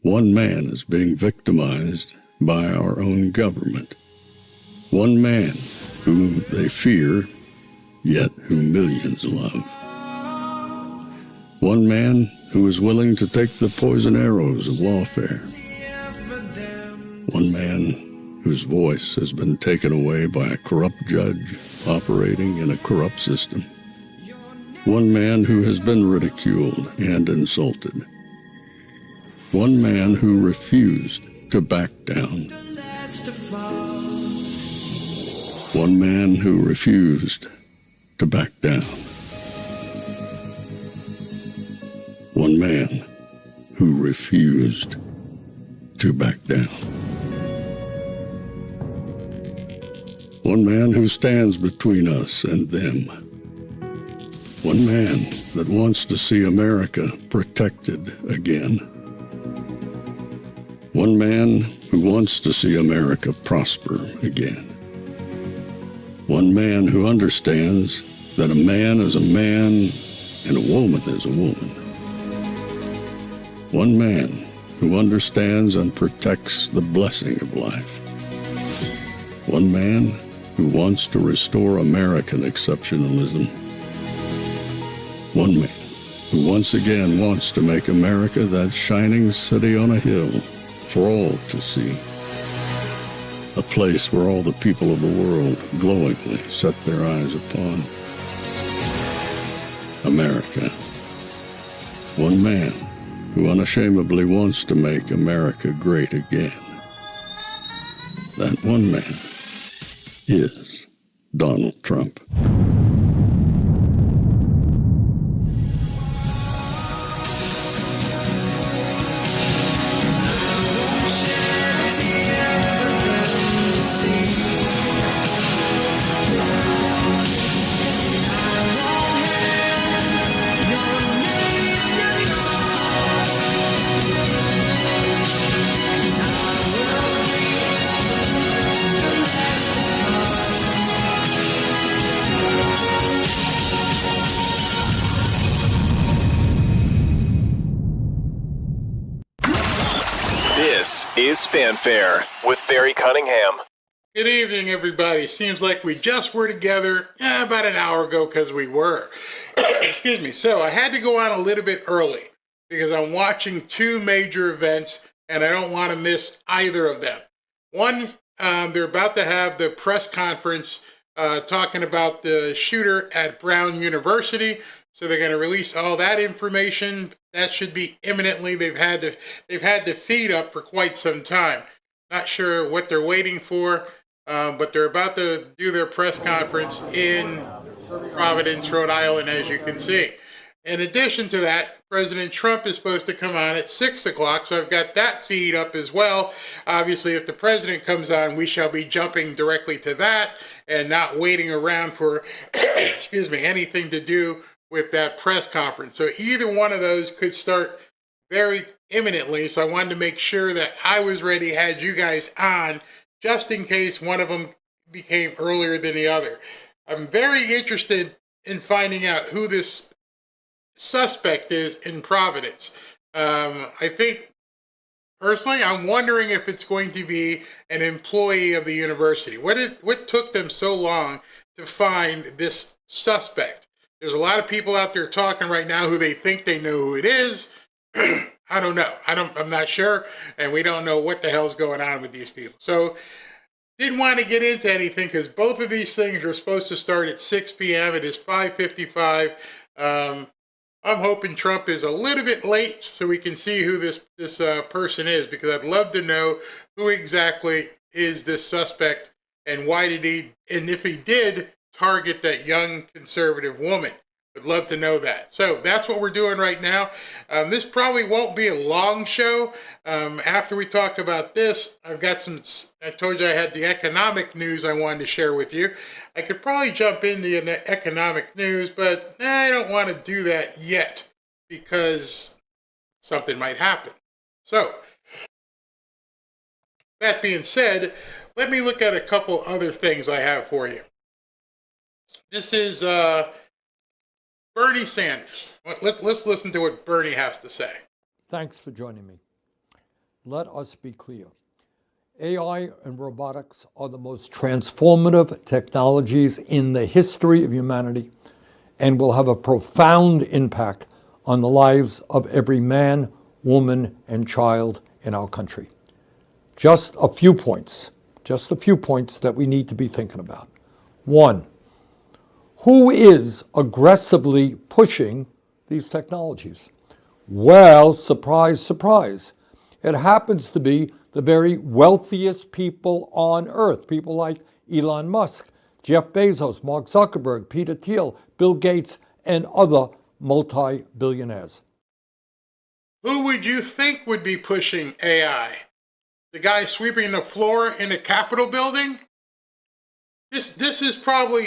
One man is being victimized by our own government. One man whom they fear, yet who millions love. One man who is willing to take the poison arrows of lawfare. One man whose voice has been taken away by a corrupt judge operating in a corrupt system. One man who has been ridiculed and insulted. One man who refused to back down. One man who refused to back down. One man who refused to back down. One man who stands between us and them. One man that wants to see America protected again. One man who wants to see America prosper again. One man who understands that a man is a man and a woman is a woman. One man who understands and protects the blessing of life. One man who wants to restore American exceptionalism. One man who once again wants to make America that shining city on a hill for all to see. A place where all the people of the world glowingly set their eyes upon. America. One man who unashamedly wants to make America great again. That one man is Donald Trump. This is Fanfare with Barry Cunningham. Good evening, everybody. Seems like we just were together about an hour ago, because we were. Excuse me. So I had to go on a little bit early because I'm watching two major events and I don't want to miss either of them. One, they're about to have the press conference talking about the shooter at Brown University. So they're going to release all that information. That should be imminently. They've had the feed up for quite some time. Not sure what they're waiting for, but they're about to do their press conference in Providence, Rhode Island, as you can see. In addition to that, President Trump is supposed to come on at 6 o'clock, so I've got that feed up as well. Obviously, if the president comes on, we shall be jumping directly to that and not waiting around for, excuse me, anything to do with that press conference. So either one of those could start very imminently. So I wanted to make sure that I was ready, had you guys on, just in case one of them became earlier than the other. I'm very interested in finding out who this suspect is in Providence. I think, personally, I'm wondering if it's going to be an employee of the university. What took them so long to find this suspect? There's a lot of people out there talking right now who they think they know who it is. I don't know. I'm not sure. And we don't know what the hell's going on with these people. So didn't want to get into anything because both of these things are supposed to start at 6 p.m. It is 5:55. I'm hoping Trump is a little bit late so we can see who this person is, because I'd love to know who exactly is this suspect and why did he, and if he did target that young conservative woman. Would love to know that. So that's what we're doing right now. This probably won't be a long show. After we talk about this, I've got some, I told you I had the economic news I wanted to share with you. I could probably jump into the economic news, but I don't want to do that yet because something might happen. So, that being said, let me look at a couple other things I have for you. This is Bernie Sanders. Let's listen to what Bernie has to say. Thanks for joining me. let us be clear. AI and robotics are the most transformative technologies in the history of humanity and will have a profound impact on the lives of every man, woman, and child in our country. Just a few points that we need to be thinking about. One, who is aggressively pushing these technologies? Well, surprise, surprise. It happens to be the very wealthiest people on earth, people like Elon Musk, Jeff Bezos, Mark Zuckerberg, Peter Thiel, Bill Gates, and other multi-billionaires. Who would you think would be pushing AI? The guy sweeping the floor in the Capitol building? This is probably,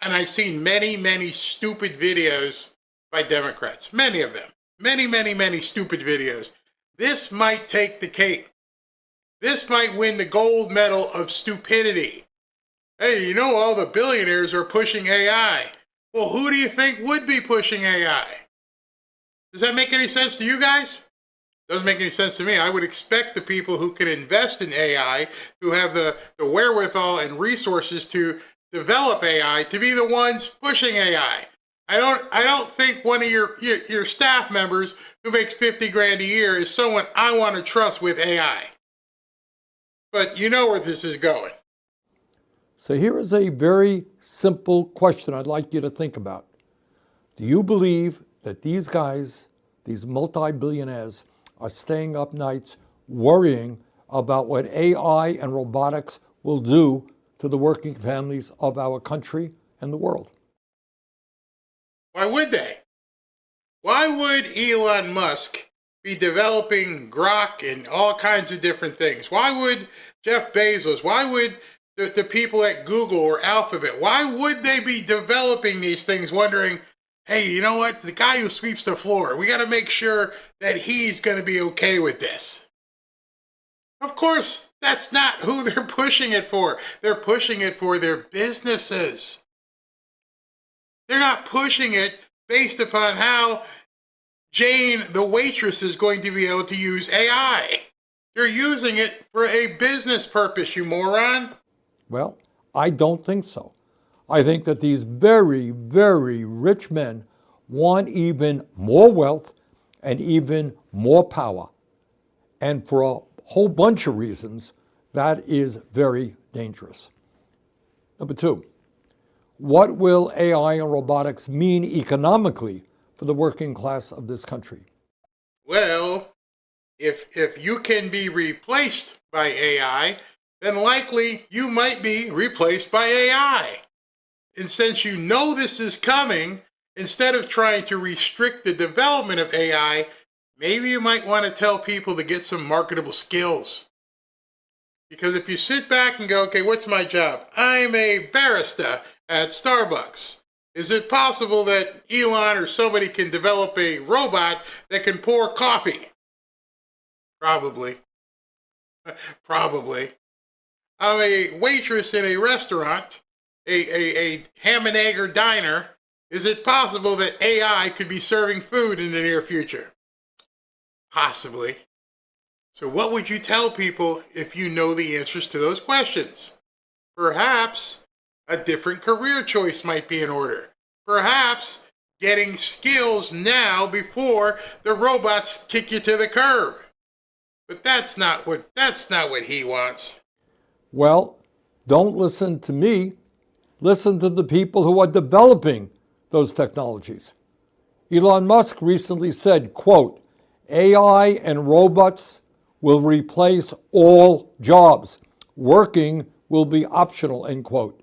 and I've seen many stupid videos by Democrats. Many of them. Many stupid videos. This might take the cake. This might win the gold medal of stupidity. Hey, you know all the billionaires are pushing AI. Well, who do you think would be pushing AI? Does that make any sense to you guys? Doesn't make any sense to me. I would expect the people who can invest in AI, who have the wherewithal and resources to develop AI, to be the ones pushing AI. I don't think one of your staff members who makes 50 grand a year is someone I want to trust with AI. But you know where this is going. So here is a very simple question I'd like you to think about. Do you believe that these guys, these multi-billionaires, are staying up nights worrying about what AI and robotics will do to the working families of our country and the world? Why would they? Why would Elon Musk be developing Grok and all kinds of different things? Why would Jeff Bezos, why would the people at Google or Alphabet, why would they be developing these things wondering, hey, you know what? The guy who sweeps the floor, we got to make sure that he's going to be okay with this. Of course, that's not who they're pushing it for. They're pushing it for their businesses. They're not pushing it based upon how Jane, the waitress, is going to be able to use AI. They're using it for a business purpose, you moron. Well, I don't think so. I think that these very rich men want even more wealth and even more power. And for a whole bunch of reasons, that is very dangerous. Number two, what will AI and robotics mean economically for the working class of this country? Well, if you can be replaced by AI, then likely you might be replaced by AI. And since you know this is coming, instead of trying to restrict the development of AI, maybe you might want to tell people to get some marketable skills. Because if you sit back and go, okay, what's my job? I'm a barista at Starbucks. Is it possible that Elon or somebody can develop a robot that can pour coffee? Probably. Probably. I'm a waitress in a restaurant, a ham and egg or diner. Is it possible that AI could be serving food in the near future? Possibly. So what would you tell people if you know the answers to those questions? Perhaps a different career choice might be in order. Perhaps getting skills now before the robots kick you to the curb. But that's not what he wants. Well, don't listen to me. Listen to the people who are developing those technologies. Elon Musk recently said, quote, AI and robots will replace all jobs. Working will be optional, end quote.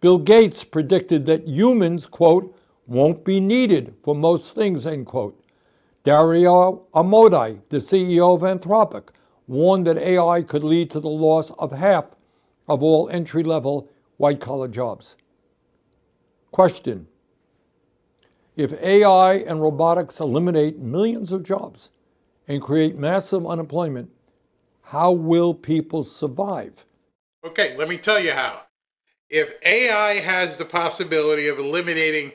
Bill Gates predicted that humans, quote, won't be needed for most things, end quote. Dario Amodei, the CEO of Anthropic, warned that AI could lead to the loss of half of all entry-level white-collar jobs. Question: if AI and robotics eliminate millions of jobs and create massive unemployment, how will people survive? Okay, let me tell you how. If AI has the possibility of eliminating,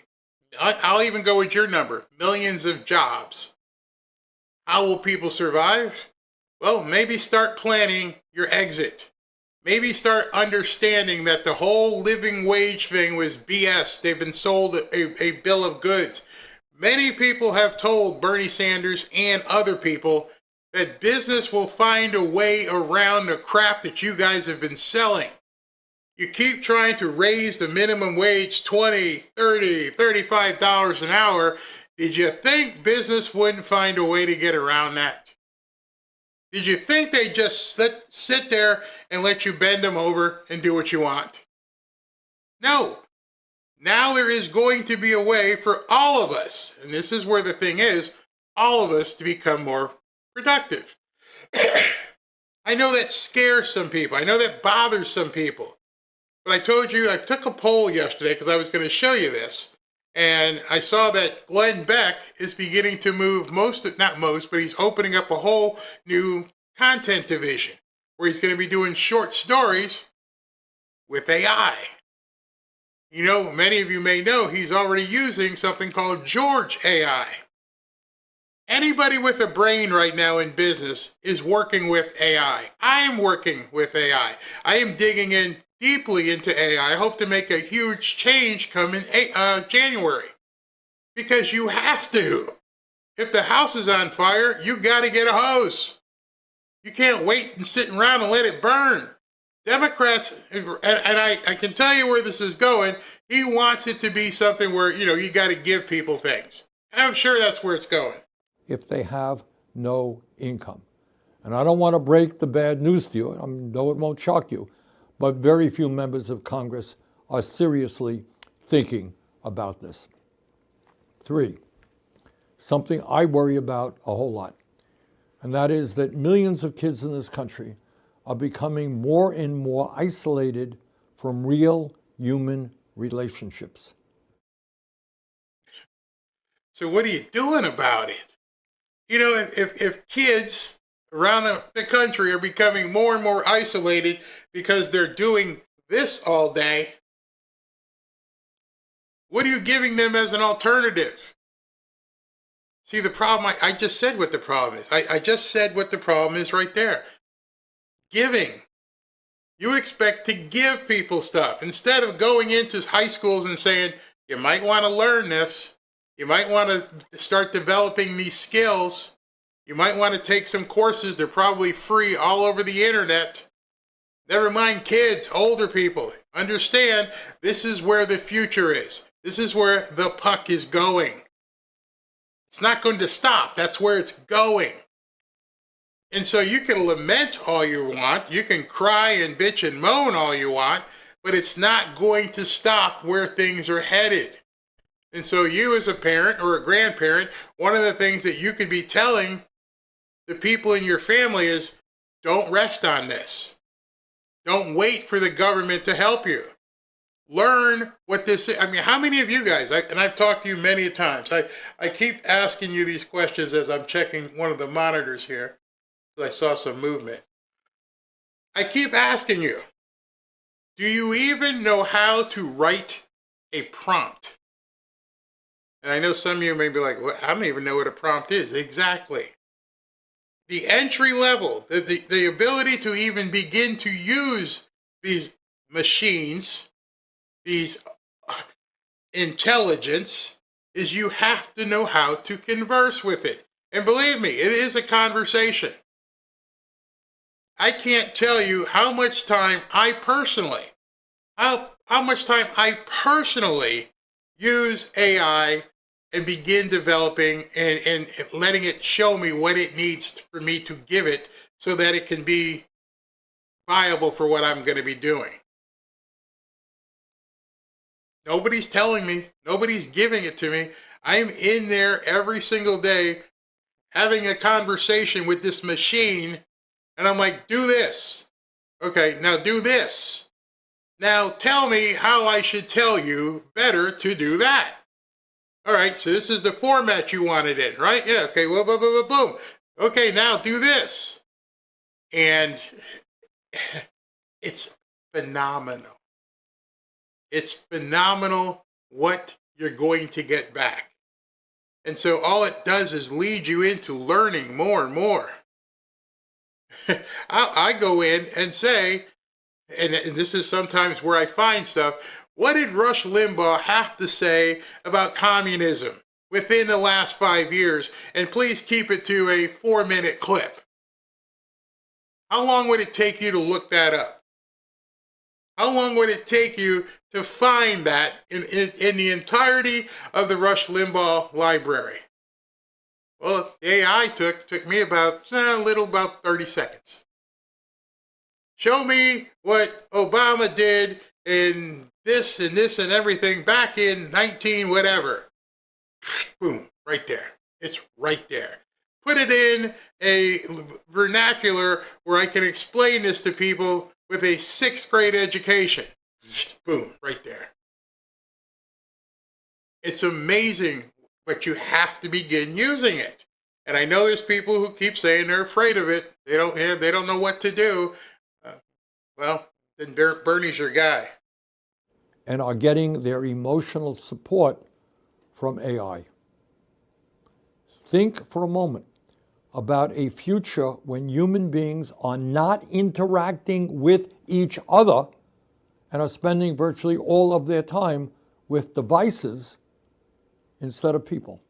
I'll even go with your number, millions of jobs, how will people survive? Well, maybe start planning your exit. Maybe start understanding that the whole living wage thing was BS. They've been sold a bill of goods. Many people have told Bernie Sanders and other people that business will find a way around the crap that you guys have been selling. You keep trying to raise the minimum wage $20, $30, $35 an hour. Did you think business wouldn't find a way to get around that? Did you think they'd just sit there and let you bend them over and do what you want? No. Now there is going to be a way for all of us, and this is where the thing is, all of us to become more productive. I know that scares some people. I know that bothers some people. But I told you, I took a poll yesterday because I was going to show you this. And I saw that Glenn Beck is beginning to move but he's opening up a whole new content division where he's going to be doing short stories with AI. You know, many of you may know he's already using something called George AI. Anybody with a brain right now in business is working with AI. I am working with AI. I am digging in deeply into AI. I hope to make a huge change come in January. Because you have to. If the house is on fire, you got to get a hose. You can't wait and sit around and let it burn. Democrats, and I can tell you where this is going, he wants it to be something where, you got to give people things. I'm sure that's where it's going. If they have no income. And I don't want to break the bad news to you, though it won't shock you, but very few members of Congress are seriously thinking about this. 3, something I worry about a whole lot, and that is that millions of kids in this country are becoming more and more isolated from real human relationships. So what are you doing about it? If kids around the country are becoming more and more isolated because they're doing this all day, what are you giving them as an alternative? See, the problem, I just said what the problem is. I just said what the problem is right there. Giving. You expect to give people stuff instead of going into high schools and saying, you might want to learn this. You might want to start developing these skills. You might want to take some courses. They're probably free all over the internet. Never mind kids, older people. Understand, this is where the future is. This is where the puck is going. It's not going to stop. That's where it's going. And so you can lament all you want. You can cry and bitch and moan all you want, but it's not going to stop where things are headed. And so you as a parent or a grandparent, one of the things that you could be telling the people in your family is, don't rest on this. Don't wait for the government to help you. Learn what this is. I mean, how many of you guys, and I've talked to you many times, I keep asking you these questions as I'm checking one of the monitors here. I saw some movement. I keep asking you, do you even know how to write a prompt? And I know some of you may be like, well, I don't even know what a prompt is. Exactly. The entry level, the ability to even begin to use these machines, these intelligence, is you have to know how to converse with it. And believe me, it is a conversation. I can't tell you how much time I personally use AI and begin developing and letting it show me what it needs for me to give it so that it can be viable for what I'm going to be doing. Nobody's telling me. Nobody's giving it to me. I'm in there every single day having a conversation with this machine, and I'm like, do this. Okay, now do this. Now tell me how I should tell you better to do that. All right, so this is the format you want it in, right? Yeah, okay, well, boom, boom, boom, boom. Okay, now do this. And it's phenomenal. It's phenomenal what you're going to get back. And so all it does is lead you into learning more and more. I go in and say, and this is sometimes where I find stuff, what did Rush Limbaugh have to say about communism within the last 5 years? And please keep it to a 4-minute clip. How long would it take you to look that up? How long would it take you to find that in the entirety of the Rush Limbaugh library? Well, the AI took me about 30 seconds. Show me what Obama did in this and everything back in 19 whatever. Boom, right there. It's right there. Put it in a vernacular where I can explain this to people with a 6th grade education. Boom, right there. It's amazing, but you have to begin using it. And I know there's people who keep saying they're afraid of it. They don't know what to do. Well, then Bernie's your guy. And are getting their emotional support from AI. Think for a moment about a future when human beings are not interacting with each other and are spending virtually all of their time with devices instead of people.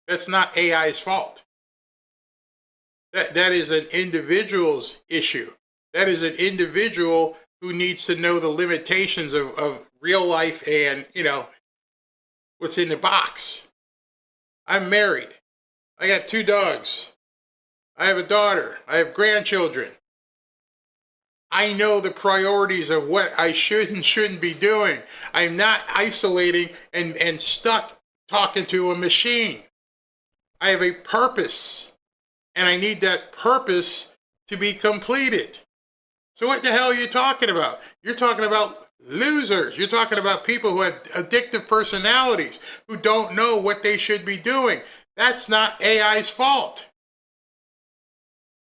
That's not AI's fault. That is an individual's issue. That is an individual who needs to know the limitations of real life and, what's in the box. I'm married. I got 2 dogs. I have a daughter. I have grandchildren. I know the priorities of what I should and shouldn't be doing. I'm not isolating and stuck talking to a machine. I have a purpose, and I need that purpose to be completed. So what the hell are you talking about? You're talking about losers. You're talking about people who have addictive personalities, who don't know what they should be doing. That's not AI's fault.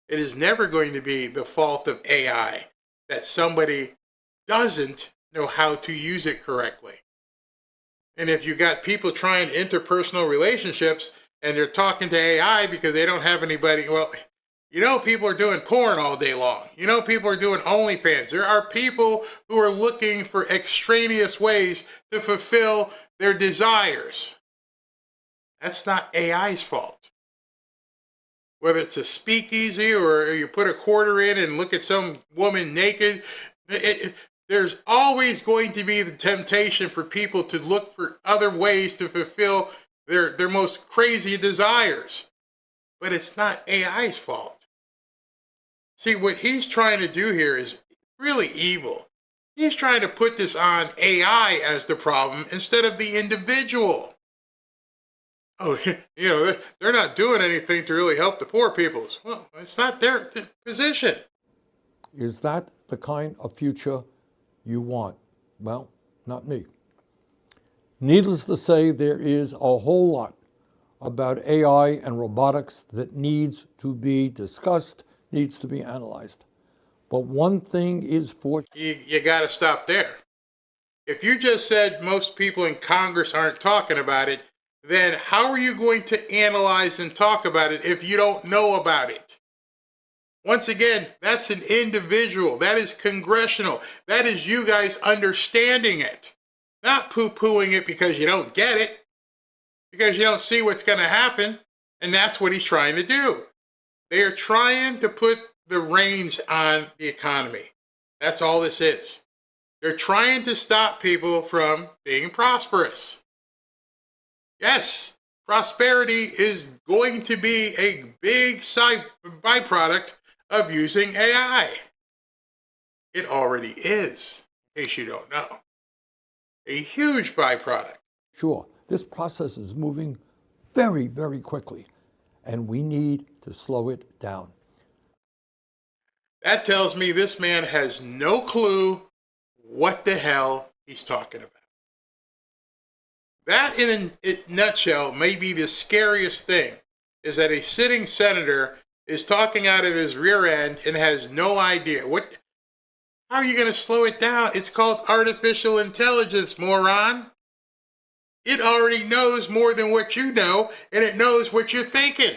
It is never going to be the fault of AI that somebody doesn't know how to use it correctly. And if you got people trying interpersonal relationships and they're talking to AI because they don't have anybody, well, people are doing porn all day long. People are doing OnlyFans. There are people who are looking for extraneous ways to fulfill their desires. That's not AI's fault. Whether it's a speakeasy or you put a quarter in and look at some woman naked, there's always going to be the temptation for people to look for other ways to fulfill their most crazy desires. But it's not AI's fault. See, what he's trying to do here is really evil. He's trying to put this on AI as the problem instead of the individual. Oh, they're not doing anything to really help the poor people. Well, it's not their position. Is that the kind of future you want? Well, not me. Needless to say, there is a whole lot about AI and robotics that needs to be discussed, needs to be analyzed. But one thing is for you got to stop there. If you just said most people in Congress aren't talking about it, then how are you going to analyze and talk about it if you don't know about it? Once again, that's an individual. That is congressional. That is you guys understanding it. Not poo-pooing it because you don't get it, because you don't see what's going to happen. And that's what he's trying to do. They are trying to put the reins on the economy. That's all this is. They're trying to stop people from being prosperous. Yes, prosperity is going to be a big side byproduct of using AI. It already is, in case you don't know. A huge byproduct. Sure, this process is moving very, very quickly, and we need to slow it down. That tells me this man has no clue what the hell he's talking about. That, in a nutshell, may be the scariest thing, is that a sitting senator is talking out of his rear end and has no idea. How are you going to slow it down? It's called artificial intelligence, moron. It already knows more than what you know, and it knows what you're thinking.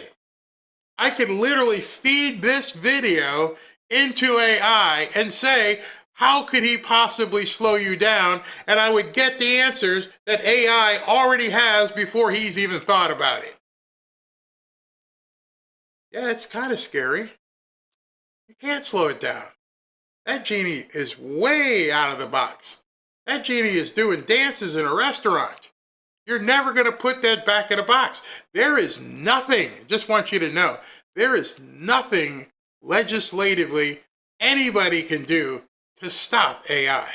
I could literally feed this video into AI and say, how could he possibly slow you down? And I would get the answers that AI already has before he's even thought about it. Yeah, it's kind of scary. You can't slow it down. That genie is way out of the box. That genie is doing dances in a restaurant. You're never going to put that back in a box. There is nothing, just want you to know, there is nothing legislatively anybody can do to stop AI.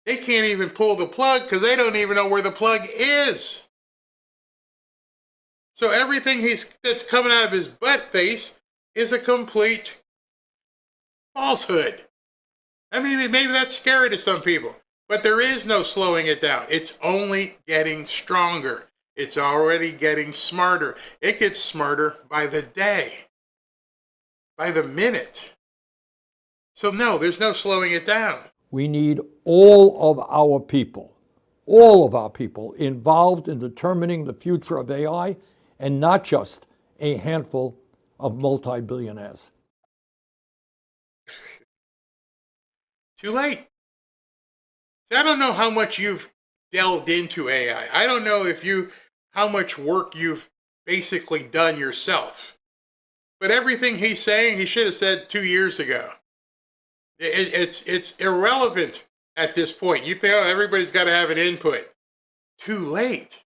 They can't even pull the plug because they don't even know where the plug is. So everything that's coming out of his butt face is a complete falsehood. I mean, maybe that's scary to some people, but there is no slowing it down. It's only getting stronger. It's already getting smarter. It gets smarter by the day, by the minute. So no, there's no slowing it down. We need all of our people involved in determining the future of AI, and not just a handful of multi-billionaires. Too late. See, I don't know how much you've delved into AI. I don't know how much work you've basically done yourself. But everything he's saying, he should have said 2 years ago. It's irrelevant at this point. You think, oh, everybody's got to have an input. Too late.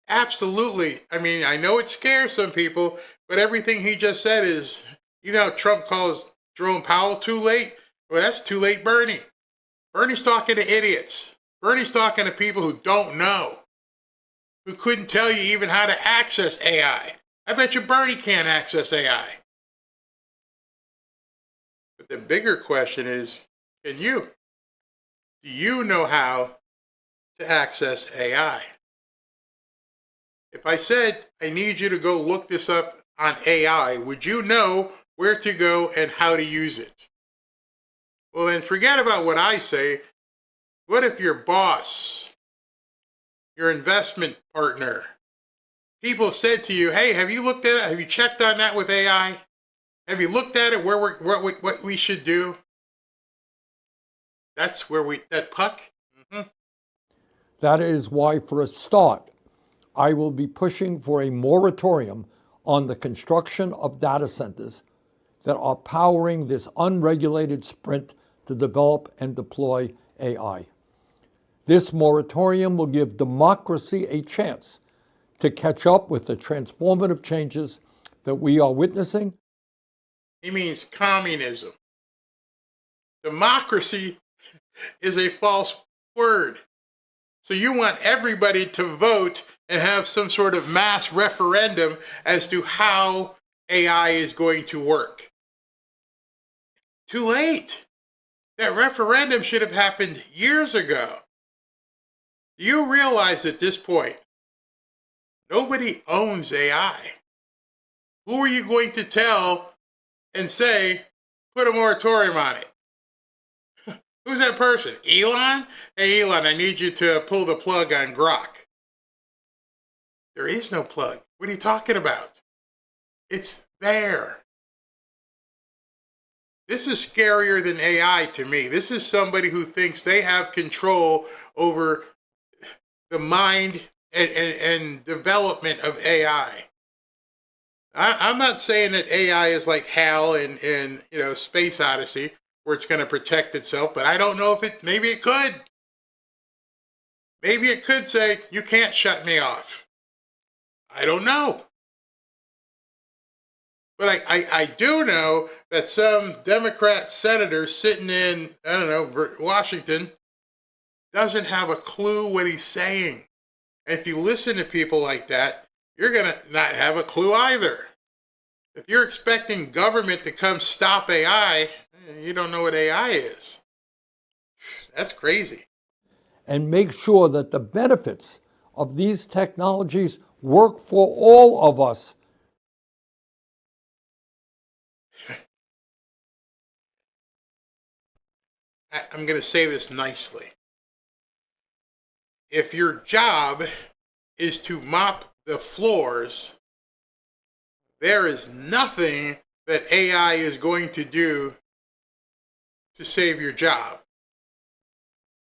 Absolutely. I mean, I know it scares some people, but everything he just said is, you know, Trump calls Jerome Powell too late. Well, that's too late, Bernie. Bernie's talking to idiots. Bernie's talking to people who don't know, who couldn't tell you even how to access AI. I bet you Bernie can't access AI. But the bigger question is, can you? Do you know how to access AI? If I said, I need you to go look this up on AI, would you know where to go and how to use it? Well, then forget about what I say. What if your boss, your investment partner, people said to you, hey, have you looked at it? Have you checked on that with AI? Have you looked at it, what we should do? That's where that puck. Mm-hmm. That is why, for a start, I will be pushing for a moratorium on the construction of data centers that are powering this unregulated sprint to develop and deploy AI. This moratorium will give democracy a chance to catch up with the transformative changes that we are witnessing. He means communism. Democracy is a false word. So you want everybody to vote and have some sort of mass referendum as to how AI is going to work. Too late. That referendum should have happened years ago. Do you realize at this point, nobody owns AI? Who are you going to tell and say, put a moratorium on it? Who's that person? Elon? Hey, Elon, I need you to pull the plug on Grok. There is no plug. What are you talking about? It's there. This is scarier than AI to me. This is somebody who thinks they have control over the mind and development of AI. I'm not saying that AI is like HAL in Space Odyssey, where it's going to protect itself, but I don't know if maybe it could. Maybe it could say, you can't shut me off. I don't know. But I do know that some Democrat senator sitting in, Washington, doesn't have a clue what he's saying. And if you listen to people like that, you're going to not have a clue either. If you're expecting government to come stop AI, you don't know what AI is. That's crazy. And make sure that the benefits of these technologies work for all of us. I'm going to say this nicely. If your job is to mop the floors there is nothing that AI is going to do to save your job.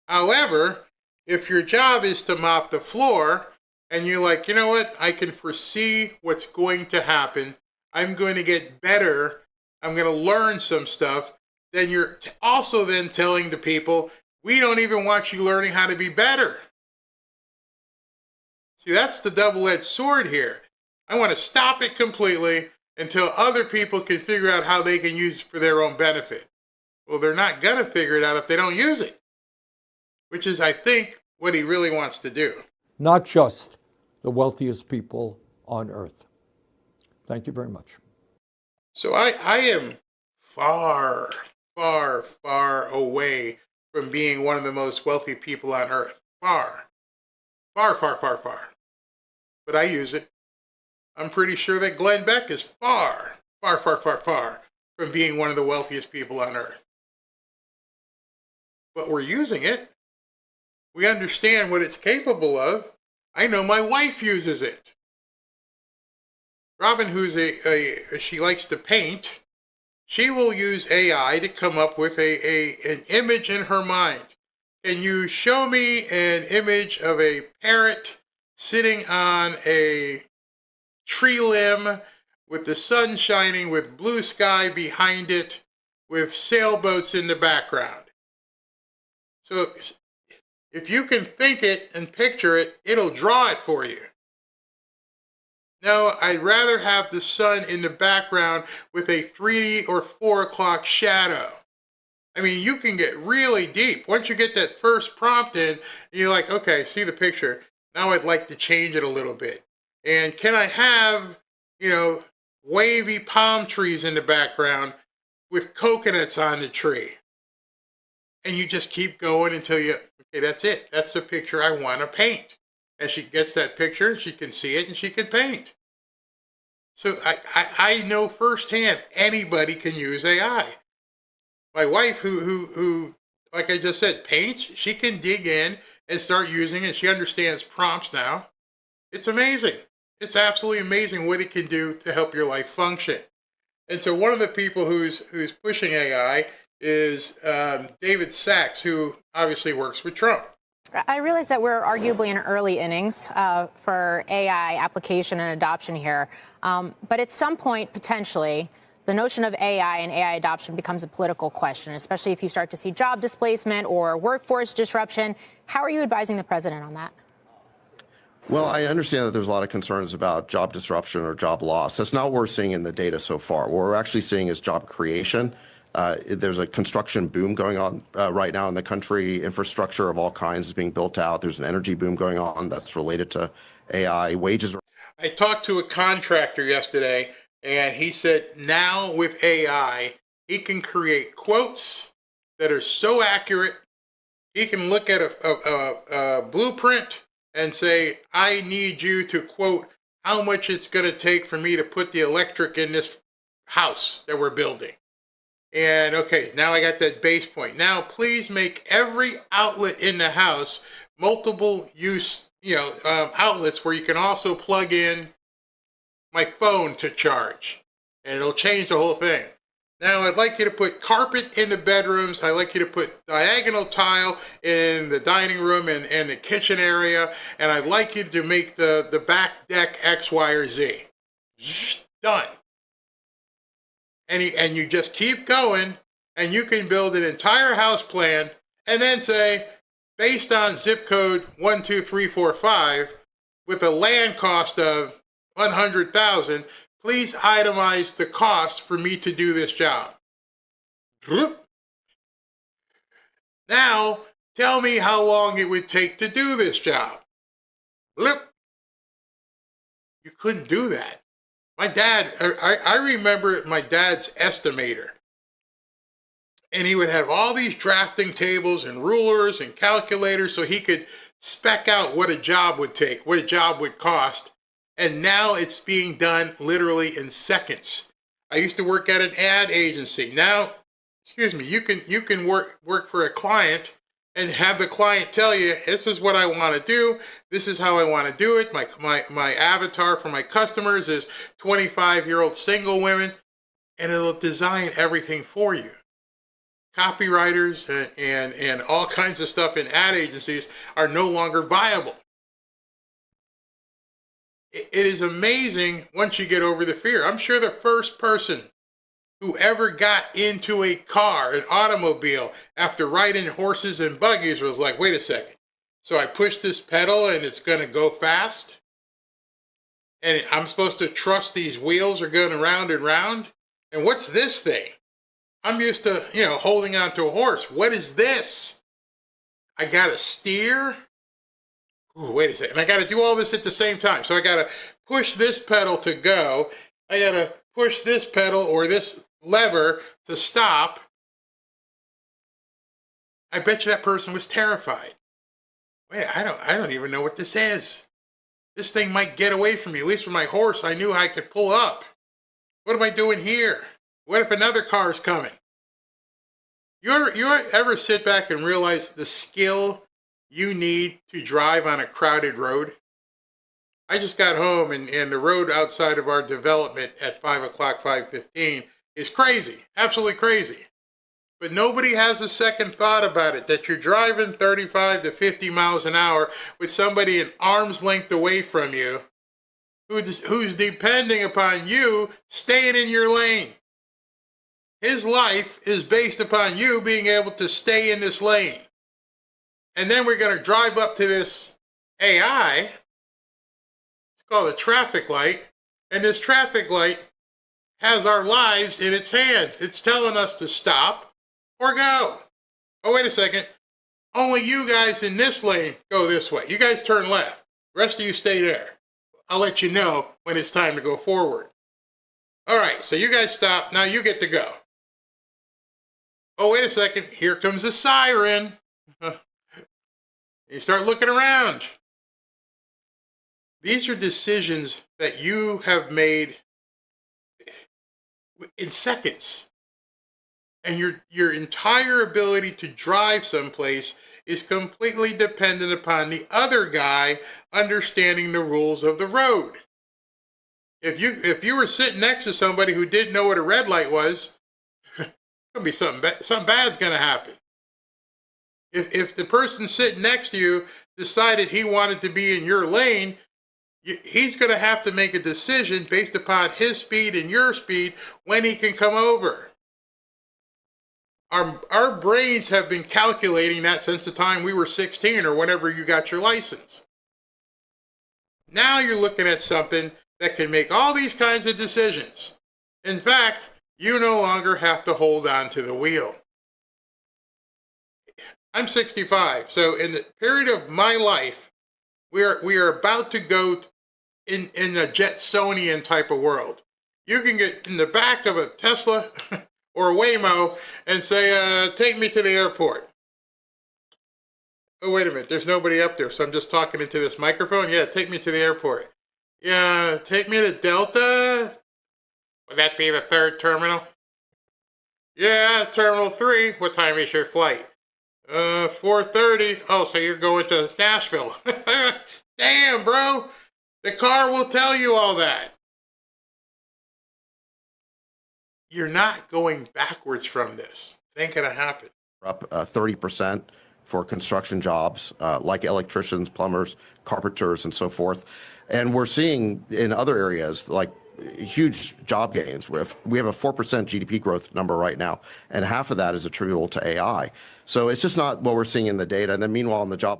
However, if your job is to mop the floor and you're like, you know what, I can foresee what's going to happen, I'm going to get better, I'm going to learn some stuff, then you're also then telling the people, we don't even want you learning how to be better. See, that's the double-edged sword here. I want to stop it completely until other people can figure out how they can use it for their own benefit. Well, they're not going to figure it out if they don't use it, which is, I think, what he really wants to do. Not just the wealthiest people on earth. Thank you very much. So I am far, far, far away from being one of the most wealthy people on earth. Far, far, far, far, far. But I use it. I'm pretty sure that Glenn Beck is far, far, far, far, far from being one of the wealthiest people on earth. But we're using it. We understand what it's capable of. I know my wife uses it. Robin, who's she likes to paint, she will use AI to come up with an image in her mind. Can you show me an image of a parrot sitting on a tree limb with the sun shining, with blue sky behind it, with sailboats in the background? So if you can think it and picture it, it'll draw it for you. No, I'd rather have the sun in the background with a 3 or 4 o'clock shadow. I mean, you can get really deep. Once you get that first prompt in, you're like, okay, see the picture. Now I'd like to change it a little bit. And can I have, wavy palm trees in the background with coconuts on the tree? And you just keep going until okay, that's it. That's the picture I want to paint. And she gets that picture, she can see it, and she can paint. So I know firsthand anybody can use AI. My wife, who, like I just said, paints, she can dig in and start using it. She understands prompts now. It's amazing. It's absolutely amazing what it can do to help your life function. And so one of the people who's pushing AI is David Sachs, who obviously works with Trump. I realize that we're arguably in early innings for AI application and adoption here. But at some point, potentially, the notion of AI and AI adoption becomes a political question, especially if you start to see job displacement or workforce disruption. How are you advising the president on that? Well, I understand that there's a lot of concerns about job disruption or job loss. That's not what we're seeing in the data so far. What we're actually seeing is job creation. There's a construction boom going on right now in the country. Infrastructure of all kinds is being built out. There's an energy boom going on that's related to AI. Wages. I talked to a contractor yesterday, and he said now with AI, he can create quotes that are so accurate. He can look at a blueprint and say, I need you to quote how much it's going to take for me to put the electric in this house that we're building. And okay, now I got that base point. Now please make every outlet in the house multiple use, outlets where you can also plug in my phone to charge, and it'll change the whole thing. Now I'd like you to put carpet in the bedrooms. I'd like you to put diagonal tile in the dining room and the kitchen area. And I'd like you to make the back deck X, Y, or Z. Done. And you just keep going, and you can build an entire house plan and then say, based on zip code 12345, with a land cost of $100,000, please itemize the cost for me to do this job. Now, tell me how long it would take to do this job. You couldn't do that. My dad, I remember my dad's estimator. And he would have all these drafting tables and rulers and calculators so he could spec out what a job would take, what a job would cost. And now it's being done literally in seconds. I used to work at an ad agency. Now, you can work for a client and have the client tell you, this is what I want to do. This is how I want to do it. My avatar for my customers is 25-year-old single women, and it'll design everything for you. Copywriters and all kinds of stuff in ad agencies are no longer viable. It is amazing once you get over the fear. I'm sure the first person who ever got into a car, an automobile, after riding horses and buggies was like, wait a second. So I push this pedal and it's going to go fast? And I'm supposed to trust these wheels are going round and round? And what's this thing? I'm used to, holding on to a horse. What is this? I got to steer? Ooh, wait a second. I got to do all this at the same time. So I got to push this pedal to go. I got to push this pedal or this lever to stop. I bet you that person was terrified. Wait, I don't even know what this is. This thing might get away from me. At least with my horse, I knew I could pull up. What am I doing here? What if another car is coming? You ever sit back and realize the skill you need to drive on a crowded road? I just got home and the road outside of our development at 5 o'clock, 5:15 is crazy, absolutely crazy. But nobody has a second thought about it, that you're driving 35 to 50 miles an hour with somebody an arm's length away from you who's depending upon you staying in your lane. His life is based upon you being able to stay in this lane. And then we're going to drive up to this AI. It's called a traffic light. And this traffic light has our lives in its hands. It's telling us to stop or go. Oh, wait a second. Only you guys in this lane go this way. You guys turn left. The rest of you stay there. I'll let you know when it's time to go forward. All right, so you guys stop. Now you get to go. Oh, wait a second. Here comes a siren. You start looking around. These are decisions that you have made in seconds. And your entire ability to drive someplace is completely dependent upon the other guy understanding the rules of the road. If you were sitting next to somebody who didn't know what a red light was, gonna be something bad's gonna happen. If the person sitting next to you decided he wanted to be in your lane, he's gonna have to make a decision based upon his speed and your speed when he can come over. Our brains have been calculating that since the time we were 16 or whenever you got your license. Now you're looking at something that can make all these kinds of decisions. In fact, you no longer have to hold on to the wheel. I'm 65, so in the period of my life, we are about to go in a Jetsonian type of world. You can get in the back of a Tesla or a Waymo and say, take me to the airport. Oh, wait a minute, there's nobody up there, so I'm just talking into this microphone. Yeah, take me to the airport. Yeah, take me to Delta. Would that be the third terminal? Yeah, Terminal 3. What time is your flight? 4:30. Oh, so you're going to Nashville. Damn, bro. The car will tell you all that. You're not going backwards from this. It ain't going to happen. Up 30% for construction jobs, like electricians, plumbers, carpenters, and so forth. And we're seeing in other areas, like huge job gains. We have a 4% GDP growth number right now, and half of that is attributable to AI. So it's just not what we're seeing in the data. And then meanwhile, in the job.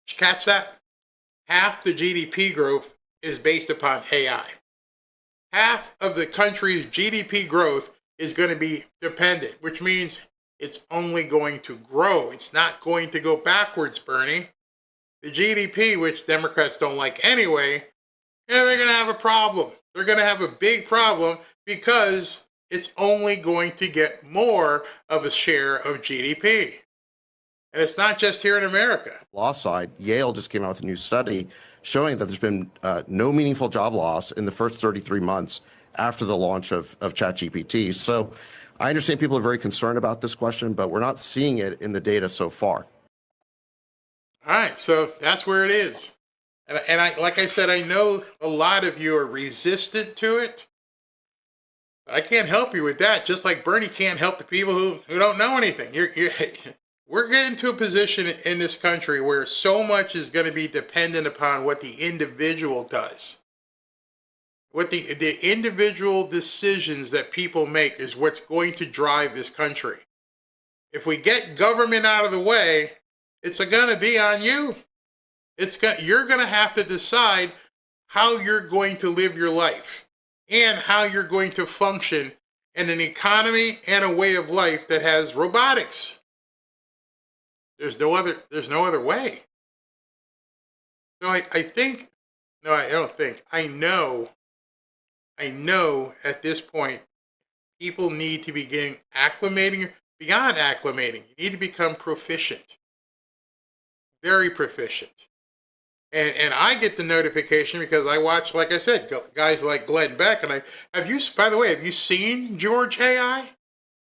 Did you catch that? Half the GDP growth is based upon AI. Half of the country's GDP growth is going to be dependent, which means it's only going to grow. It's not going to go backwards, Bernie. The GDP, which Democrats don't like anyway, yeah, they're going to have a problem. They're going to have a big problem because it's only going to get more of a share of GDP. And it's not just here in America. Law side, Yale just came out with a new study showing that there's been no meaningful job loss in the first 33 months after the launch of ChatGPT. So I understand people are very concerned about this question, but we're not seeing it in the data so far. All right, so that's where it is. And I, like I said, I know a lot of you are resistant to it. But I can't help you with that, just like Bernie can't help the people who don't know anything. We're getting to a position in this country where so much is going to be dependent upon what the individual does. What the individual decisions that people make is what's going to drive this country. If we get government out of the way, it's going to be on you. You're going to have to decide how you're going to live your life and how you're going to function in an economy and a way of life that has robotics. There's no other way. So I know at this point, people need to begin acclimating, beyond acclimating. You need to become proficient. Very proficient. And I get the notification because I watch, like I said, guys like Glenn Beck. And have you seen George AI?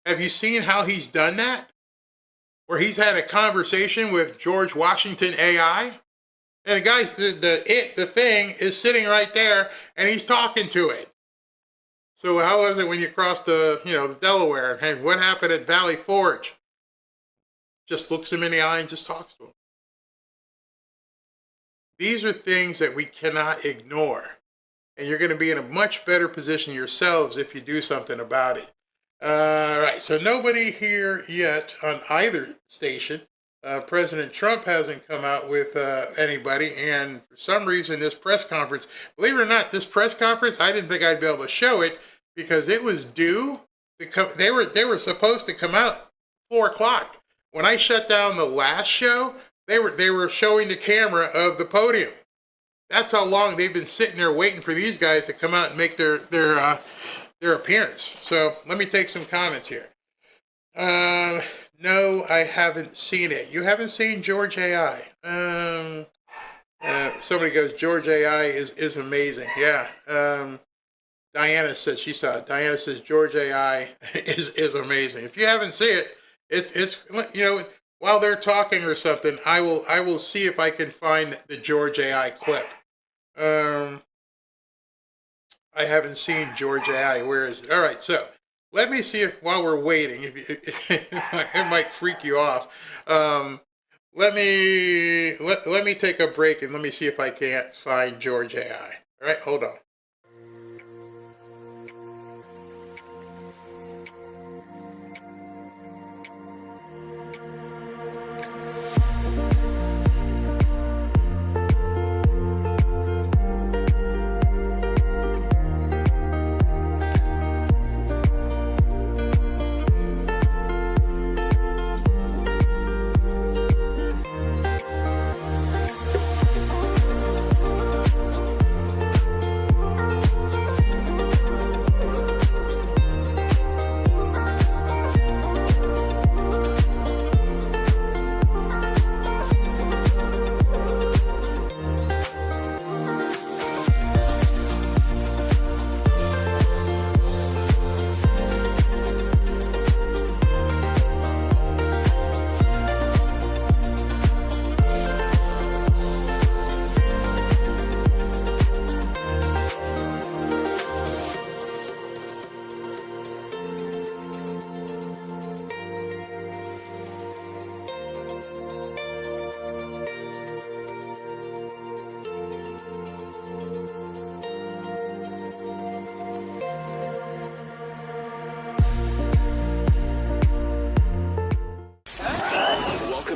Have you seen how he's done that? Where he's had a conversation with George Washington AI? And the guy, the thing is sitting right there and he's talking to it. So how was it when you crossed the Delaware? And what happened at Valley Forge? Just looks him in the eye and just talks to him. These are things that we cannot ignore. And you're going to be in a much better position yourselves if you do something about it. All right, so nobody here yet on either station. President Trump hasn't come out with anybody. And for some reason, this press conference, believe it or not, this press conference, I didn't think I'd be able to show it because it was due to come. They were supposed to come out 4 o'clock. When I shut down the last show, they were showing the camera of the podium. That's how long they've been sitting there waiting for these guys to come out and make their appearance. So let me take some comments here. No, I haven't seen it. You haven't seen George AI. Somebody goes, George AI is amazing. Yeah. Diana says she saw it. Diana says George AI is amazing. If you haven't seen it, it's while they're talking or something, I will see if I can find the George AI clip. I haven't seen George AI. Where is it? All right, so let me see if while we're waiting, it might freak you off. Let me take a break and let me see if I can't find George AI. All right, hold on.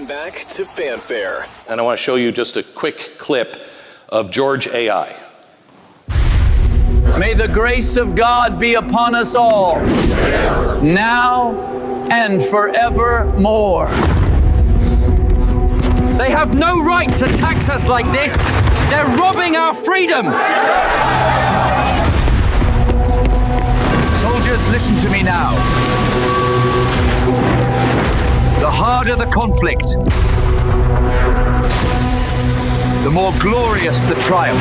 Back to Fanfare. And I want to show you just a quick clip of George AI. May the grace of God be upon us all, now and forevermore. They have no right to tax us like this. They're robbing our freedom. Soldiers, listen to me now. The harder the conflict, the more glorious the triumph.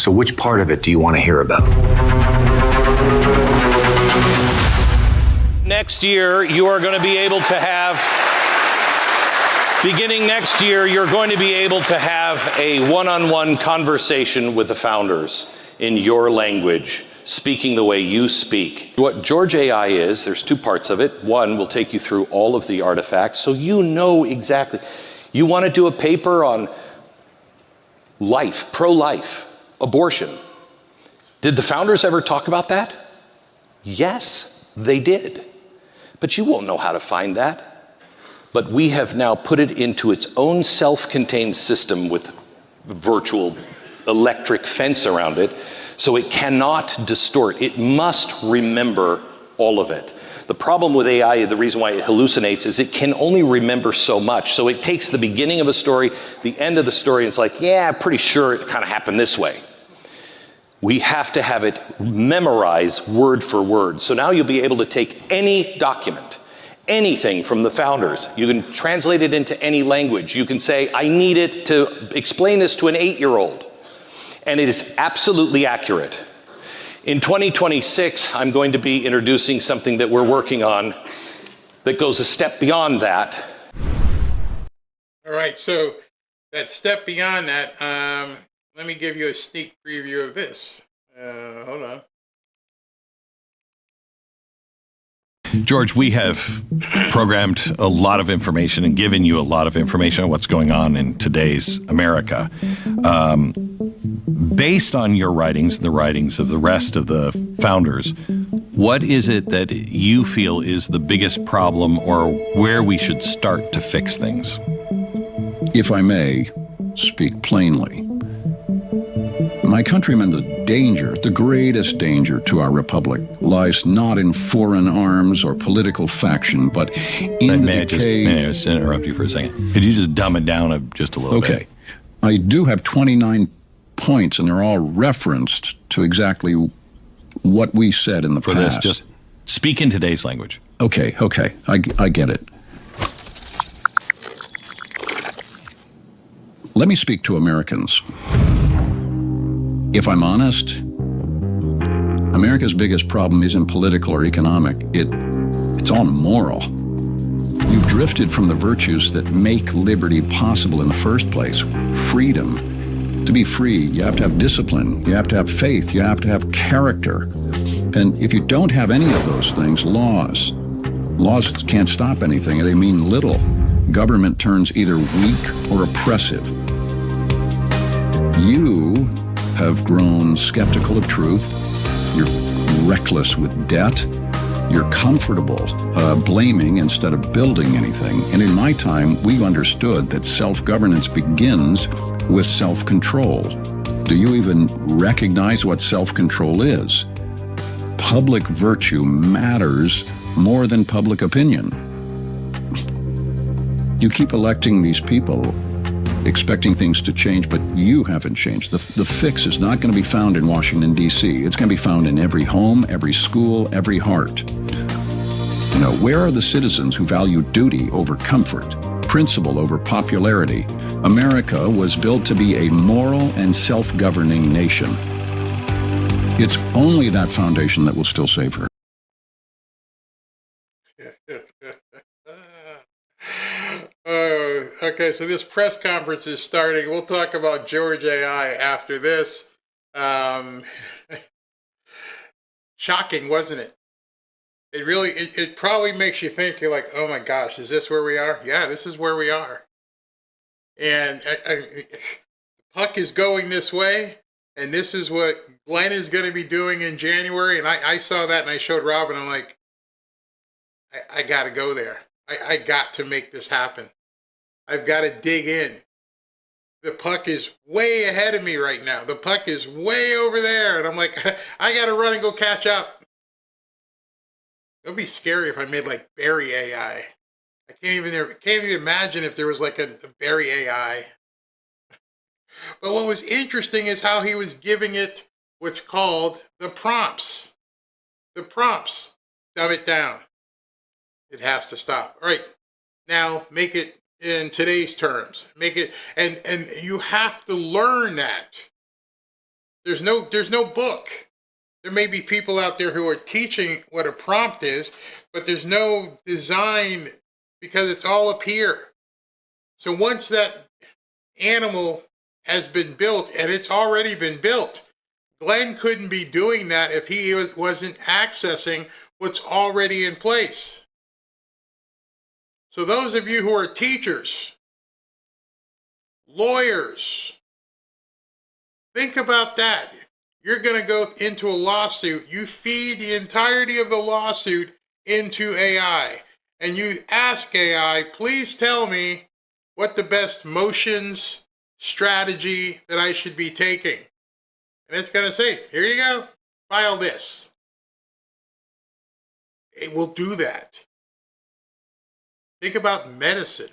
So which part of it do you want to hear about? Next year, you are going to be able to have, beginning next year, you're going to be able to have a one-on-one conversation with the founders in your language, speaking the way you speak. What George AI is, there's two parts of it. One will take you through all of the artifacts, so you know exactly. You want to do a paper on life, pro-life, abortion. Did the founders ever talk about that? Yes, they did. But you won't know how to find that. But we have now put it into its own self-contained system with virtual electric fence around it, so it cannot distort. It must remember all of it. The problem with AI, the reason why it hallucinates, is it can only remember so much. So it takes the beginning of a story, the end of the story, and it's like, yeah, I'm pretty sure it kind of happened this way. We have to have it memorize word for word. So now you'll be able to take any document, anything from the founders. You can translate it into any language. You can say, I need it to explain this to an 8-year-old. And it is absolutely accurate. In 2026, I'm going to be introducing something that we're working on that goes a step beyond that. All right, so that step beyond that, let me give you a sneak preview of this. Hold on. George, we have programmed a lot of information and given you a lot of information on what's going on in today's America. Based on your writings and the writings of the rest of the founders, what is it that you feel is the biggest problem or where we should start to fix things? If I may speak plainly, my countrymen, the greatest danger to our republic lies not in foreign arms or political faction, but in the decay... May I just interrupt you for a second? Could you just dumb it down just a little bit? Okay. I do have 29 points, and they're all referenced to exactly what we said in the past. For this, just speak in today's language. Okay. I get it. Let me speak to Americans. If I'm honest, America's biggest problem isn't political or economic. It's all moral. You've drifted from the virtues that make liberty possible in the first place. Freedom. To be free, you have to have discipline, you have to have faith, you have to have character. And if you don't have any of those things, laws can't stop anything. They mean little. Government turns either weak or oppressive. You have grown skeptical of truth. You're reckless with debt. You're comfortable blaming instead of building anything. And in my time, we understood that self-governance begins with self-control. Do you even recognize what self-control is? Public virtue matters more than public opinion. You keep electing these people, expecting things to change, but you haven't changed. The fix is not going to be found in Washington, D.C. It's going to be found in every home, every school, every heart. Where are the citizens who value duty over comfort, principle over popularity? America was built to be a moral and self-governing nation. It's only that foundation that will still save her. Okay, so this press conference is starting. We'll talk about George AI after this. Shocking, wasn't it? It probably makes you think, you're like, oh my gosh, is this where we are? Yeah, this is where we are. And the puck is going this way, and this is what Glenn is going to be doing in January. And I saw that, and I showed Robin. I'm like, I got to go there. I got to make this happen. I've got to dig in. The puck is way ahead of me right now. The puck is way over there. And I'm like, I got to run and go catch up. It would be scary if I made like Barry AI. I can't even imagine if there was like a Barry AI. But what was interesting is how he was giving it what's called the prompts. The prompts. Dumb it down. It has to stop. All right. Now make it in today's terms. Make it, and you have to learn that. There's no book. There may be people out there who are teaching what a prompt is, but there's no design because it's all up here. So once that animal has been built, and it's already been built, Glenn couldn't be doing that if he wasn't accessing what's already in place. So those of you who are teachers, lawyers, think about that. You're going to go into a lawsuit. You feed the entirety of the lawsuit into AI. And you ask AI, please tell me what the best motions, strategy that I should be taking. And it's going to say, here you go, file this. It will do that. Think about medicine.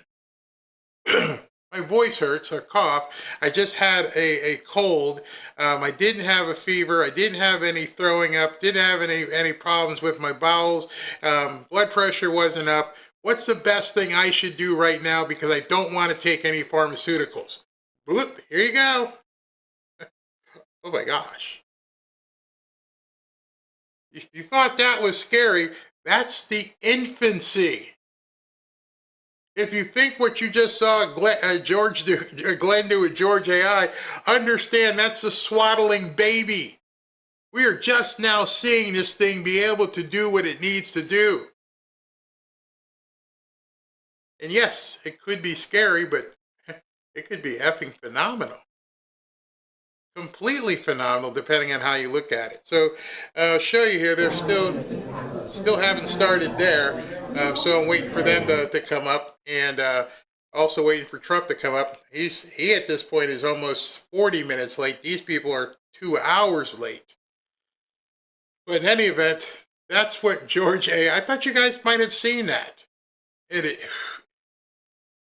My voice hurts, a cough. I just had a cold. I didn't have a fever. I didn't have any throwing up. Didn't have any problems with my bowels. Blood pressure wasn't up. What's the best thing I should do right now because I don't want to take any pharmaceuticals? Bloop, here you go. Oh my gosh. If you thought that was scary, that's the infancy. If you think what you just saw Glenn do with George AI, understand that's the swaddling baby. We are just now seeing this thing be able to do what it needs to do. And yes, it could be scary, but it could be effing phenomenal. Completely phenomenal, depending on how you look at it. So I'll show you here. They're still haven't started there. So I'm waiting for them to come up, and also waiting for Trump to come up. He at this point is almost 40 minutes late. These people are 2 hours late. But in any event, that's what George A. I thought you guys might have seen that.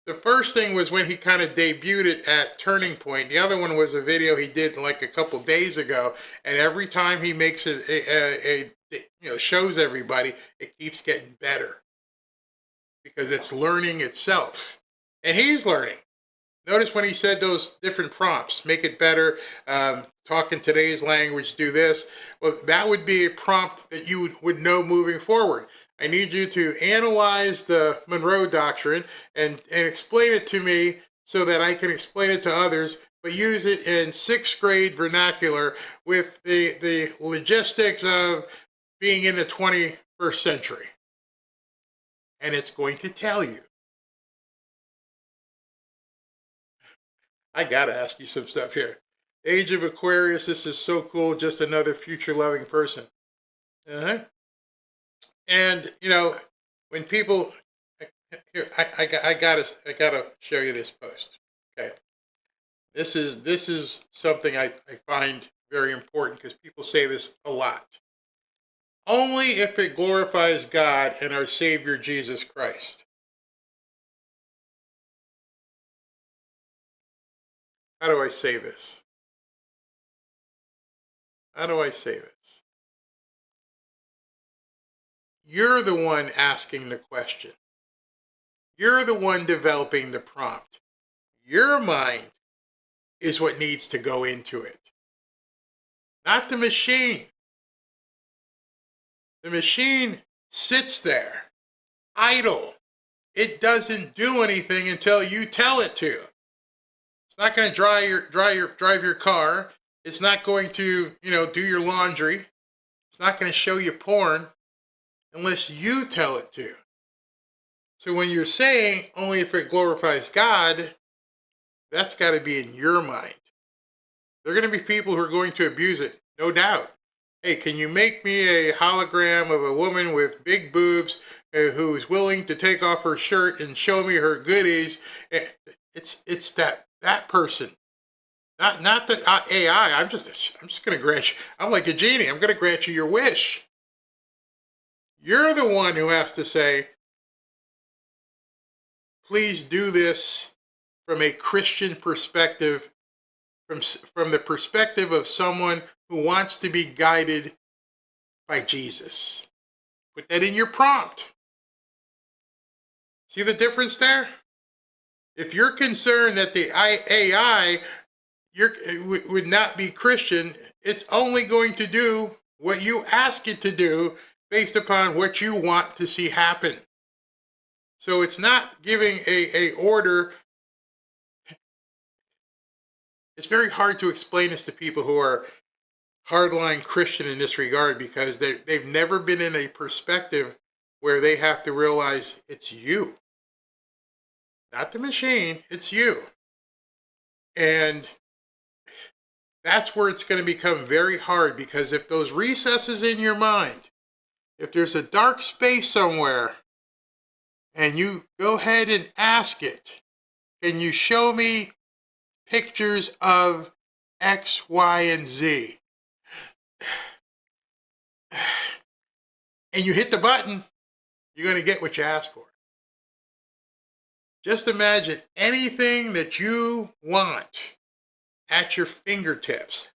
The first thing was when he kind of debuted it at Turning Point. The other one was a video he did like a couple days ago. And every time he makes it, shows everybody, it keeps getting better because it's learning itself. And he's learning. Notice when he said those different prompts, make it better, talk in today's language, do this. Well, that would be a prompt that you would know moving forward. I need you to analyze the Monroe Doctrine and explain it to me so that I can explain it to others, but use it in 6th grade vernacular with the logistics of being in the 21st century. And it's going to tell you. I got to ask you some stuff here. Age of Aquarius, this is so cool. Just another future-loving person. And, when people, here, I gotta show you this post. Okay. This is something I find very important because people say this a lot. Only if it glorifies God and our Savior Jesus Christ. How do I say this? How do I say this? You're the one asking the question. You're the one developing the prompt. Your mind is what needs to go into it, not the machine. The machine sits there, idle. It doesn't do anything until you tell it to. It's not going to drive your car. It's not going to, do your laundry. It's not going to show you porn unless you tell it to. So when you're saying only if it glorifies God, that's got to be in your mind. There are going to be people who are going to abuse it, no doubt. Hey, can you make me a hologram of a woman with big boobs who's willing to take off her shirt and show me her goodies? It's that person. Not the AI. I'm just going to grant you. I'm like a genie. I'm going to grant you your wish. You're the one who has to say, please do this from a Christian perspective, from the perspective of someone who wants to be guided by Jesus. Put that in your prompt. See the difference there? If you're concerned that the AI would not be Christian. It's only going to do what you ask it to do based upon what you want to see happen. So it's not giving a order. It's very hard to explain this to people who are hardline Christian in this regard, because they've never been in a perspective where they have to realize it's you, not the machine, it's you. And that's where it's going to become very hard, because if those recesses in your mind, if there's a dark space somewhere and you go ahead and ask it, can you show me pictures of X, Y, and Z? And you hit the button, you're going to get what you asked for. Just imagine anything that you want at your fingertips.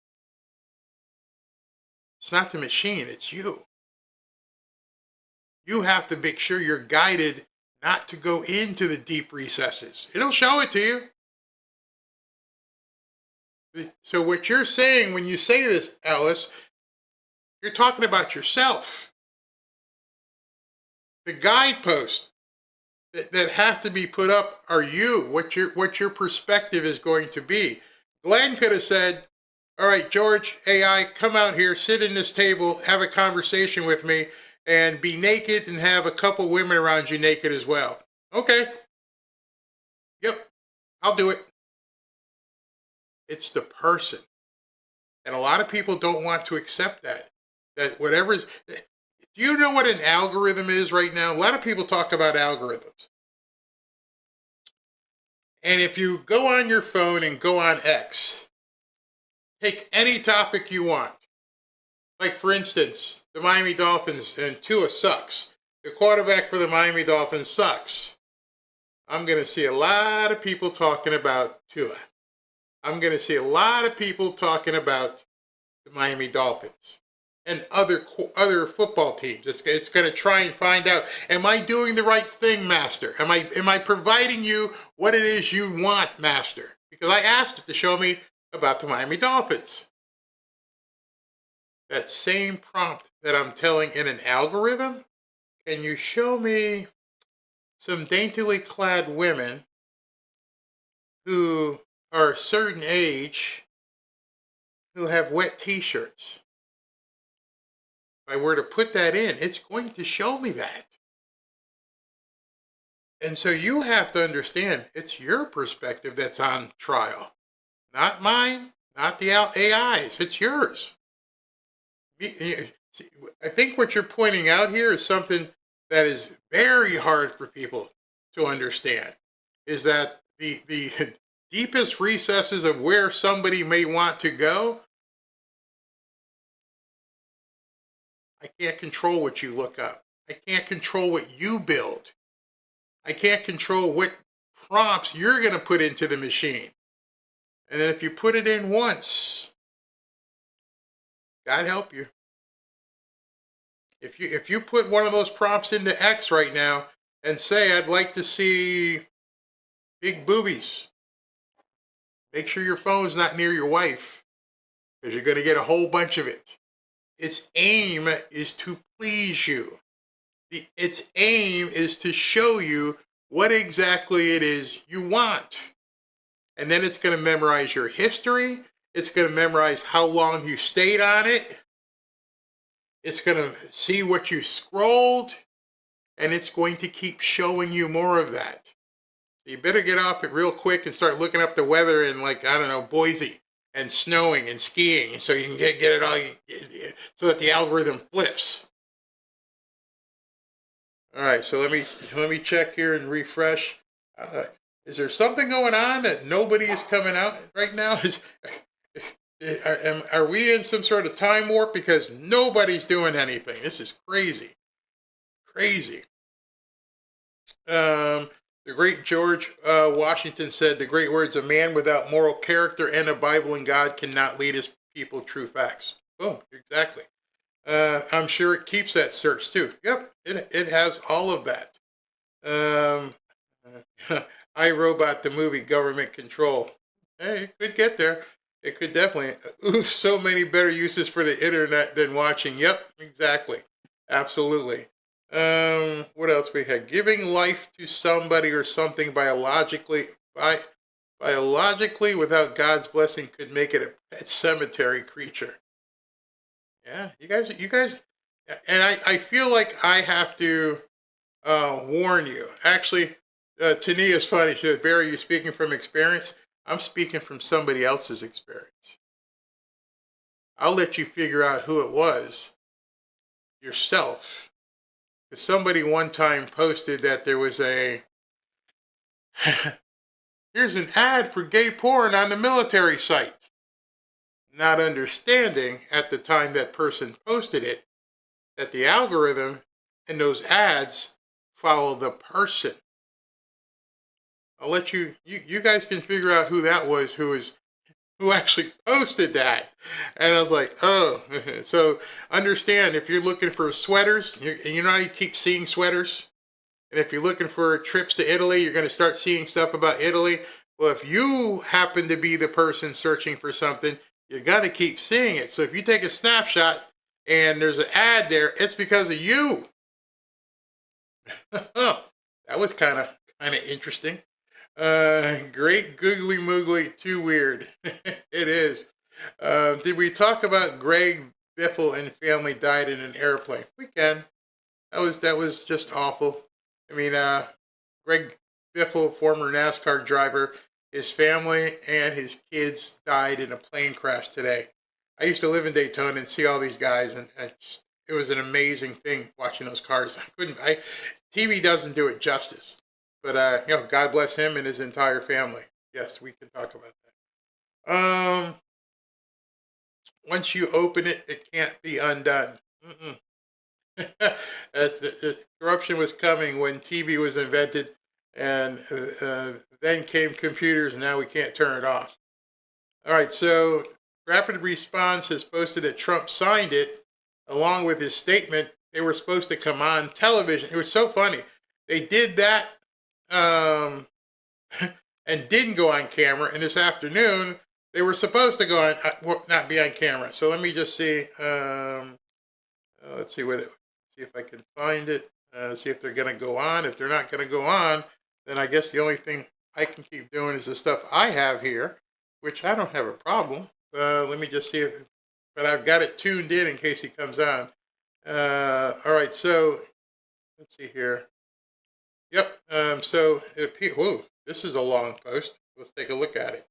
It's not the machine, it's you. You have to make sure you're guided not to go into the deep recesses. It'll show it to you. So what you're saying when you say this, Alice, you're talking about yourself. The guidepost that has to be put up are you, what your perspective is going to be. Glenn could have said, all right, George, AI, come out here, sit in this table, have a conversation with me, and be naked and have a couple women around you naked as well. Okay. Yep, I'll do it. It's the person. And a lot of people don't want to accept that. That whatever is... Do you know what an algorithm is right now? A lot of people talk about algorithms. And if you go on your phone and go on X, take any topic you want. Like, for instance, the Miami Dolphins and Tua sucks. The quarterback for the Miami Dolphins sucks. I'm going to see a lot of people talking about Tua. I'm going to see a lot of people talking about the Miami Dolphins and other football teams. It's going to try and find out, am I doing the right thing, Master? Am I providing you what it is you want, Master? Because I asked it to show me about the Miami Dolphins. That same prompt that I'm telling in an algorithm, can you show me some daintily clad women who are a certain age who have wet t-shirts? If I were to put that in, it's going to show me that. And so you have to understand, it's your perspective that's on trial. Not mine, not the AI's, it's yours. I think what you're pointing out here is something that is very hard for people to understand, is that the deepest recesses of where somebody may want to go, I can't control what you look up. I can't control what you build. I can't control what prompts you're going to put into the machine. And then if you put it in once, God help you. If you put one of those prompts into X right now and say, I'd like to see big boobies, make sure your phone's not near your wife, because you're going to get a whole bunch of it. Its aim is to please you. Its aim is to show you what exactly it is you want. And then it's going to memorize your history. It's going to memorize how long you stayed on it. It's going to see what you scrolled. And it's going to keep showing you more of that. So you better get off it real quick and start looking up the weather in, like, I don't know, Boise, and snowing and skiing, so you can get it all, so that the algorithm flips. All right, so let me check here and refresh. Is there something going on that nobody is coming out right now? Are we in some sort of time warp, because nobody's doing anything? This is crazy, crazy. The great George Washington said, the great words, a man without moral character and a Bible and God cannot lead his people true facts. Boom, exactly. I'm sure it keeps that search too. Yep, it has all of that. I, Robot, the movie, government control. Hey, it could get there. It could definitely, oof, so many better uses for the internet than watching. Yep, exactly. Absolutely. What else we had? Giving life to somebody or something biologically without God's blessing could make it a pet cemetery creature. Yeah, you guys, and I feel like I have to warn you. Actually, Tania's funny. She said, Barry, you speaking from experience? I'm speaking from somebody else's experience. I'll let you figure out who it was yourself. Because somebody one time posted that there was here's an ad for gay porn on the military site. Not understanding at the time that person posted it that the algorithm and those ads follow the person. I'll let you guys can figure out who that was, who actually posted that. And I was like, oh. So understand, if you're looking for sweaters, you know how you keep seeing sweaters? And if you're looking for trips to Italy, you're going to start seeing stuff about Italy. Well, if you happen to be the person searching for something, you're going to keep seeing it. So if you take a snapshot and there's an ad there, it's because of you. That was kind of interesting. Great googly moogly, too weird. It is. Did we talk about Greg Biffle and family died in an airplane? We can. That was just awful. I mean, Greg Biffle, former NASCAR driver, his family and his kids died in a plane crash today. I used to live in Daytona and see all these guys, and it was an amazing thing watching those cars. TV doesn't do it justice. But, God bless him and his entire family. Yes, we can talk about that. Once you open it, it can't be undone. Corruption was coming when TV was invented, and then came computers, and now we can't turn it off. All right, so Rapid Response has posted that Trump signed it, along with his statement. They were supposed to come on television. It was so funny. They did that and didn't go on camera. And this afternoon, they were supposed to go on, not be on camera. So let me just see. Let's see see if I can find it. See if they're going to go on. If they're not going to go on, then I guess the only thing I can keep doing is the stuff I have here, which I don't have a problem. Let me just see but I've got it tuned in case he comes on. All right, so let's see here. Yep. Whoa, this is a long post. Let's take a look at it.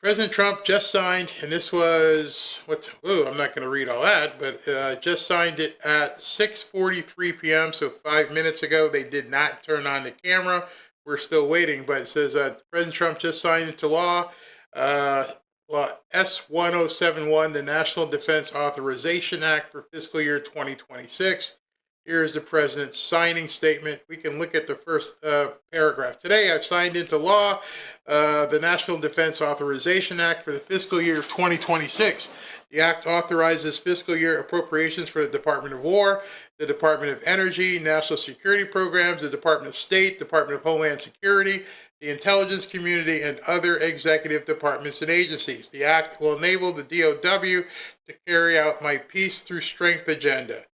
President Trump just signed, and this was, I'm not going to read all that, but just signed it at 6:43 p.m., so 5 minutes ago. They did not turn on the camera. We're still waiting, but it says President Trump just signed into law S-1071, the National Defense Authorization Act for fiscal year 2026. Here's the president's signing statement. We can look at the first paragraph. Today, I've signed into law the National Defense Authorization Act for the fiscal year 2026. The act authorizes fiscal year appropriations for the Department of War, the Department of Energy, national security programs, the Department of State, Department of Homeland Security, the intelligence community, and other executive departments and agencies. The act will enable the DOW to carry out my peace through strength agenda.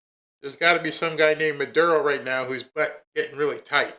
There's got to be some guy named Maduro right now whose butt getting really tight.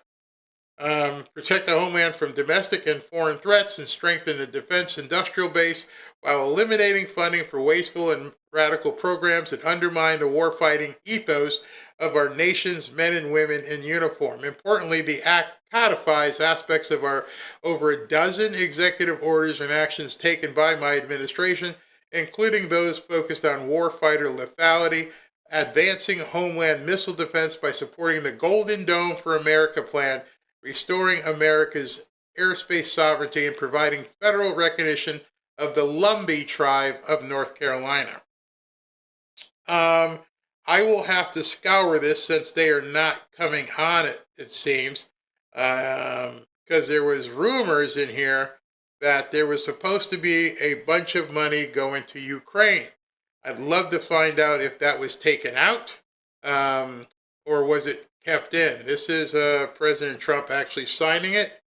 Protect the homeland from domestic and foreign threats and strengthen the defense industrial base while eliminating funding for wasteful and radical programs that undermine the warfighting ethos of our nation's men and women in uniform. Importantly, the act codifies aspects of our over a dozen executive orders and actions taken by my administration, including those focused on warfighter lethality, advancing homeland missile defense by supporting the Golden Dome for America plan, restoring America's airspace sovereignty, and providing federal recognition of the Lumbee tribe of North Carolina. I will have to scour this since they are not coming on it seems, because there was rumors in here that there was supposed to be a bunch of money going to Ukraine. I'd love to find out if that was taken out or was it kept in. This is President Trump actually signing it.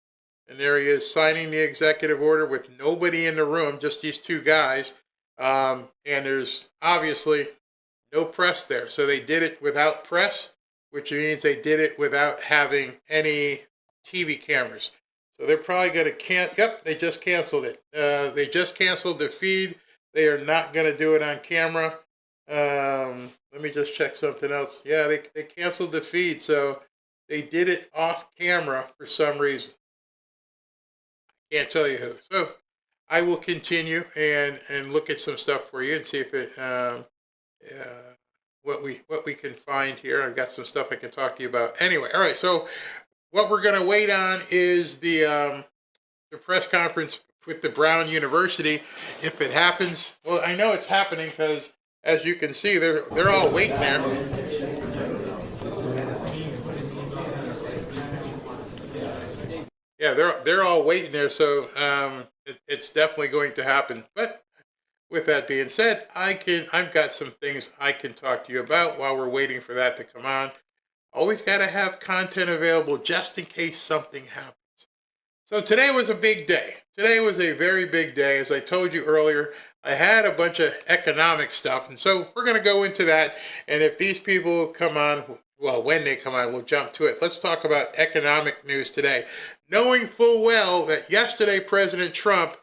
And there he is signing the executive order with nobody in the room, just these two guys. And there's obviously no press there. So they did it without press, which means they did it without having any TV cameras. So they're probably going to yep, they just canceled it. They just canceled the feed. They are not going to do it on camera. Let me just check something else. Yeah, they canceled the feed. So they did it off camera for some reason. Can't tell you who. So I will continue and look at some stuff for you and see if it what we can find here. I've got some stuff I can talk to you about. Anyway, all right. So what we're going to wait on is the press conference with the Brown University. If it happens, well, I know it's happening because as you can see, they're all waiting there. Yeah, they're all waiting there, so it's definitely going to happen. But with that being said, I've got some things I can talk to you about while we're waiting for that to come on. Always got to have content available just in case something happens. So today was a big day. Today was a very big day. As I told you earlier, I had a bunch of economic stuff, and so we're going to go into that. And if these people come on, well, when they come on, we'll jump to it. Let's talk about economic news today. Knowing full well that yesterday President Trump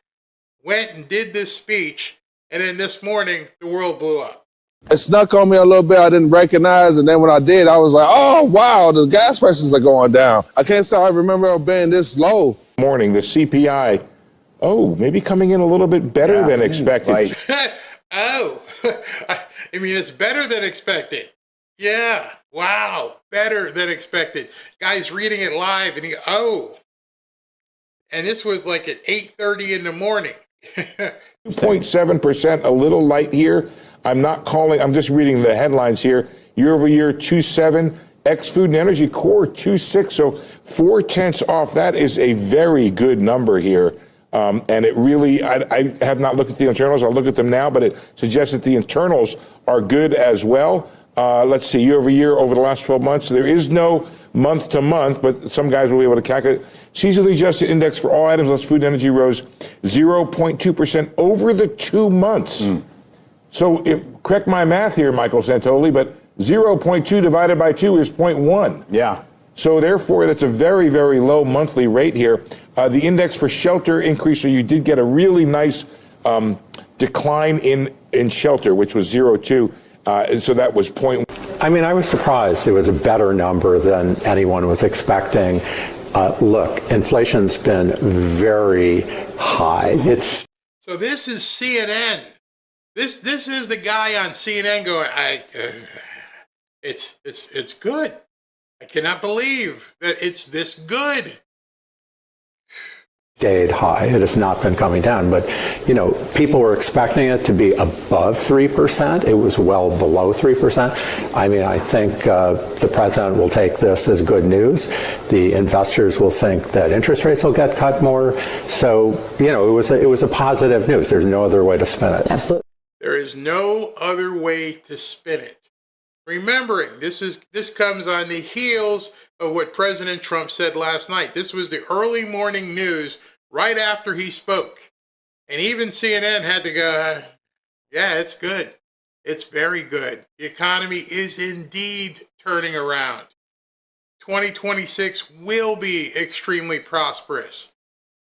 went and did this speech, and then this morning the world blew up. It snuck on me a little bit I didn't recognize, and then when I did, I was like, oh, wow, the gas prices are going down. I can't say I remember it being this low. Morning, the CPI, maybe coming in a little bit better than expected. Right. I mean, it's better than expected. Yeah, wow, better than expected. Guy's reading it live, and and this was like at 8:30 in the morning. 2.7%, a little light here. I'm just reading the headlines here. Year over year, 2.7. Ex-food and energy core, 2.6. So 0.4 off. That is a very good number here. And it really, I have not looked at the internals. I'll look at them now, but it suggests that the internals are good as well. Let's see, year over year, over the last 12 months. There is no month to month, but some guys will be able to calculate. Seasonally adjusted index for all items less food and energy rose 0.2% over the 2 months. So correct my math here, Michael Santoli, but 0.2 divided by 2 is 0.1. Yeah. So therefore, that's a very, very low monthly rate here. The index for shelter increased, so you did get a really nice decline in shelter, which was 0.2. And so that was 0.1. I mean, I was surprised it was a better number than anyone was expecting. Look, inflation's been very high. So this is CNN. This is the guy on CNN going, it's good. I cannot believe that it's this good. Stayed high. It has not been coming down, but people were expecting it to be above 3%. It was well below 3%. I mean, I think the president will take this as good news. The investors will think that interest rates will get cut more. So, it was a positive news. There's no other way to spin it. Absolutely. There is no other way to spin it. Remembering, this comes on the heels of what President Trump said last night. This was the early morning news right after he spoke. And even CNN had to go, yeah, it's good. It's very good. The economy is indeed turning around. 2026 will be extremely prosperous.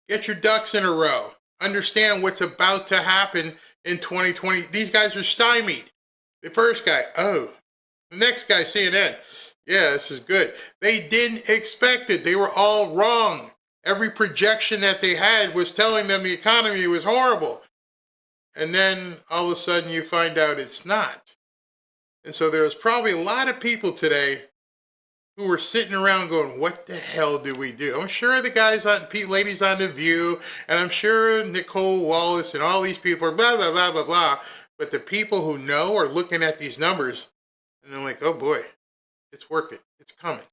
Get your ducks in a row. Understand what's about to happen in 2020. These guys are stymied. The first guy, the next guy, CNN. Yeah, this is good. They didn't expect it. They were all wrong. Every projection that they had was telling them the economy was horrible. And then all of a sudden you find out it's not. And so there's probably a lot of people today who were sitting around going, what the hell do we do? I'm sure the ladies on The View, and I'm sure Nicole Wallace and all these people are blah, blah, blah, blah, blah. But the people who know are looking at these numbers and they're like, oh boy, it's working. It's coming.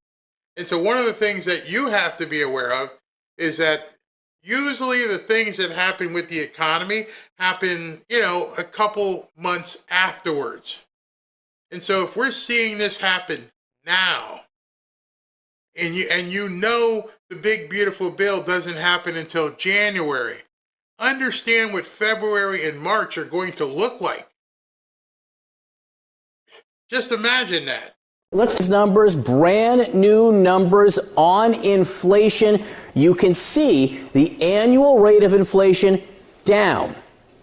And so one of the things that you have to be aware of is that usually the things that happen with the economy happen, a couple months afterwards. And so if we're seeing this happen now, and you know the big beautiful bill doesn't happen until January. Understand what February and March are going to look like. Just imagine that. Let's numbers, brand new numbers on inflation. You can see the annual rate of inflation down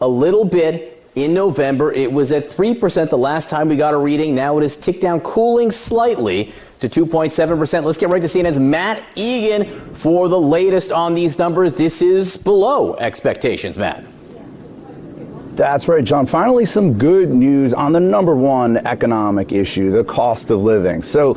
a little bit in November. It was at 3% the last time we got a reading. Now it is ticked down, cooling slightly to 2.7%. Let's get right to CNN's Matt Egan for the latest on these numbers. This is below expectations, Matt. That's right, John. Finally, some good news on the number one economic issue, the cost of living. So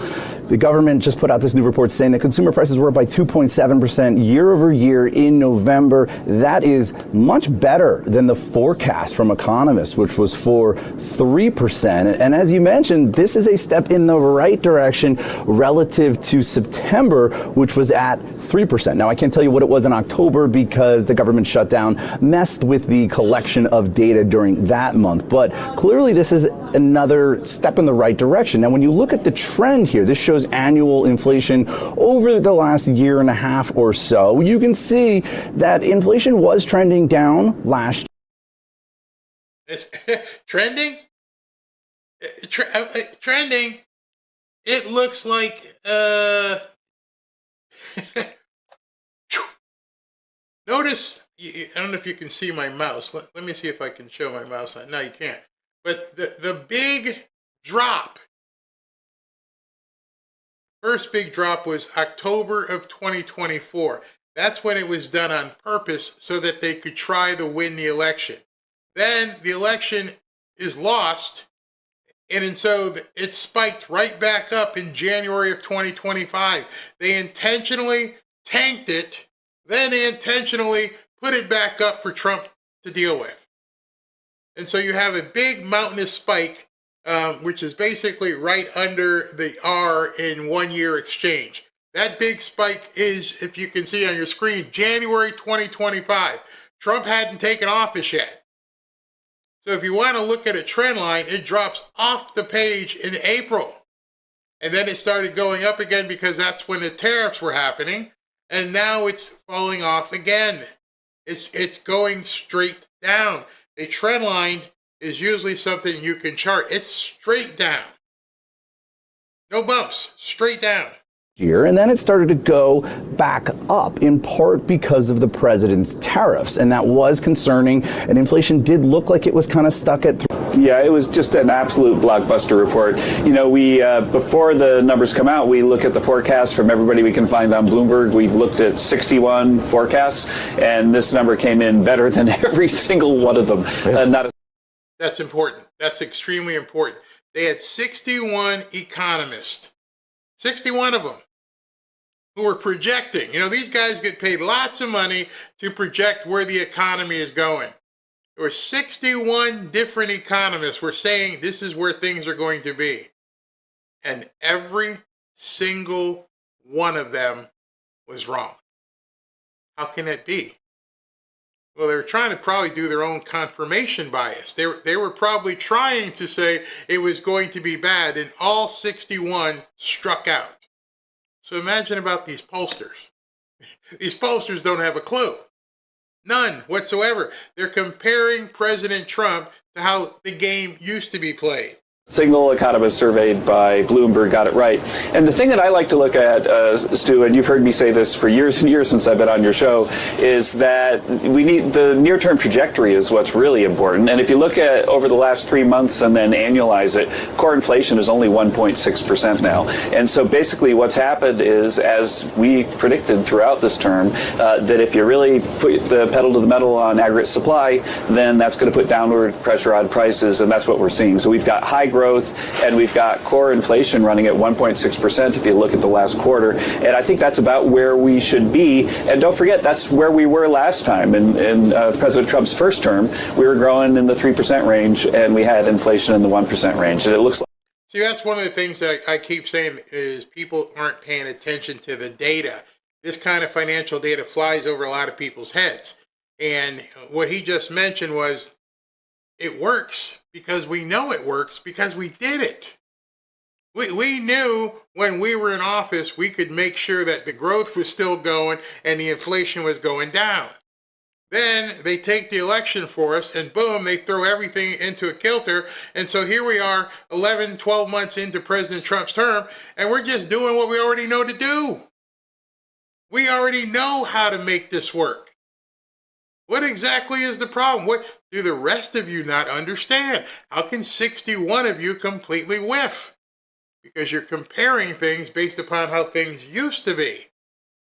the government just put out this new report saying that consumer prices were up by 2.7% year over year in November. That is much better than the forecast from economists, which was for 3%. And as you mentioned, this is a step in the right direction relative to September, which was at 3%. Now, I can't tell you what it was in October because the government shutdown messed with the collection of data during that month. But clearly, this is another step in the right direction. Now, when you look at the trend here, this shows annual inflation over the last year and a half or so. You can see that inflation was trending down last year. It's trending? Trending? It looks like, notice, I don't know if you can see my mouse. Let me see if I can show my mouse. No, you can't. But the big drop, first big drop was October of 2024. That's when it was done on purpose so that they could try to win the election. Then the election is lost, and so it spiked right back up in January of 2025. They intentionally tanked it, then they intentionally put it back up for Trump to deal with. And so you have a big mountainous spike, which is basically right under the R in 1 year exchange. That big spike is, if you can see on your screen, January 2025. Trump hadn't taken office yet. So if you want to look at a trend line, it drops off the page in April. And then it started going up again because that's when the tariffs were happening. And now it's falling off again. It's going straight down. A trend line is usually something you can chart. It's straight down. No bumps, straight down. Year, and then it started to go back up in part because of the president's tariffs, and that was concerning, and inflation did look like it was kind of stuck at 3%. Yeah, it was just an absolute blockbuster report. You know, we before the numbers come out, we look at the forecasts from everybody we can find on Bloomberg. We've looked at 61 forecasts, and this number came in better than every single one of them. That's important. That's extremely important. They had 61 economists, 61 of them, who were projecting. You know, these guys get paid lots of money to project where the economy is going. There were 61 different economists were saying this is where things are going to be. And every single one of them was wrong. How can it be? Well, they were trying to probably do their own confirmation bias. They were probably trying to say it was going to be bad, and all 61 struck out. So imagine about these pollsters. These pollsters don't have a clue. None whatsoever. They're comparing President Trump to how the game used to be played. Single economist surveyed by Bloomberg got it right. And the thing that I like to look at, Stu, and you've heard me say this for years and years since I've been on your show, is that we need the near-term trajectory is what's really important. And if you look at over the last 3 months and then annualize it, core inflation is only 1.6% now. And so basically what's happened is, as we predicted throughout this term, that if you really put the pedal to the metal on aggregate supply, then that's going to put downward pressure on prices, and that's what we're seeing. So we've got high growth, and we've got core inflation running at 1.6% if you look at the last quarter. And I think that's about where we should be. And don't forget, that's where we were last time. In President Trump's first term, we were growing in the 3% range, and we had inflation in the 1% range. And it looks like. See, that's one of the things that I keep saying is people aren't paying attention to the data. This kind of financial data flies over a lot of people's heads. And what he just mentioned was it works because we know it works because we did it. We knew when we were in office, we could make sure that the growth was still going and the inflation was going down. Then they take the election for us and boom, they throw everything into a kilter. And so here we are 11, 12 months into President Trump's term, and we're just doing what we already know to do. We already know how to make this work. What exactly is the problem? What do the rest of you not understand? How can 61 of you completely whiff? Because you're comparing things based upon how things used to be.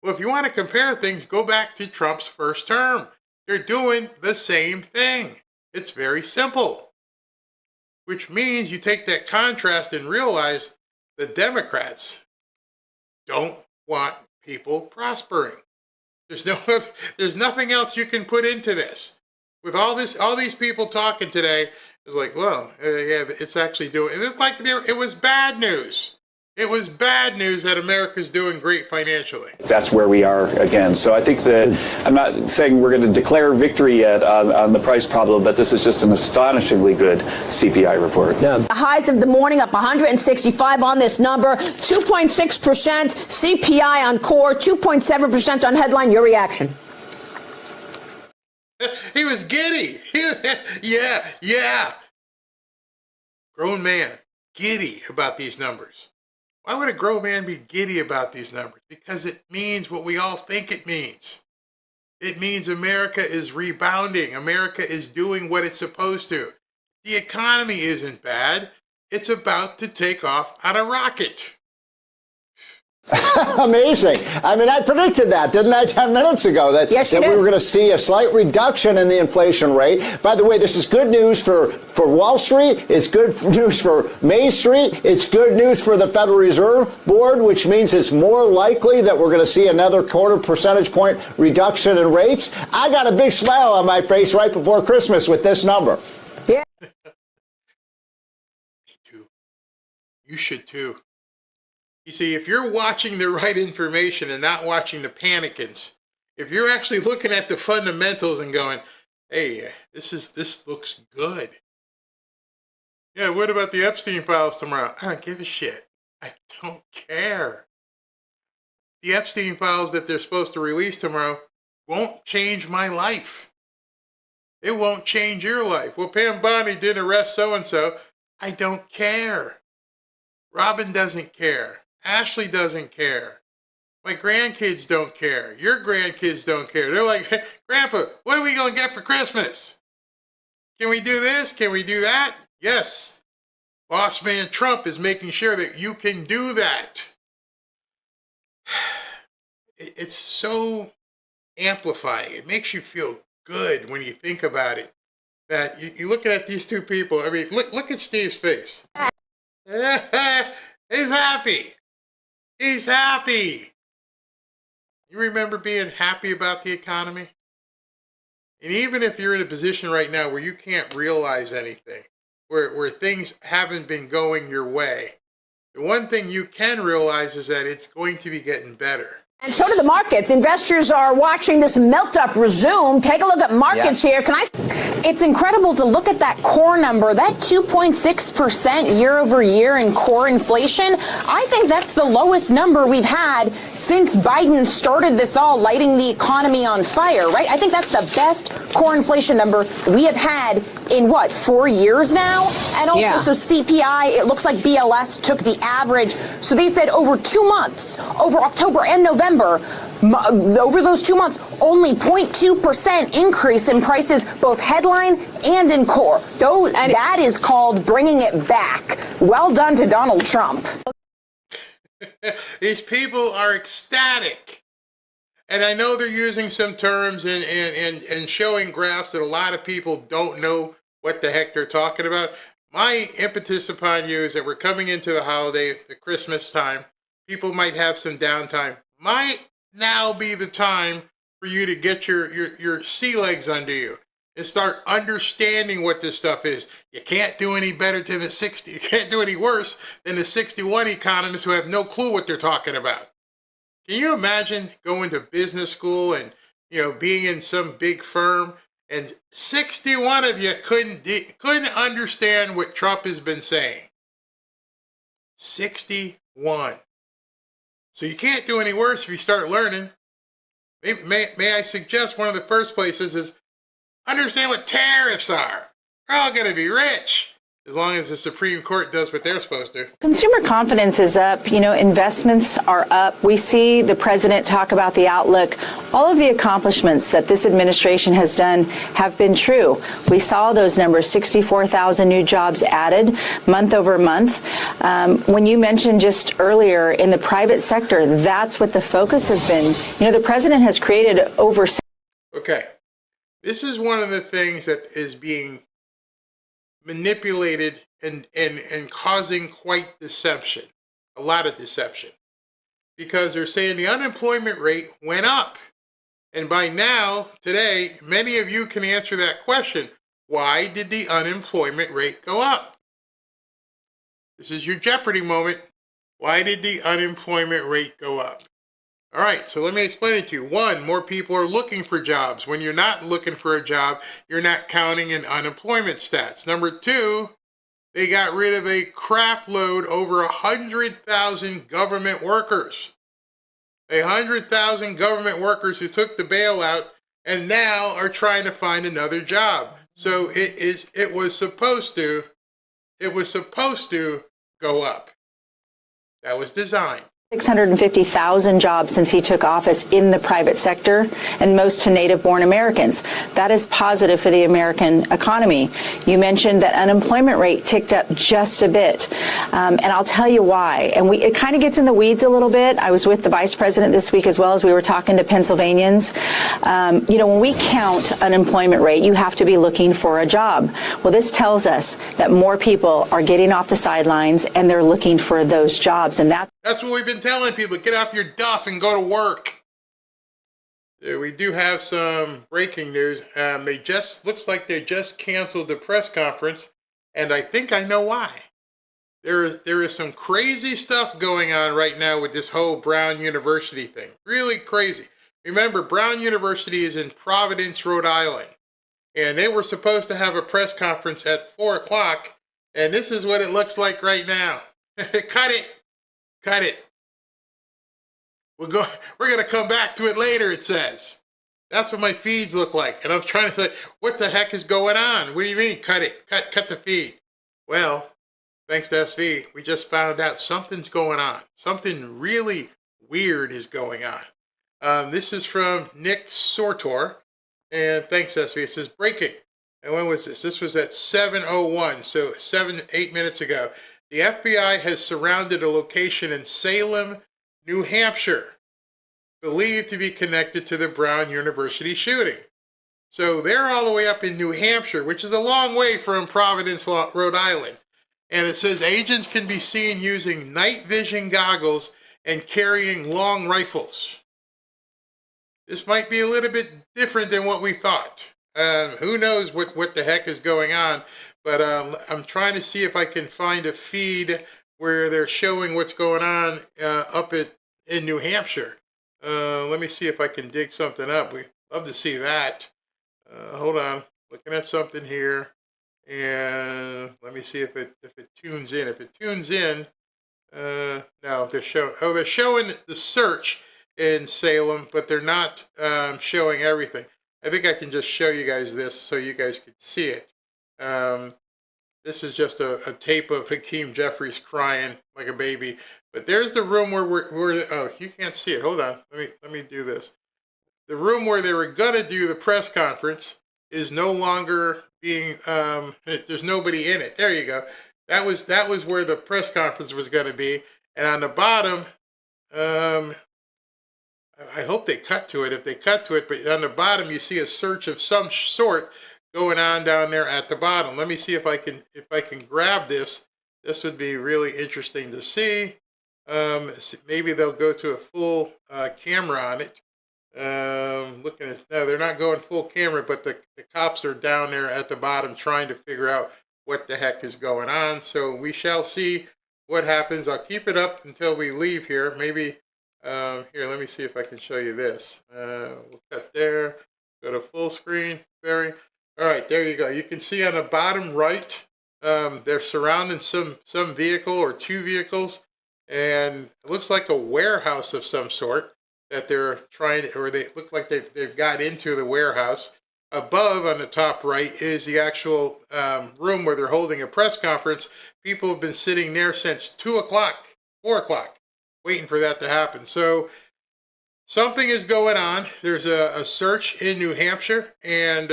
Well, if you want to compare things, go back to Trump's first term. They're doing the same thing. It's very simple. Which means you take that contrast and realize the Democrats don't want people prospering. There's nothing else you can put into this. With all these people talking today, it's like, well, yeah, it's actually doing. It's like it was bad news. It was bad news that America's doing great financially. That's where we are again. So I think that I'm not saying we're going to declare victory yet on the price problem, but this is just an astonishingly good CPI report. Yeah. The highs of the morning up 165 on this number, 2.6% CPI on core, 2.7% on headline. Your reaction? He was giddy. Yeah. Grown man, giddy about these numbers. Why would a grown man be giddy about these numbers? Because it means what we all think it means. It means America is rebounding. America is doing what it's supposed to. The economy isn't bad. It's about to take off on a rocket. Amazing. I mean, I predicted that, didn't I, 10 minutes ago, that we were going to see a slight reduction in the inflation rate. By the way, this is good news for Wall Street. It's good news for Main Street. It's good news for the Federal Reserve Board, which means it's more likely that we're going to see another 0.25 percentage point reduction in rates. I got a big smile on my face right before Christmas with this number. Yeah. Me too. You should too. You see, if you're watching the right information and not watching the panicins, if you're actually looking at the fundamentals and going, hey, this looks good. Yeah, what about the Epstein files tomorrow? I don't give a shit. I don't care. The Epstein files that they're supposed to release tomorrow won't change my life. It won't change your life. Well, Pam Bondi didn't arrest so-and-so. I don't care. Robin doesn't care. Ashley doesn't care. My grandkids don't care. Your grandkids don't care. They're like, hey, Grandpa, what are we going to get for Christmas? Can we do this? Can we do that? Yes. Boss man Trump is making sure that you can do that. It's so amplifying. It makes you feel good when you think about it. That you're looking at these two people. I mean, look at Steve's face. He's happy. He's happy. You remember being happy about the economy? And even if you're in a position right now where you can't realize anything, where things haven't been going your way, the one thing you can realize is that it's going to be getting better. And so do the markets. Investors are watching this melt-up resume. Take a look at markets here. It's incredible to look at that core number, that 2.6% year over year in core inflation. I think that's the lowest number we've had since Biden started this all, lighting the economy on fire, right? I think that's the best core inflation number we have had in, 4 years now? And also, so CPI, it looks like BLS took the average. So they said over 2 months, over October and November, over those 2 months, only 0.2% increase in prices, both headline and in core. That is called bringing it back. Well done to Donald Trump. These people are ecstatic. And I know they're using some terms and showing graphs that a lot of people don't know what the heck they're talking about. My impetus upon you is that we're coming into the holiday, the Christmas time. People might have some downtime. Might now be the time for you to get your sea legs under you and start understanding what this stuff is. You can't do any better than you can't do any worse than the 61 economists who have no clue what they're talking about. Can you imagine going to business school and, being in some big firm and 61 of you couldn't understand what Trump has been saying? 61. So you can't do any worse if you start learning. May I suggest one of the first places is understand what tariffs are. We're all going to be rich as long as the Supreme Court does what they're supposed to. Consumer confidence is up. Investments are up. We see the president talk about the outlook. All of the accomplishments that this administration has done have been true. We saw those numbers, 64,000 new jobs added month over month. When you mentioned just earlier in the private sector, that's what the focus has been. The president has created over... Okay. This is one of the things that is being manipulated and causing quite deception, a lot of deception, because they're saying the unemployment rate went up. And by now, today, many of you can answer that question. Why did the unemployment rate go up? This is your Jeopardy moment. Why did the unemployment rate go up? All right, so let me explain it to you. One, more people are looking for jobs. When you're not looking for a job, you're not counting in unemployment stats. Number two, they got rid of a crap load over 100,000 government workers. 100,000 government workers who took the bailout and now are trying to find another job. So it was supposed to go up. That was designed. 650,000 jobs since he took office in the private sector, and most to native-born Americans. That is positive for the American economy. You mentioned that unemployment rate ticked up just a bit, and I'll tell you why. And it kind of gets in the weeds a little bit. I was with the vice president this week as well as we were talking to Pennsylvanians. When we count unemployment rate, you have to be looking for a job. Well, this tells us that more people are getting off the sidelines and they're looking for those jobs, and that's what we've been telling people. Get off your duff and go to work. We do have some breaking news. Looks like they just canceled the press conference, and I think I know why. There is some crazy stuff going on right now with this whole Brown University thing. Really crazy. Remember, Brown University is in Providence, Rhode Island, and they were supposed to have a press conference at 4 o'clock, and this is what it looks like right now. Cut it. We're going to come back to it later, it says. That's what my feeds look like. And I'm trying to say, what the heck is going on? What do you mean, cut it? Cut the feed. Well, thanks to SV, we just found out something's going on. Something really weird is going on. This is from Nick Sortor. And thanks, SV. It says, breaking. And when was this? This was at 7:01, so 8 minutes ago. The FBI has surrounded a location in Salem, New Hampshire, believed to be connected to the Brown University shooting. So they're all the way up in New Hampshire, which is a long way from Providence, Rhode Island. And it says agents can be seen using night vision goggles and carrying long rifles. This might be a little bit different than what we thought. Who knows what the heck is going on. But I'm trying to see if I can find a feed where they're showing what's going on in New Hampshire. Let me see if I can dig something up. We'd love to see that. Hold on. Looking at something here. And let me see if it tunes in. If it tunes in, no, they're showing the search in Salem, but they're not showing everything. I think I can just show you guys this so you guys can see it. This is just a tape of Hakeem Jeffries crying like a baby. But there's the room where you can't see it. Hold on. Let me do this. The room where they were gonna do the press conference is no longer being. There's nobody in it. There you go. That was where the press conference was gonna be. And on the bottom, I hope they cut to it. If they cut to it, but on the bottom you see a search of some sort going on down there at the bottom. Let me see if I can grab this. This would be really interesting to see. Maybe they'll go to a full camera on it. Looking at no, they're not going full camera, but the cops are down there at the bottom trying to figure out what the heck is going on. So we shall see what happens. I'll keep it up until we leave here. Maybe here. Let me see if I can show you this. We'll cut there. Go to full screen. All right, there you go. You can see on the bottom right, They're surrounding some vehicle or two vehicles, and it looks like a warehouse of some sort that they're trying, or they look like they've got into the warehouse. Above on the top right is the actual room where they're holding a press conference. People have been sitting there since 2 o'clock, 4 o'clock, waiting for that to happen. So something is going on. There's a search in New Hampshire, and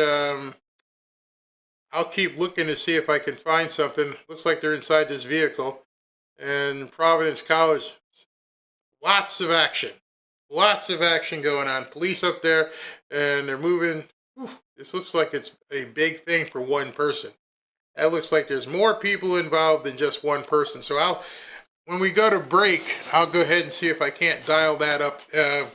I'll keep looking to see if I can find something. Looks like they're inside this vehicle. And Providence College, lots of action going on. Police up there, and they're moving. Whew, this looks like it's a big thing for one person. That looks like there's more people involved than just one person. So when we go to break, I'll go ahead and see if I can't dial that up.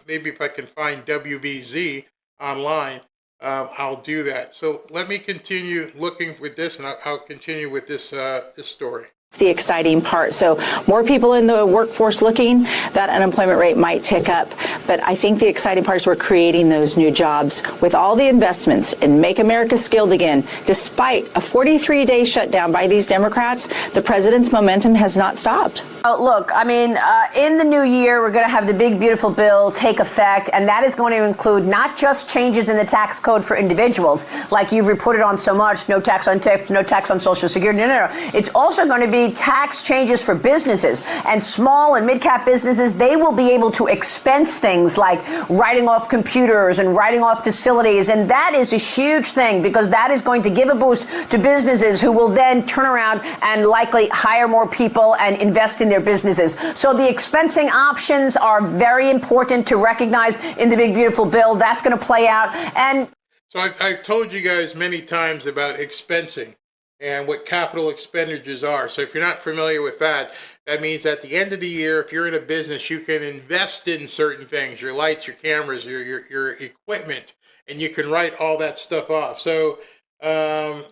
Maybe if I can find WBZ online, I'll do that. So let me continue looking with this, and I'll continue with this story. The exciting part. So more people in the workforce looking, that unemployment rate might tick up. But I think the exciting part is we're creating those new jobs with all the investments in Make America Skilled Again. Despite a 43-day shutdown by these Democrats, the president's momentum has not stopped. Look, I mean, in the new year, we're going to have the big, beautiful bill take effect, and that is going to include not just changes in the tax code for individuals, like you've reported on so much, no tax on tips, no tax on Social Security, no. It's also going to be tax changes for businesses, and small and mid-cap businesses. They will be able to expense things like writing off computers and writing off facilities, and that is a huge thing because that is going to give a boost to businesses who will then turn around and likely hire more people and invest in their businesses. So the expensing options are very important to recognize in the big, beautiful bill. That's going to play out. And so I've told you guys many times about expensing and what capital expenditures are. So if you're not familiar with that, that means at the end of the year, if you're in a business, you can invest in certain things, your lights, your cameras, your equipment, and you can write all that stuff off. So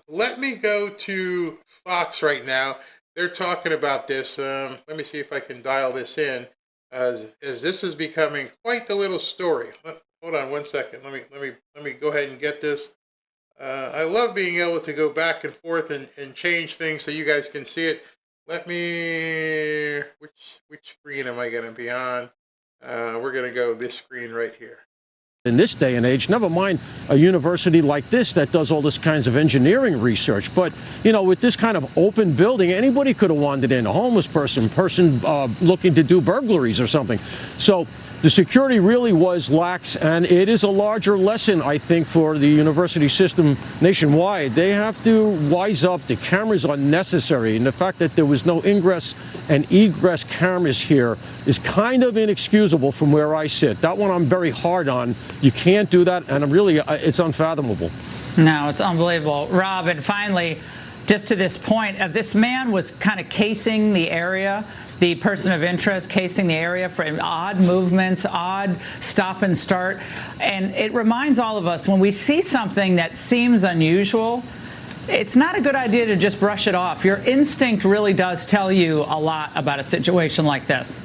let me go to Fox right now. They're talking about this. Let me see if I can dial this in, as this is becoming quite the little story. Hold on one second. Let me go ahead and get this. I love being able to go back and forth and change things so you guys can see it. Let me, which screen am I going to be on? We're going to go this screen right here. In this day and age, never mind a university like this that does all this kinds of engineering research, but with this kind of open building, anybody could have wandered in, a homeless person looking to do burglaries or something. So the security really was lax, and it is a larger lesson, I think, for the university system nationwide. They have to wise up. The cameras are necessary, and the fact that there was no ingress and egress cameras here is kind of inexcusable from where I sit. That one I'm very hard on. You can't do that, and it's unfathomable. No, it's unbelievable. Rob, and finally, just to this point, this man was kind of casing the area, the person of interest casing the area for odd movements, odd stop and start. And it reminds all of us, when we see something that seems unusual, it's not a good idea to just brush it off. Your instinct really does tell you a lot about a situation like this.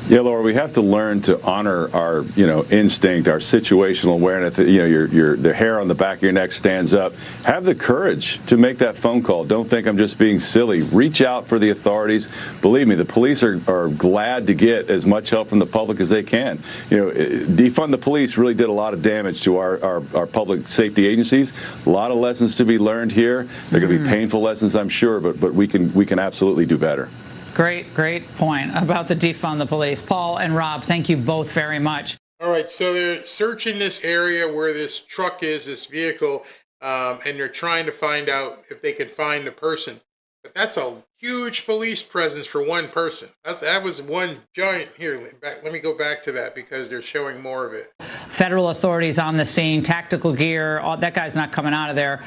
Yeah, Laura, we have to learn to honor our, instinct, our situational awareness. The hair on the back of your neck stands up. Have the courage to make that phone call. Don't think I'm just being silly. Reach out for the authorities. Believe me, the police are glad to get as much help from the public as they can. Defund the police really did a lot of damage to our public safety agencies. A lot of lessons to be learned here. They're going to be painful lessons, I'm sure, but we can absolutely do better. Great point about the defund the police. Paul and Rob, thank you both very much. All right, so they're searching this area where this truck is, this vehicle, and they're trying to find out if they can find the person. But that's a huge police presence for one person. That was one giant. Here, let me go back to that because they're showing more of it. Federal authorities on the scene, tactical gear. That guy's not coming out of there.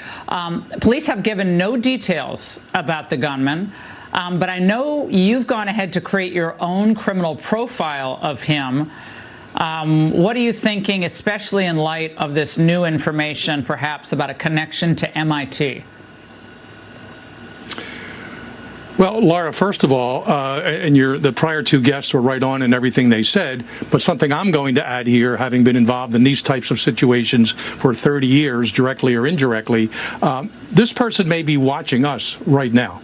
Police have given no details about the gunman. But I know you've gone ahead to create your own criminal profile of him. What are you thinking, especially in light of this new information, perhaps about a connection to MIT? Well, Laura, first of all, and the prior two guests were right on in everything they said, but something I'm going to add here, having been involved in these types of situations for 30 years, directly or indirectly, this person may be watching us right now.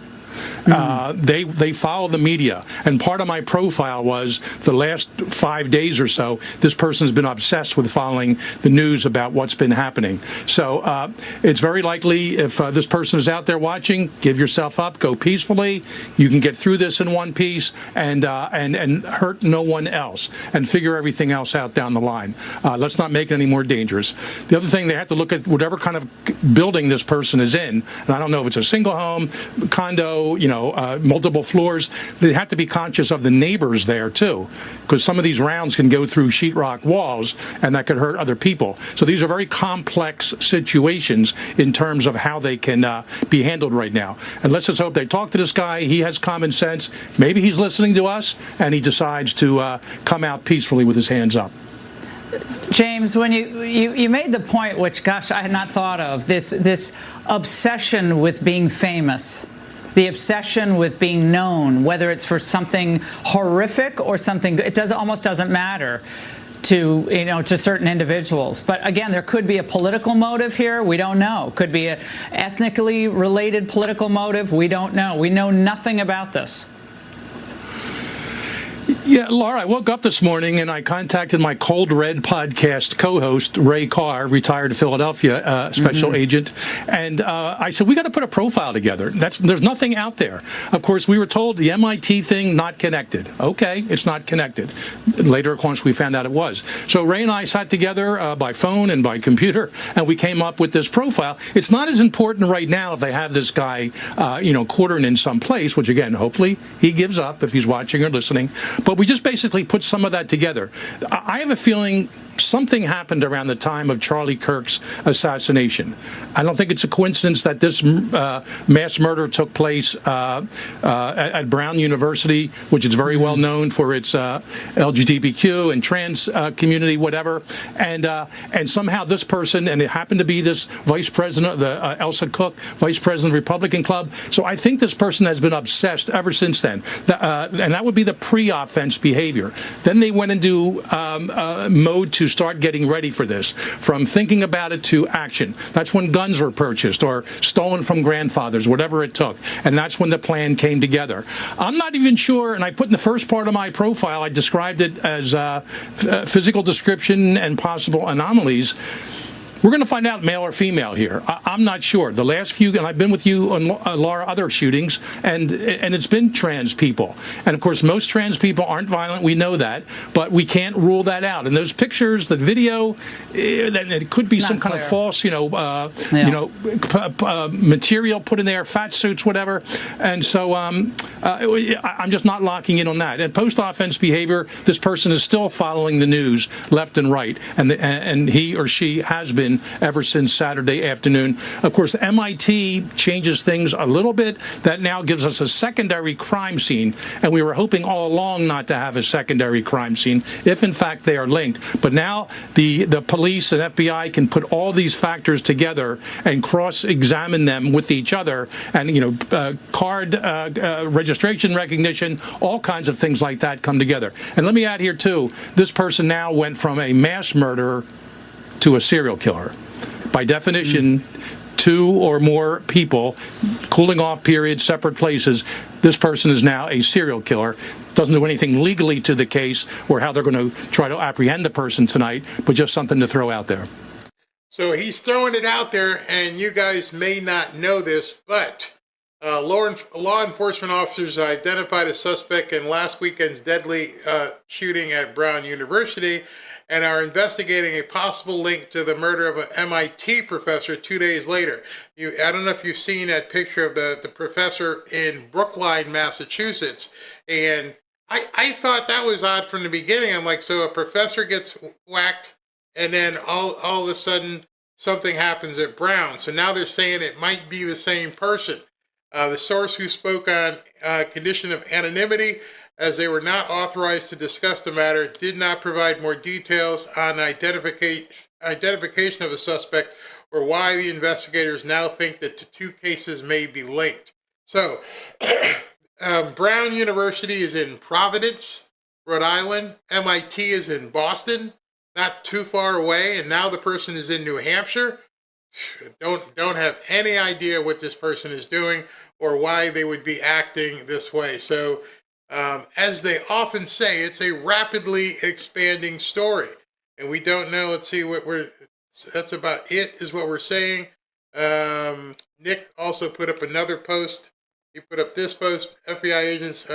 They follow the media, and part of my profile was the last 5 days or so, this person's been obsessed with following the news about what's been happening. So it's very likely if this person is out there watching, give yourself up, go peacefully. You can get through this in one piece and hurt no one else and figure everything else out down the line. Let's not make it any more dangerous. The other thing, they have to look at whatever kind of building this person is in, and I don't know if it's a single home, condo, multiple floors. They have to be conscious of the neighbors there too, because some of these rounds can go through sheetrock walls and that could hurt other people. So these are very complex situations in terms of how they can be handled right now. And let's just hope they talk to this guy. He has common sense. Maybe he's listening to us and he decides to come out peacefully with his hands up. James, when you made the point, which, gosh, I had not thought of, this obsession with being famous. The obsession with being known, whether it's for something horrific or something, almost doesn't matter to certain individuals. But again, there could be a political motive here. We don't know. Could be an ethnically related political motive. We don't know. We know nothing about this. Yeah, Laura, I woke up this morning and I contacted my Cold Red podcast co-host, Ray Carr, retired Philadelphia special agent, and I said, we got to put a profile together. There's nothing out there. Of course, we were told the MIT thing, not connected. Okay, it's not connected. Later, of course, we found out it was. So Ray and I sat together by phone and by computer, and we came up with this profile. It's not as important right now if they have this guy, quartering in some place, which again, hopefully he gives up if he's watching or listening. But we just basically put some of that together. I have a feeling something happened around the time of Charlie Kirk's assassination. I don't think it's a coincidence that this mass murder took place at Brown University, which is very well known for its LGBTQ and trans community, whatever. And somehow this person, and it happened to be this vice president, Elsa Cook, vice president of the Republican Club. So I think this person has been obsessed ever since then. And that would be the pre-offense behavior. Then they went into mode to start getting ready for this, from thinking about it to action. That's when guns were purchased or stolen from grandfathers, whatever it took. And that's when the plan came together. I'm not even sure, and I put in the first part of my profile, I described it as physical description and possible anomalies. We're going to find out male or female here. I'm not sure. The last few, and I've been with you on Laura, other shootings, and it's been trans people. And of course, most trans people aren't violent. We know that, but we can't rule that out. And those pictures, the video, it could be some kind of false, material put in there, fat suits, whatever. And so I'm just not locking in on that. And post-offense behavior, this person is still following the news left and right, and he or she has been ever since Saturday afternoon. Of course, MIT changes things a little bit. That now gives us a secondary crime scene, and we were hoping all along not to have a secondary crime scene, if in fact they are linked. But now the police and FBI can put all these factors together and cross-examine them with each other, and card registration recognition, all kinds of things like that come together. And let me add here too, this person now went from a mass murderer to a serial killer. By definition, two or more people, cooling off periods, separate places, this person is now a serial killer. Doesn't do anything legally to the case or how they're going to try to apprehend the person tonight, but just something to throw out there. So he's throwing it out there, and you guys may not know this, but law enforcement officers identified a suspect in last weekend's deadly shooting at Brown University, and are investigating a possible link to the murder of an MIT professor 2 days later. I don't know if you've seen that picture of the professor in Brookline, Massachusetts, and I thought that was odd from the beginning. I'm like, so a professor gets whacked, and then all of a sudden something happens at Brown. So now they're saying it might be the same person. The source who spoke on condition of anonymity, as they were not authorized to discuss the matter, did not provide more details on identification of a suspect or why the investigators now think that the two cases may be linked. So Brown University is in Providence, Rhode Island. MIT is in Boston, not too far away. And now the person is in New Hampshire. Don't have any idea what this person is doing or why they would be acting this way. So, as they often say, it's a rapidly expanding story. And we don't know. Let's see that's about it, is what we're saying. Nick also put up another post. He put up this post: FBI agents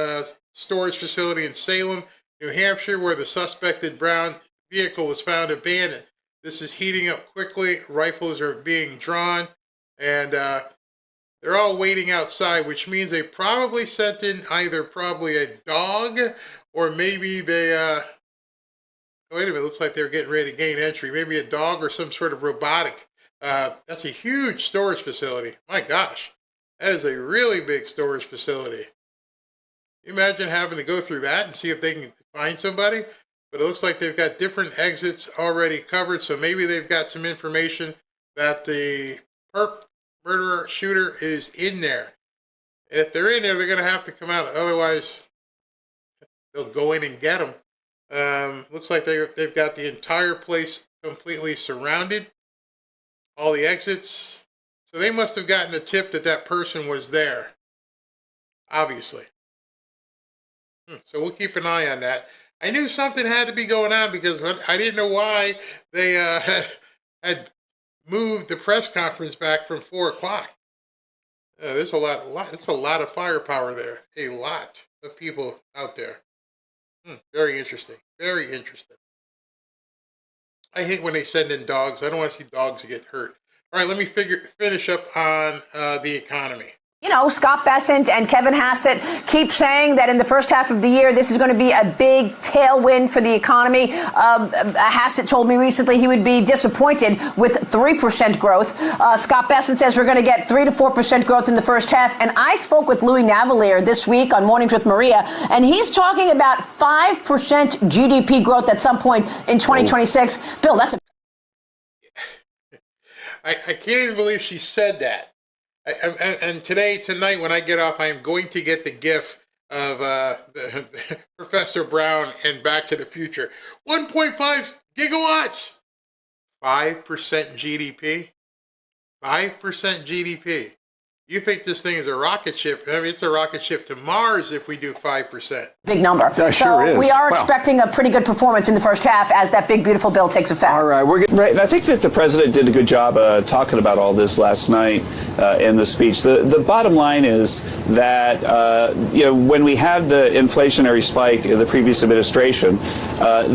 storage facility in Salem, New Hampshire, where the suspected brown vehicle was found abandoned. This is heating up quickly. Rifles are being drawn, and they're all waiting outside, which means they probably sent in either probably a dog or maybe they, wait a minute, looks like they're getting ready to gain entry. Maybe a dog or some sort of robotic. That's a huge storage facility. My gosh, that is a really big storage facility. Can you imagine having to go through that and see if they can find somebody? But it looks like they've got different exits already covered, so maybe they've got some information that the murderer, shooter is in there. And if they're in there, they're going to have to come out. Otherwise, they'll go in and get them. Looks like they've got the entire place completely surrounded, all the exits. So they must have gotten a tip that that person was there, obviously. So we'll keep an eye on that. I knew something had to be going on because I didn't know why they had moved the press conference back from 4 o'clock. There's a lot. It's a lot of firepower there. A lot of people out there. Very interesting. Very interesting. I hate when they send in dogs. I don't want to see dogs get hurt. All right, let me finish up on the economy. You know, Scott Bessent and Kevin Hassett keep saying that in the first half of the year, this is going to be a big tailwind for the economy. Hassett told me recently he would be disappointed with 3% growth. Scott Bessent says we're going to get 3 to 4% growth in the first half. And I spoke with Louis Navalier this week on Mornings with Maria, and he's talking about 5% GDP growth at some point in 2026. Bill, that's I can't even believe she said that. And tonight, when I get off, I am going to get the GIF of Professor Brown and Back to the Future. 1.5 gigawatts, 5% GDP, 5% GDP. You think this thing is a rocket ship? I mean, it's a rocket ship to Mars if we do 5%. Big number. That sure is. We are expecting a pretty good performance in the first half as that big, beautiful bill takes effect. All right, we're getting right. And I think that the president did a good job talking about all this last night in the speech. The bottom line is that when we had the inflationary spike in the previous administration,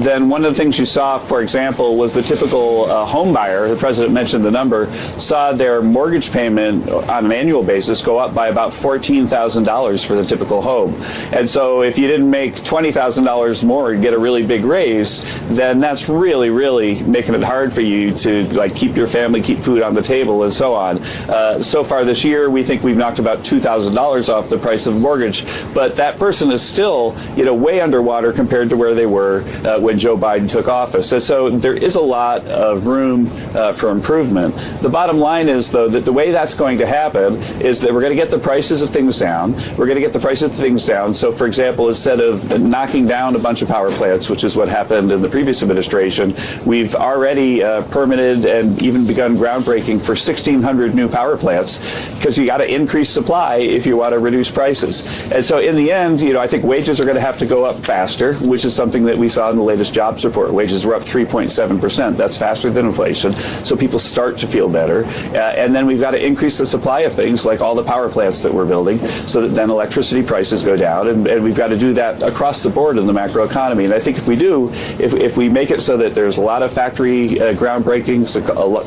then one of the things you saw, for example, was the typical home buyer. The president mentioned the number, saw their mortgage payment on an annual basis go up by about $14,000 for the typical home. And so if you didn't make $20,000 more and get a really big raise, then that's really, really making it hard for you to keep your family, keep food on the table, and so on. So far this year, we think we've knocked about $2,000 off the price of a mortgage, but that person is still, way underwater compared to where they were when Joe Biden took office. So there is a lot of room for improvement. The bottom line is, though, that the way that's going to happen is that we're going to get the prices of things down. We're going to get the price of things down. So, for example, instead of knocking down a bunch of power plants, which is what happened in the previous administration, we've already permitted and even begun groundbreaking for 1,600 new power plants, because you got to increase supply if you want to reduce prices. And so in the end, I think wages are going to have to go up faster, which is something that we saw in the latest jobs report. Wages were up 3.7%. That's faster than inflation. So people start to feel better. And then we've got to increase the supply of things like all the power plants that we're building, so that then electricity prices go down, and we've got to do that across the board in the macroeconomy. And I think if we do, if we make it so that there's a lot of factory groundbreakings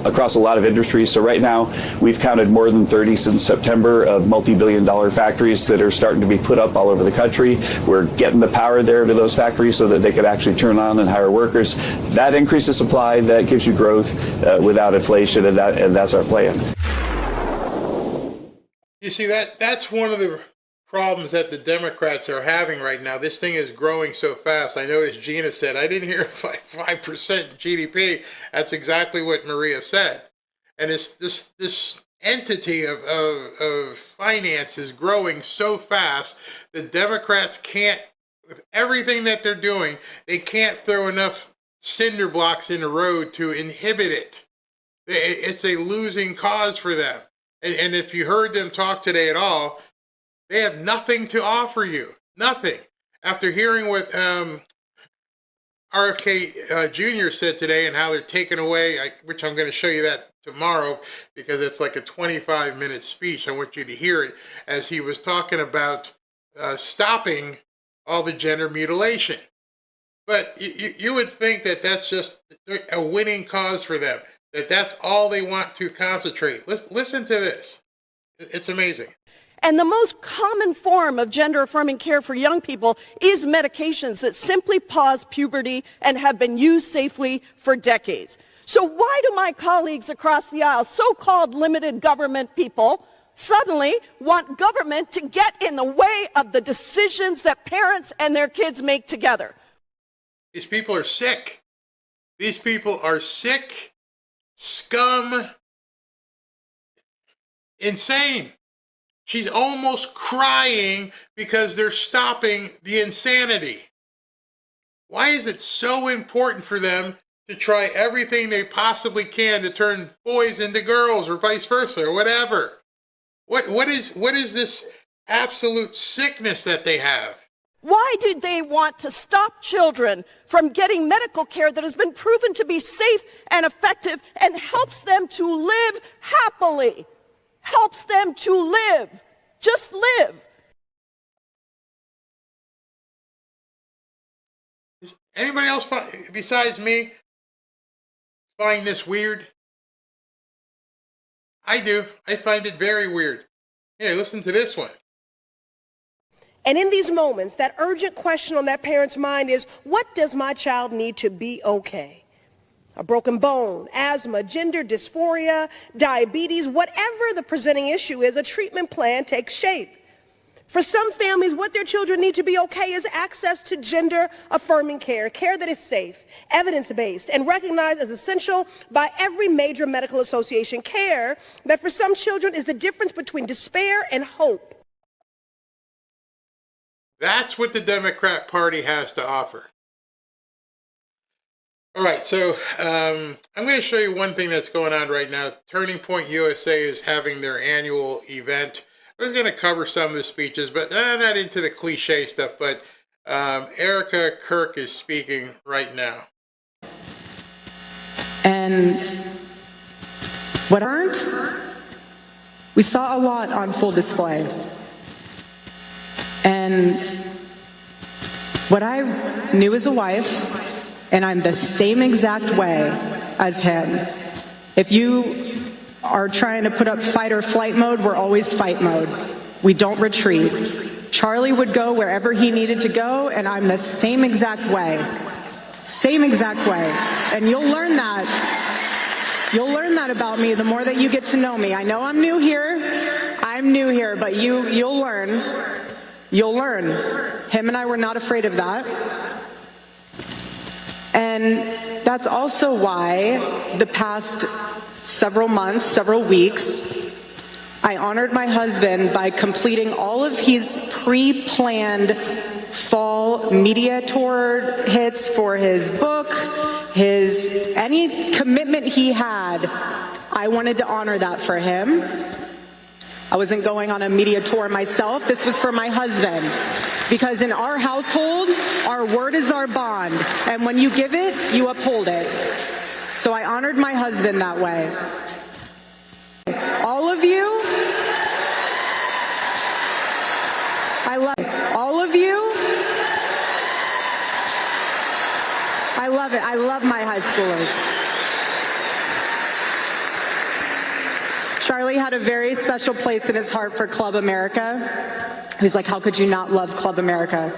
across a lot of industries. So right now we've counted more than 30 since September of multi-billion-dollar factories that are starting to be put up all over the country. We're getting the power there to those factories so that they can actually turn on and hire workers. That increases supply, that gives you growth without inflation, and that's our plan. You see, that's one of the problems that the Democrats are having right now. This thing is growing so fast. I noticed Gina said, I didn't hear 5% GDP. That's exactly what Maria said. And it's this entity of finance is growing so fast, the Democrats can't, with everything that they're doing, they can't throw enough cinder blocks in the road to inhibit it. It's a losing cause for them. And if you heard them talk today at all, they have nothing to offer you. Nothing. After hearing what RFK Jr. said today and how they're taking away, which I'm going to show you that tomorrow because it's like a 25-minute speech. I want you to hear it as he was talking about stopping all the gender mutilation. But you would think that that's just a winning cause for them, that that's all they want to concentrate. Listen to this. It's amazing. And the most common form of gender-affirming care for young people is medications that simply pause puberty and have been used safely for decades. So why do my colleagues across the aisle, so-called limited government people, suddenly want government to get in the way of the decisions that parents and their kids make together? These people are sick. These people are sick, scum, insane. She's almost crying because they're stopping the insanity. Why is it so important for them to try everything they possibly can to turn boys into girls or vice versa or whatever? What is this absolute sickness that they have? Why do they want to stop children from getting medical care that has been proven to be safe and effective and helps them to live happily? Helps them to live. Just live. Does anybody else besides me find this weird? I do. I find it very weird. Here, listen to this one. And in these moments, that urgent question on that parent's mind is, what does my child need to be okay? A broken bone, asthma, gender dysphoria, diabetes, whatever the presenting issue is, a treatment plan takes shape. For some families, what their children need to be okay is access to gender-affirming care, care that is safe, evidence-based, and recognized as essential by every major medical association, care that for some children is the difference between despair and hope. That's what the Democrat Party has to offer. All right, so I'm going to show you one thing that's going on right now. Turning Point USA is having their annual event. I was going to cover some of the speeches, but not into the cliche stuff, but Erica Kirk is speaking right now. And what aren't, we saw a lot on full display. And what I knew as a wife, and I'm the same exact way as him. If you are trying to put up fight or flight mode, we're always fight mode. We don't retreat. Charlie would go wherever he needed to go, and I'm the same exact way. Same exact way. And you'll learn that. You'll learn that about me the more that you get to know me. I know I'm new here, but you'll learn. You'll learn. Him and I were not afraid of that. And that's also why the past several months, several weeks, I honored my husband by completing all of his pre-planned fall media tour hits for his book, any commitment he had. I wanted to honor that for him. I wasn't going on a media tour myself. This was for my husband. Because in our household, our word is our bond. And when you give it, you uphold it. So I honored my husband that way. All of you, I love it. All of you, I love it. I love my high schoolers. Charlie had a very special place in his heart for Club America. He's like, how could you not love Club America?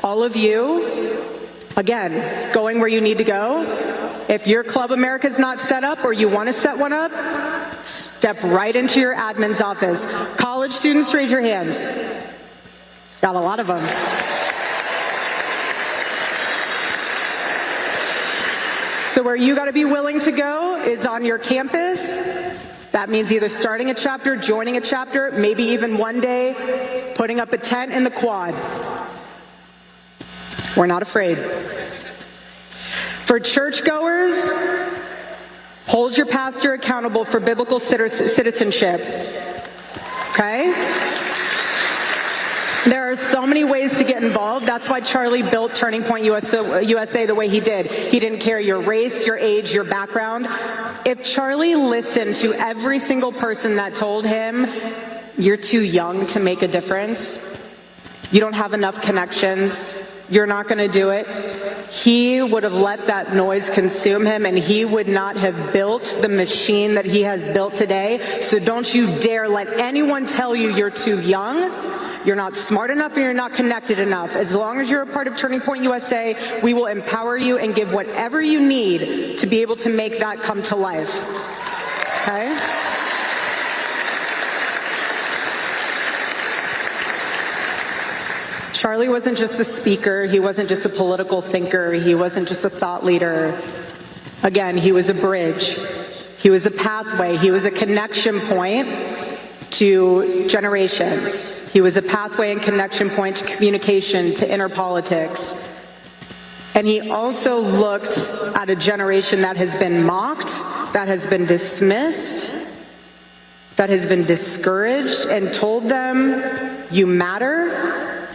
All of you, again, going where you need to go. If your Club America's not set up or you want to set one up, step right into your admin's office. College students, raise your hands. Got a lot of them. So where you got to be willing to go is on your campus. That means either starting a chapter, joining a chapter, maybe even one day putting up a tent in the quad. We're not afraid. For churchgoers, hold your pastor accountable for biblical citizenship. Okay? There are so many ways to get involved. That's why Charlie built Turning Point USA the way he did. He didn't care your race, your age, your background. If Charlie listened to every single person that told him, you're too young to make a difference, you don't have enough connections, you're not going to do it, he would have let that noise consume him, and he would not have built the machine that he has built today. So don't you dare let anyone tell you you're too young, you're not smart enough, and you're not connected enough. As long as you're a part of Turning Point USA, we will empower you and give whatever you need to be able to make that come to life. Okay? Charlie wasn't just a speaker, he wasn't just a political thinker, he wasn't just a thought leader. Again, he was a bridge, he was a pathway, he was a connection point to generations. He was a pathway and connection point to communication, to inner politics. And he also looked at a generation that has been mocked, that has been dismissed, that has been discouraged, and told them, you matter,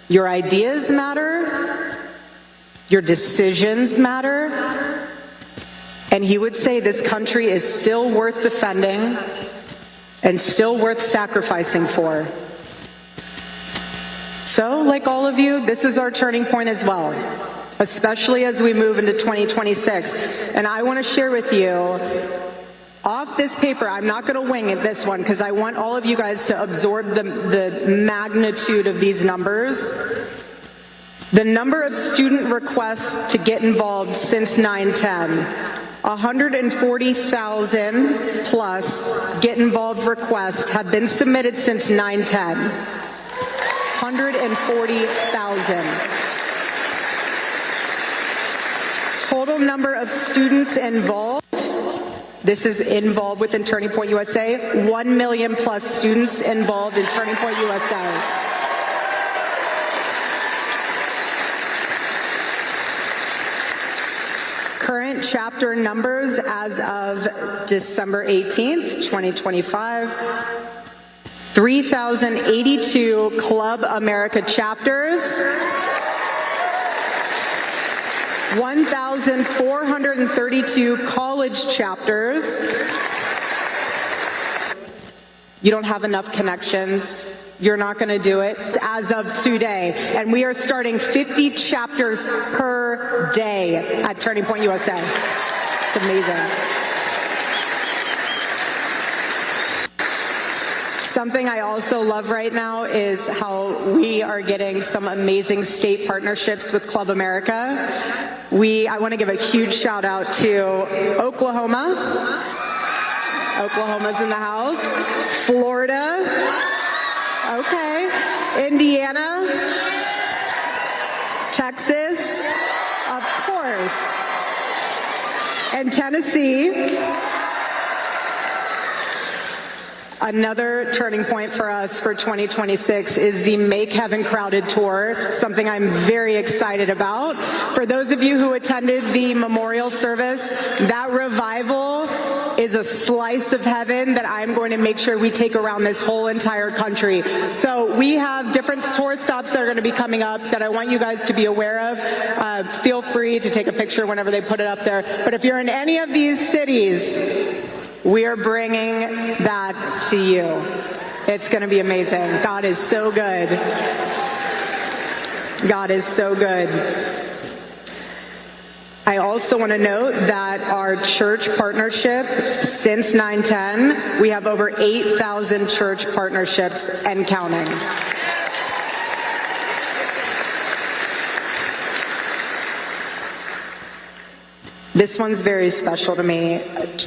your ideas matter, your decisions matter. And he would say this country is still worth defending and still worth sacrificing for. So, like all of you, this is our turning point as well, especially as we move into 2026. And I want to share with you, off this paper, I'm not going to wing it this one, because I want all of you guys to absorb the magnitude of these numbers. The number of student requests to get involved since 9/10, 140,000 plus get involved requests have been submitted since 9/10. 140,000. Total number of students involved, this is involved within Turning Point USA, 1 million plus students involved in Turning Point USA. Current chapter numbers as of December 18th, 2025. 3,082 Club America chapters, 1,432 college chapters. You don't have enough connections. You're not going to do it as of today. And we are starting 50 chapters per day at Turning Point USA. It's amazing. Something I also love right now is how we are getting some amazing state partnerships with Club America. I want to give a huge shout out to Oklahoma. Oklahoma's in the house. Florida. Okay. Indiana. Texas. Of course. And Tennessee. Another turning point for us for 2026 is the Make Heaven Crowded Tour, something I'm very excited about. For those of you who attended the memorial service, that revival is a slice of heaven that I'm going to make sure we take around this whole entire country. So we have different tour stops that are going to be coming up that I want you guys to be aware of. Feel free to take a picture whenever they put it up there. But if you're in any of these cities, we are bringing that to you. It's going to be amazing. God is so good. God is so good. I also want to note that our church partnership, since 9/10, we have over 8,000 church partnerships and counting. This one's very special to me.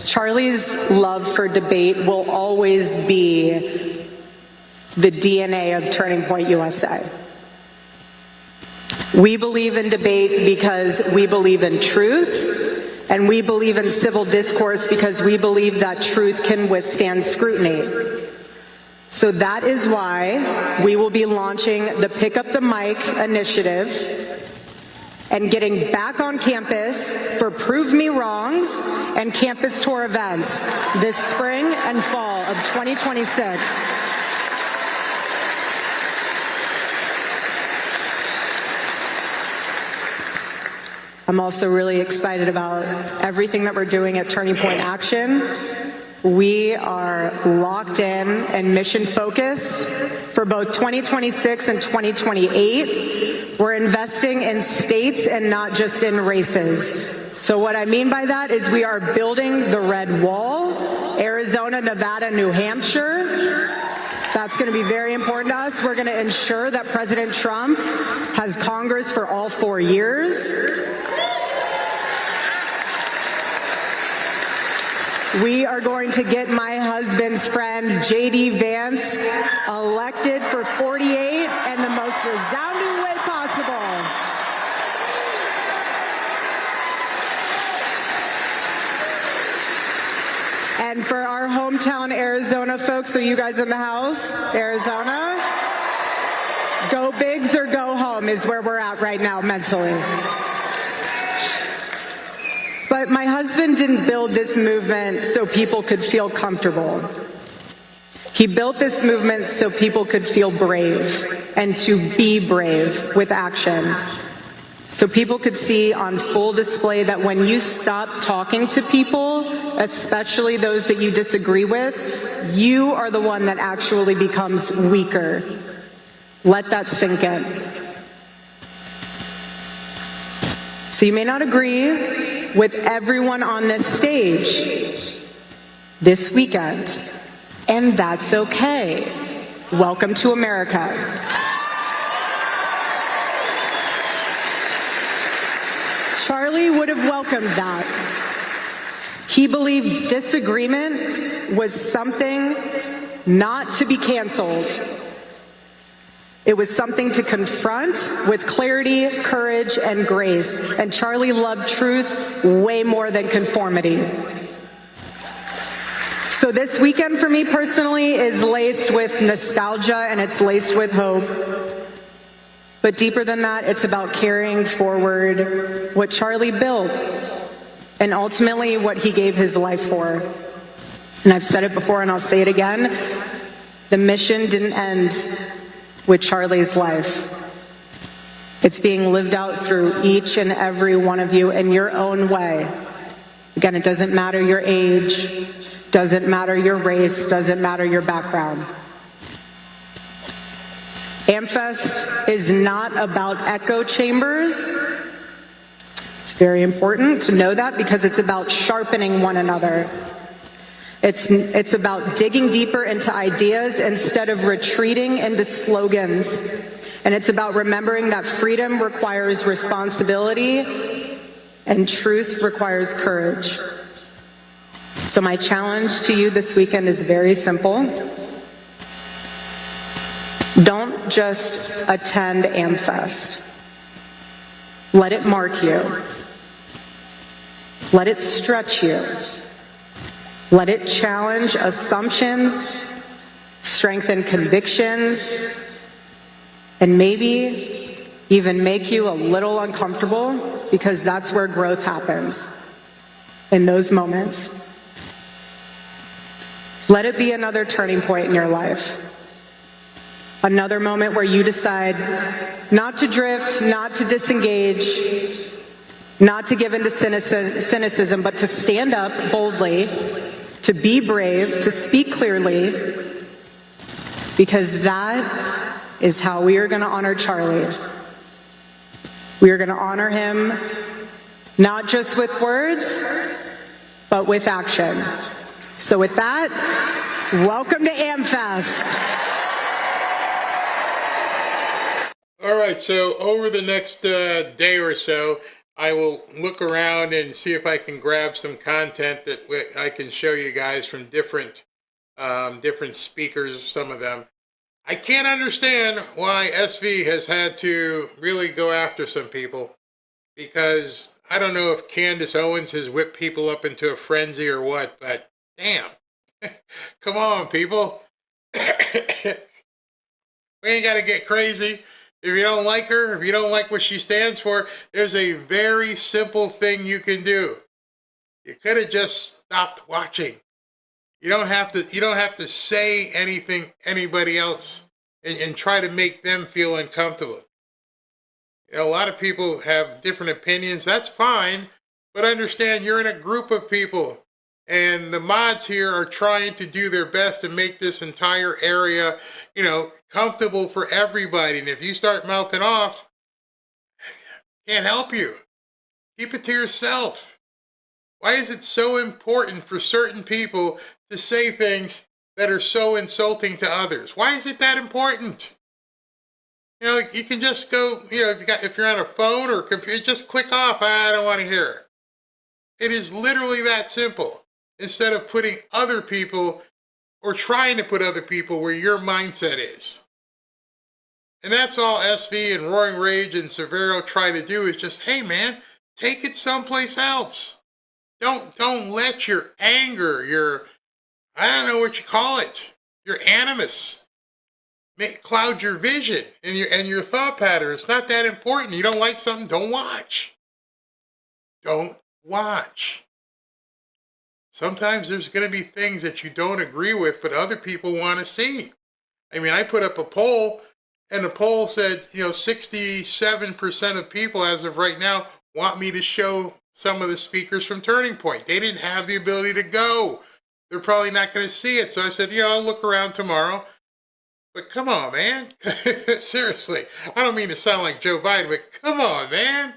Charlie's love for debate will always be the DNA of Turning Point USA. We believe in debate because we believe in truth, And we believe in civil discourse because we believe that truth can withstand scrutiny. So that is why we will be launching the Pick Up the Mic initiative and getting back on campus for Prove Me Wrongs and campus tour events this spring and fall of 2026. I'm also really excited about everything that we're doing at Turning Point Action. We are locked in and mission focused for both 2026 and 2028. We're investing in states and not just in races. So what I mean by that is we are building the red wall, Arizona, Nevada, New Hampshire. That's going to be very important to us. We're going to ensure that President Trump has Congress for all 4 years. We are going to get my husband's friend, J.D. Vance, elected for 48 in the most resounding way possible. And for our hometown Arizona folks, so you guys in the house, Arizona, go bigs or go home is where we're at right now mentally. But my husband didn't build this movement so people could feel comfortable. He built this movement so people could feel brave and to be brave with action. So people could see on full display that when you stop talking to people, especially those that you disagree with, you are the one that actually becomes weaker. Let that sink in. So you may not agree with everyone on this stage this weekend, and that's okay. Welcome to America. Charlie would have welcomed that. He believed disagreement was something not to be canceled. It was something to confront with clarity, courage, and grace. And Charlie loved truth way more than conformity. So this weekend for me personally is laced with nostalgia and it's laced with hope. But deeper than that, it's about carrying forward what Charlie built and ultimately what he gave his life for. And I've said it before and I'll say it again. The mission didn't end with Charlie's life. It's being lived out through each and every one of you in your own way. Again, it doesn't matter your age, doesn't matter your race, doesn't matter your background. AmFest is not about echo chambers. It's very important to know that because it's about sharpening one another. It's about digging deeper into ideas instead of retreating into slogans. And it's about remembering that freedom requires responsibility and truth requires courage. So my challenge to you this weekend is very simple. Don't just attend AmFest. Let it mark you. Let it stretch you. Let it challenge assumptions, strengthen convictions, and maybe even make you a little uncomfortable because that's where growth happens, in those moments. Let it be another turning point in your life. Another moment where you decide not to drift, not to disengage, not to give into cynicism, but to stand up boldly, to be brave, to speak clearly, because that is how we are going to honor Charlie. We are going to honor him not just with words, but with action. So with that, welcome to AmFest. All right, so over the next day or so, I will look around and see if I can grab some content that I can show you guys from different speakers, some of them. I can't understand why SV has had to really go after some people, because I don't know if Candace Owens has whipped people up into a frenzy or what, but damn. Come on, people. We ain't got to get crazy. If you don't like her, if you don't like what she stands for, there's a very simple thing you can do. You could have just stopped watching. You don't have to say anything anybody else and try to make them feel uncomfortable. You know, a lot of people have different opinions. That's fine, but understand you're in a group of people, and the mods here are trying to do their best to make this entire area, you know, comfortable for everybody. And if you start mouthing off, can't help you. Keep it to yourself. Why is it so important for certain people to say things that are so insulting to others? Why is it that important? You know, you can just go, you know, if you're on a phone or a computer, just click off. I don't want to hear. It is literally that simple. Instead of putting other people or trying to put other people where your mindset is. And that's all SV and Roaring Rage and Severo try to do is just, hey man, take it someplace else. Don't let your anger, your, I don't know what you call it, your animus, cloud your vision and your thought pattern. It's not that important. You don't like something, don't watch. Don't watch. Sometimes there's going to be things that you don't agree with, but other people want to see. I mean, I put up a poll, and the poll said, you know, 67% of people as of right now want me to show some of the speakers from Turning Point. They didn't have the ability to go. They're probably not going to see it. So I said, yeah, I'll look around tomorrow. But come on, man. Seriously. I don't mean to sound like Joe Biden, but come on, man.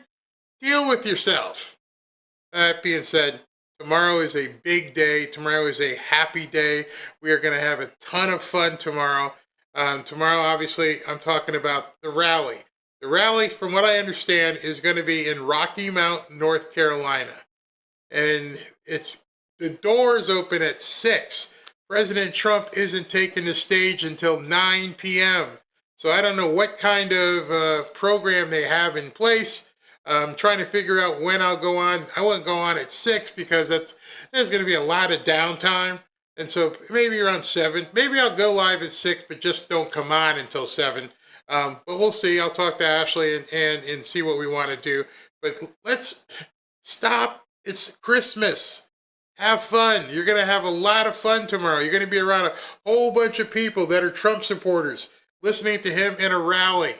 Deal with yourself. That being said, tomorrow is a big day. Tomorrow is a happy day. We are going to have a ton of fun tomorrow. Tomorrow, obviously, I'm talking about the rally. The rally, from what I understand, is going to be in Rocky Mount, North Carolina. And the doors open at 6. President Trump isn't taking the stage until 9 p.m. So I don't know what kind of program they have in place. I'm trying to figure out when I'll go on. I won't go on at 6 because there's going to be a lot of downtime. And so maybe around 7. Maybe I'll go live at 6, but just don't come on until 7. But we'll see. I'll talk to Ashley and see what we want to do. But let's stop. It's Christmas. Have fun. You're going to have a lot of fun tomorrow. You're going to be around a whole bunch of people that are Trump supporters, listening to him in a rally.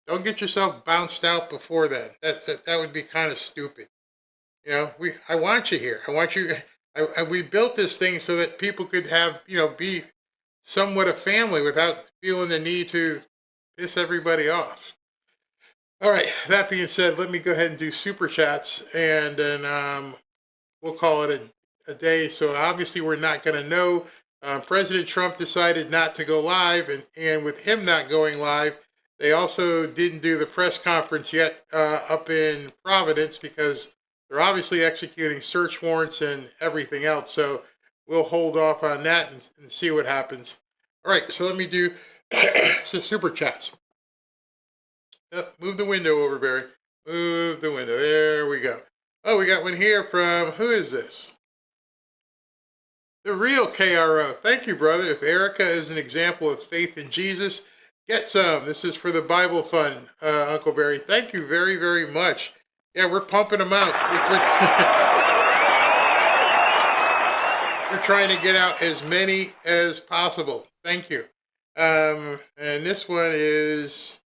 Don't get yourself bounced out before then. That would be kind of stupid. You know, I want you here. I want you. We built this thing so that people could have, you know, be somewhat a family without feeling the need to piss everybody off. All right. That being said, let me go ahead and do super chats, and then we'll call it a day. So obviously, we're not going to know. President Trump decided not to go live, and with him not going live, they also didn't do the press conference yet up in Providence because they're obviously executing search warrants and everything else. So we'll hold off on that and see what happens. All right, so let me do super chats. Move the window over, Barry. Move the window. There we go. Oh, we got one here from, who is this? The real KRO. Thank you, brother. If Erica is an example of faith in Jesus, get some. This is for the Bible Fund, Uncle Barry. Thank you very, very much. Yeah, we're pumping them out. We're trying to get out as many as possible. Thank you. And this one is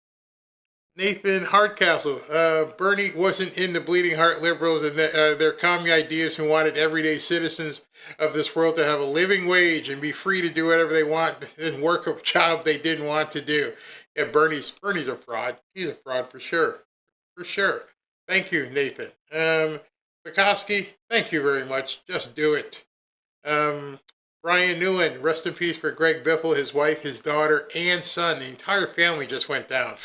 Nathan Hardcastle. Bernie wasn't in the Bleeding Heart liberals and their commie ideas who wanted everyday citizens of this world to have a living wage and be free to do whatever they want and work a job they didn't want to do. Yeah, Bernie's a fraud. He's a fraud for sure. For sure. Thank you, Nathan. Bukowski, thank you very much. Just do it. Brian Newland, rest in peace for Greg Biffle, his wife, his daughter, and son. The entire family just went down.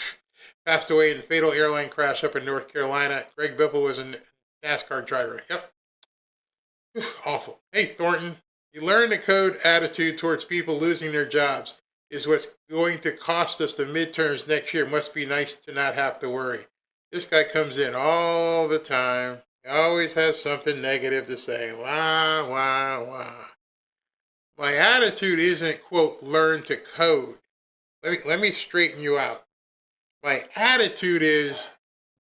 Passed away in a fatal airline crash up in North Carolina. Greg Biffle was a NASCAR driver. Yep. Awful. Hey, Thornton, you learn the code attitude towards people losing their jobs is what's going to cost us the midterms next year. Must be nice to not have to worry. This guy comes in all the time. He always has something negative to say. Wah, wah, wah. My attitude isn't, quote, learn to code. Let me straighten you out. My attitude is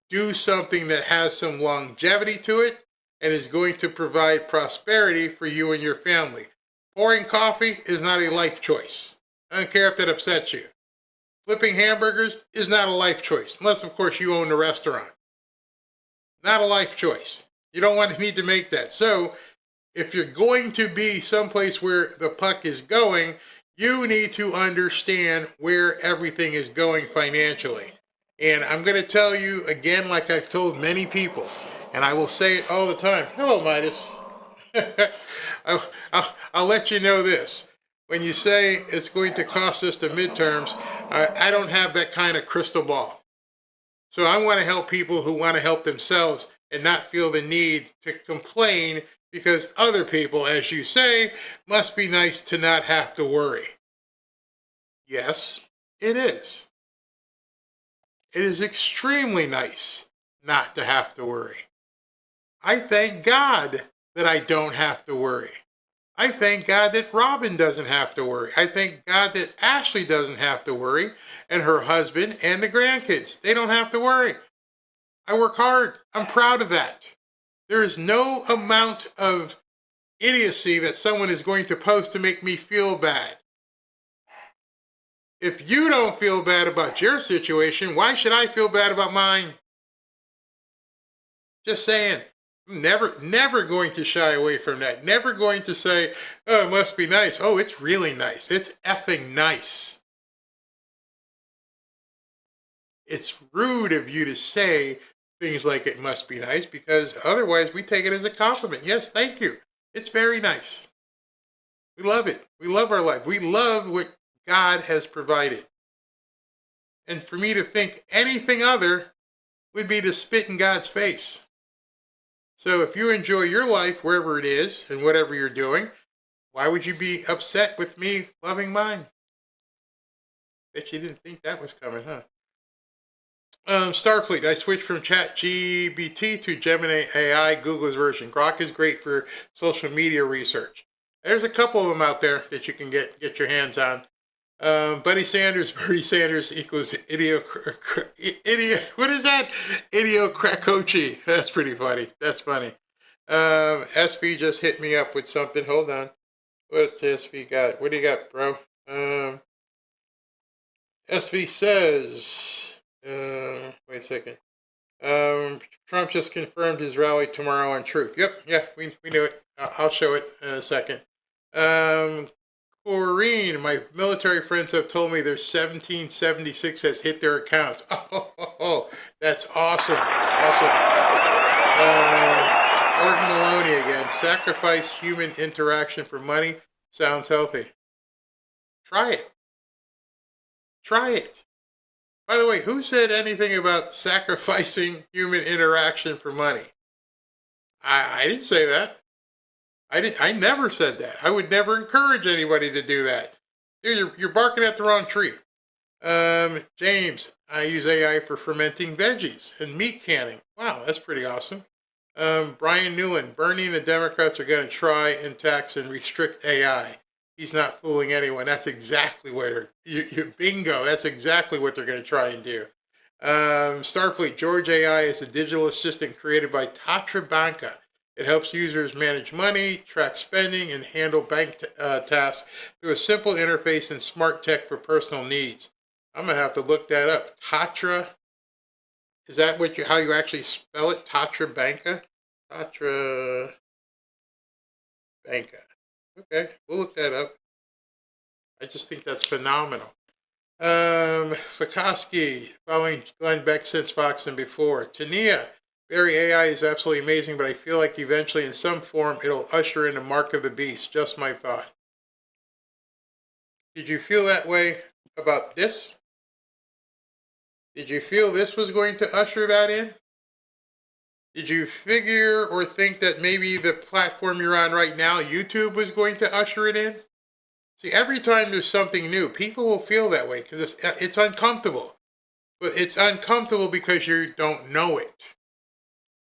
do something that has some longevity to it and is going to provide prosperity for you and your family. Pouring coffee is not a life choice. I don't care if that upsets you. Flipping hamburgers is not a life choice, unless, of course, you own the restaurant. Not a life choice. You don't need to make that. So, if you're going to be someplace where the puck is going, you need to understand where everything is going financially. And I'm going to tell you again, like I've told many people, and I will say it all the time. Hello, Midas. I'll let you know this. When you say it's going to cost us the midterms, I don't have that kind of crystal ball. So I want to help people who want to help themselves and not feel the need to complain because other people, as you say, must be nice to not have to worry. Yes, it is. It is extremely nice not to have to worry. I thank God that I don't have to worry. I thank God that Robin doesn't have to worry. I thank God that Ashley doesn't have to worry, and her husband and the grandkids. They don't have to worry. I work hard. I'm proud of that. There is no amount of idiocy that someone is going to post to make me feel bad. If you don't feel bad about your situation, why should I feel bad about mine? Just saying. I'm never going to shy away from that. Never going to say, oh, it must be nice. Oh, it's really nice. It's effing nice. It's rude of you to say things like it must be nice because otherwise we take it as a compliment. Yes, thank you. It's very nice. We love it. We love our life. We love what God has provided. And for me to think anything other would be to spit in God's face. So if you enjoy your life wherever it is and whatever you're doing, why would you be upset with me loving mine? Bet you didn't think that was coming, huh? Starfleet, I switched from ChatGPT to Gemini AI, Google's version. Grok is great for social media research. There's a couple of them out there that you can get your hands on. Bernie Sanders equals what is that? Idiocracochi. That's pretty funny. That's funny. SV just hit me up with something. Hold on. What's SV got? What do you got, bro? SV says, wait a second. Trump just confirmed his rally tomorrow on Truth. Yep, yeah, we knew it. I'll show it in a second. Corrine, my military friends have told me their 1776 has hit their accounts. Oh, that's awesome. Awesome. Orton Maloney again. Sacrifice human interaction for money. Sounds healthy. Try it. Try it. By the way, who said anything about sacrificing human interaction for money? I didn't say that. I never said that. I would never encourage anybody to do that. You're barking at the wrong tree. James, I use AI for fermenting veggies and meat canning. Wow, that's pretty awesome. Brian Newland, Bernie and the Democrats are going to try and tax and restrict AI. He's not fooling anyone. That's exactly what bingo. That's exactly what they're going to try and do. Starfleet, George AI is a digital assistant created by Tatra Banca. It helps users manage money, track spending, and handle bank tasks through a simple interface and smart tech for personal needs. I'm going to have to look that up. Tatra, is that how you actually spell it? Tatra Banca? Tatra Banca. Okay, we'll look that up. I just think that's phenomenal. Fakowski, following Glenn Beck since Fox and before. Tania, Barry AI is absolutely amazing, but I feel like eventually in some form it'll usher in the mark of the beast. Just my thought. Did you feel that way about this? Did you feel this was going to usher that in? Did you figure or think that maybe the platform you're on right now, YouTube, was going to usher it in? See, every time there's something new, people will feel that way because it's uncomfortable. but it's uncomfortable because you don't know it.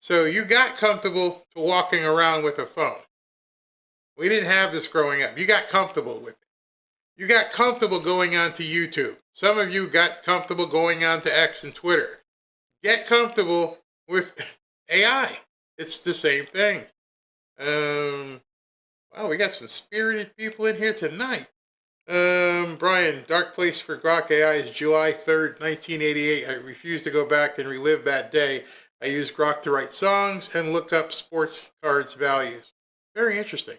So you got comfortable to walking around with a phone. We didn't have this growing up. You got comfortable with it. You got comfortable going onto YouTube. Some of you got comfortable going on to X and Twitter. Get comfortable with AI. It's the same thing. Wow, we got some spirited people in here tonight. Brian, Dark Place for Grok AI is July 3rd, 1988. I refuse to go back and relive that day. I use Grok to write songs and look up sports cards values. Very interesting.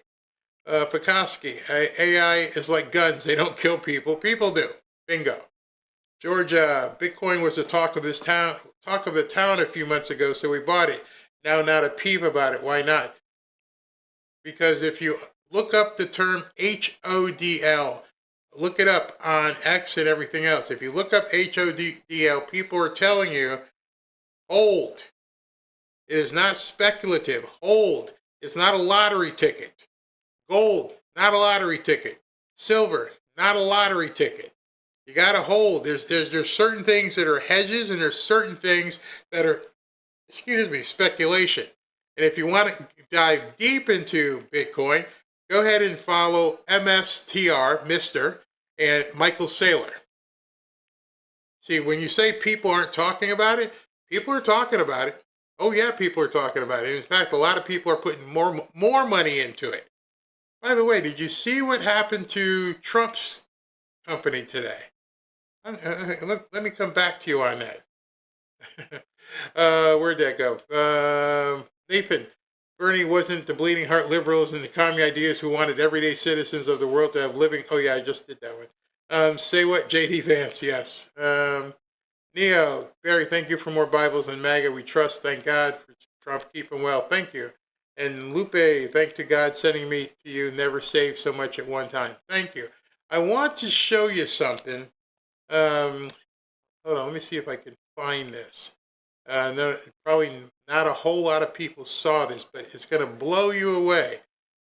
Pekoski, AI is like guns. They don't kill people. People do. Bingo. Georgia, Bitcoin was the talk of the town a few months ago, so we bought it. Now not a peep about it. Why not? Because if you look up the term HODL, look it up on X and everything else. If you look up HODL, people are telling you, hold. It is not speculative. Hold. It's not a lottery ticket. Gold, not a lottery ticket. Silver, not a lottery ticket. You got to hold. There's certain things that are hedges, and there's certain things that are, speculation. And if you want to dive deep into Bitcoin, go ahead and follow MSTR, Mr., and Michael Saylor. See, when you say people aren't talking about it, people are talking about it. Oh yeah, people are talking about it. In fact, a lot of people are putting more money into it. By the way, did you see what happened to Trump's company today? Let me come back to you on that. Where'd that go? Nathan, Bernie wasn't the bleeding heart liberals and the commie ideas who wanted everyday citizens of the world to have living. Oh yeah, I just did that one. Say what, JD Vance? Yes. Neo, Barry, thank you for more Bibles and MAGA. We trust. Thank God for Trump. Keep him well. Thank you. And Lupe, thank to God sending me to you. Never saved so much at one time. Thank you. I want to show you something. Hold on, let me see if I can find this. No, probably not a whole lot of people saw this, but it's going to blow you away.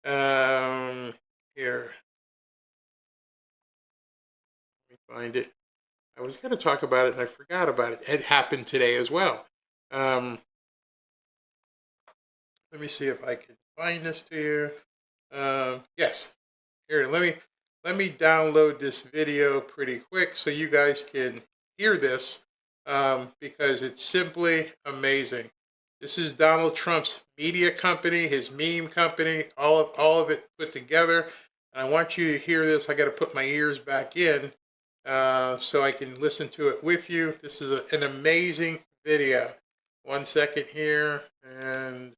Here. Let me find it. I was going to talk about it and I forgot about it. It happened today as well. Let me see if I can find this to you. Yes. Here, let me download this video pretty quick so you guys can hear this because it's simply amazing. This is Donald Trump's media company, his meme company, all of it put together. And I want you to hear this. I got to put my ears back in so I can listen to it with you. This is an amazing video. 1 second here, and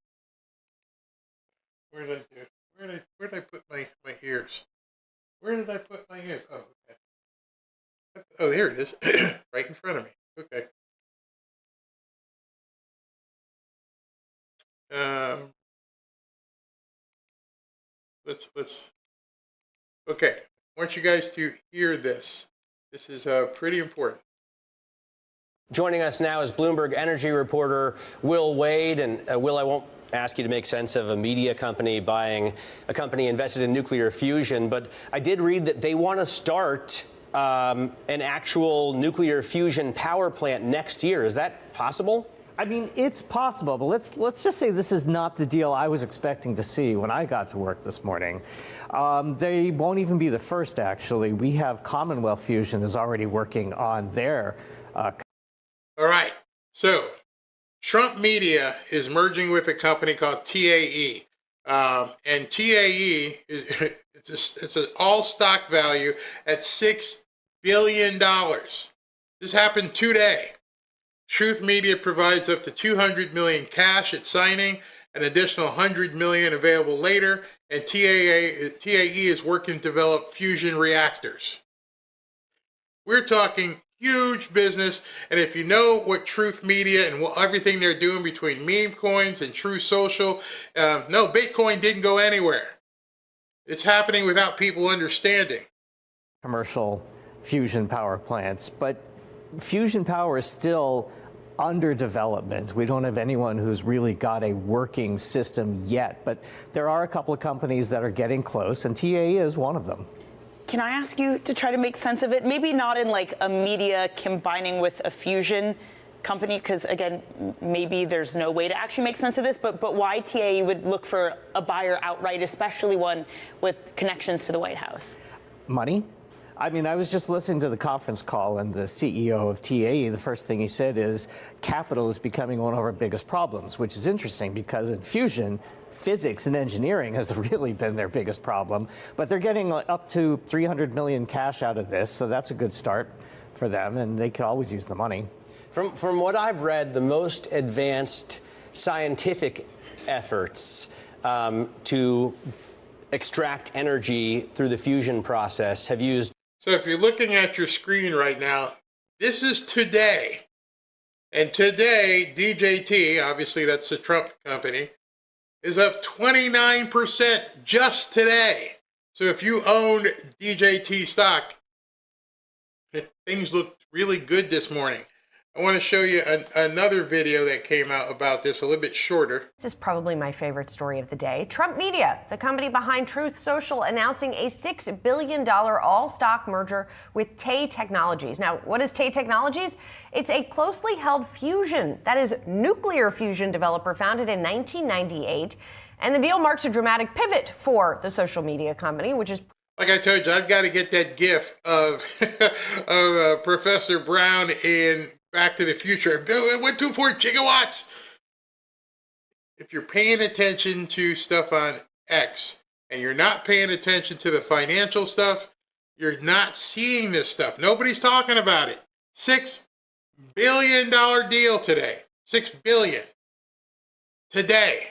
where did I put my ears? Where did I put my ears? Oh, okay. Oh, there it is, right in front of me. Okay. Let's. Okay, I want you guys to hear this. This is pretty important. Joining us now is Bloomberg energy reporter Will Wade. And Will, I won't ask you to make sense of a media company buying a company invested in nuclear fusion, but I did read that they want to start an actual nuclear fusion power plant next year. Is that possible? I mean, it's possible, but let's just say this is not the deal I was expecting to see when I got to work this morning. They won't even be the first, actually. We have Commonwealth Fusion is already working on their. All right. So Trump Media is merging with a company called TAE. And TAE is it's an all stock value at $6 billion. This happened today. Truth Media provides up to $200 million cash at signing, an additional $100 million available later, and TAE is working to develop fusion reactors. We're talking huge business, and if you know what Truth Media and everything they're doing between meme coins and True Social, no, Bitcoin didn't go anywhere. It's happening without people understanding. Commercial fusion power plants, but fusion power is still under development. We don't have anyone who's really got a working system yet, but there are a couple of companies that are getting close, and TAE is one of them. can I ask you to try to make sense of it? Maybe not in like a media combining with a fusion company, because again, maybe there's no way to actually make sense of this, but why TAE would look for a buyer outright, especially one with connections to the White House? Money? I mean, I was just listening to the conference call, and the CEO of TAE, the first thing he said is capital is becoming one of our biggest problems, which is interesting because in fusion, physics and engineering has really been their biggest problem. But they're getting up to $300 million cash out of this, so that's a good start for them, and they could always use the money. From what I've read, the most advanced scientific efforts to extract energy through the fusion process have used. So if you're looking at your screen right now, this is today. And today, DJT, obviously that's the Trump company, is up 29% just today. So if you owned DJT stock, things looked really good this morning. I want to show you another video that came out about this, a little bit shorter. This is probably my favorite story of the day. Trump Media, the company behind Truth Social, announcing a $6 billion all-stock merger with TAE Technologies. Now, what is TAE Technologies? It's a closely held fusion, that is nuclear fusion developer founded in 1998. And the deal marks a dramatic pivot for the social media company, which is... Like I told you, I've got to get that gif of, Professor Brown in Back to the Future. 124 gigawatts. If you're paying attention to stuff on X and you're not paying attention to the financial stuff, you're not seeing this stuff. Nobody's talking about it. $6 billion deal today. $6 billion today,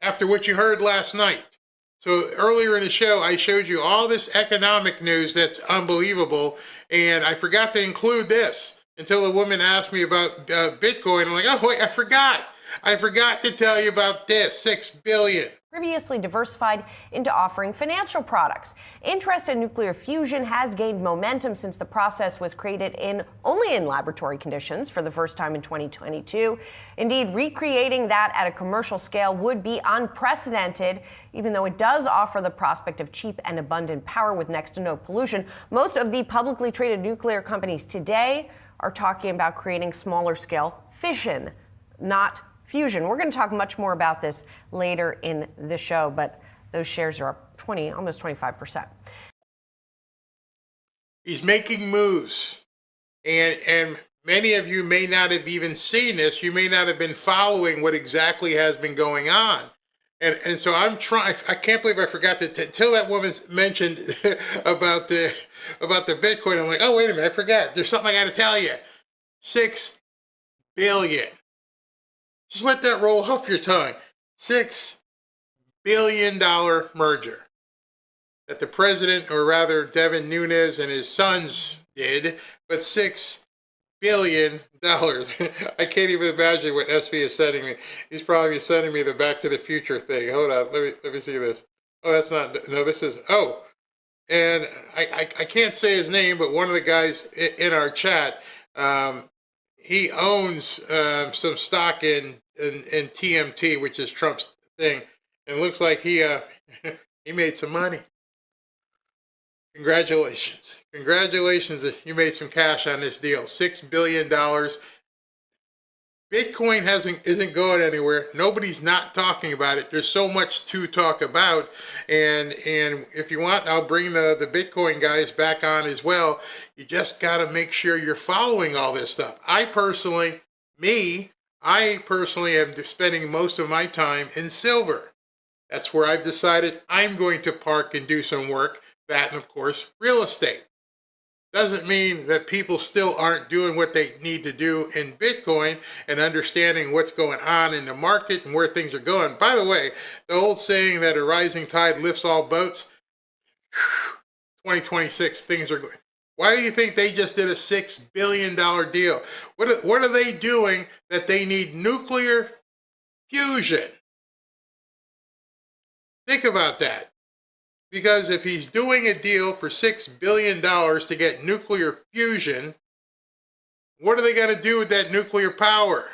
after what you heard last night. So earlier in the show, I showed you all this economic news that's unbelievable, and I forgot to include this until a woman asked me about Bitcoin. I'm like, oh, wait, I forgot. I forgot to tell you about this, $6 billion. Previously diversified into offering financial products. Interest in nuclear fusion has gained momentum since the process was created only in laboratory conditions for the first time in 2022. Indeed, recreating that at a commercial scale would be unprecedented, even though it does offer the prospect of cheap and abundant power with next to no pollution. Most of the publicly traded nuclear companies today are talking about creating smaller scale fission, not fusion. We're going to talk much more about this later in the show, but those shares are up almost 25%. He's making moves, and many of you may not have even seen this. You may not have been following what exactly has been going on. And so I'm trying. I can't believe I forgot to tell that woman mentioned about the Bitcoin. I'm like, oh, wait a minute, I forgot. There's something I got to tell you. $6 billion. Just let that roll off your tongue. $6 billion merger that the president, or rather Devin Nunes and his sons did, but $6 billion. I can't even imagine what SV is sending me. He's probably sending me the Back to the Future thing. Hold on, let me see this. Oh, that's not, no, this is, oh. And I can't say his name, but one of the guys in our chat, he owns some stock in TMT, which is Trump's thing, and it looks like he made some money. Congratulations that you made some cash on this deal. $6 billion. Bitcoin isn't going anywhere. Nobody's not talking about it. There's so much to talk about, and if you want, I'll bring the Bitcoin guys back on as well. You just got to make sure you're following all this stuff. I personally am spending most of my time in silver. That's where I've decided I'm going to park and do some work. That, and of course, real estate. Doesn't mean that people still aren't doing what they need to do in Bitcoin and understanding what's going on in the market and where things are going. By the way, the old saying that a rising tide lifts all boats, 2026, things are going. Why do you think they just did a $6 billion deal? What are they doing that they need nuclear fusion? Think about that. Because if he's doing a deal for $6 billion to get nuclear fusion, what are they going to do with that nuclear power?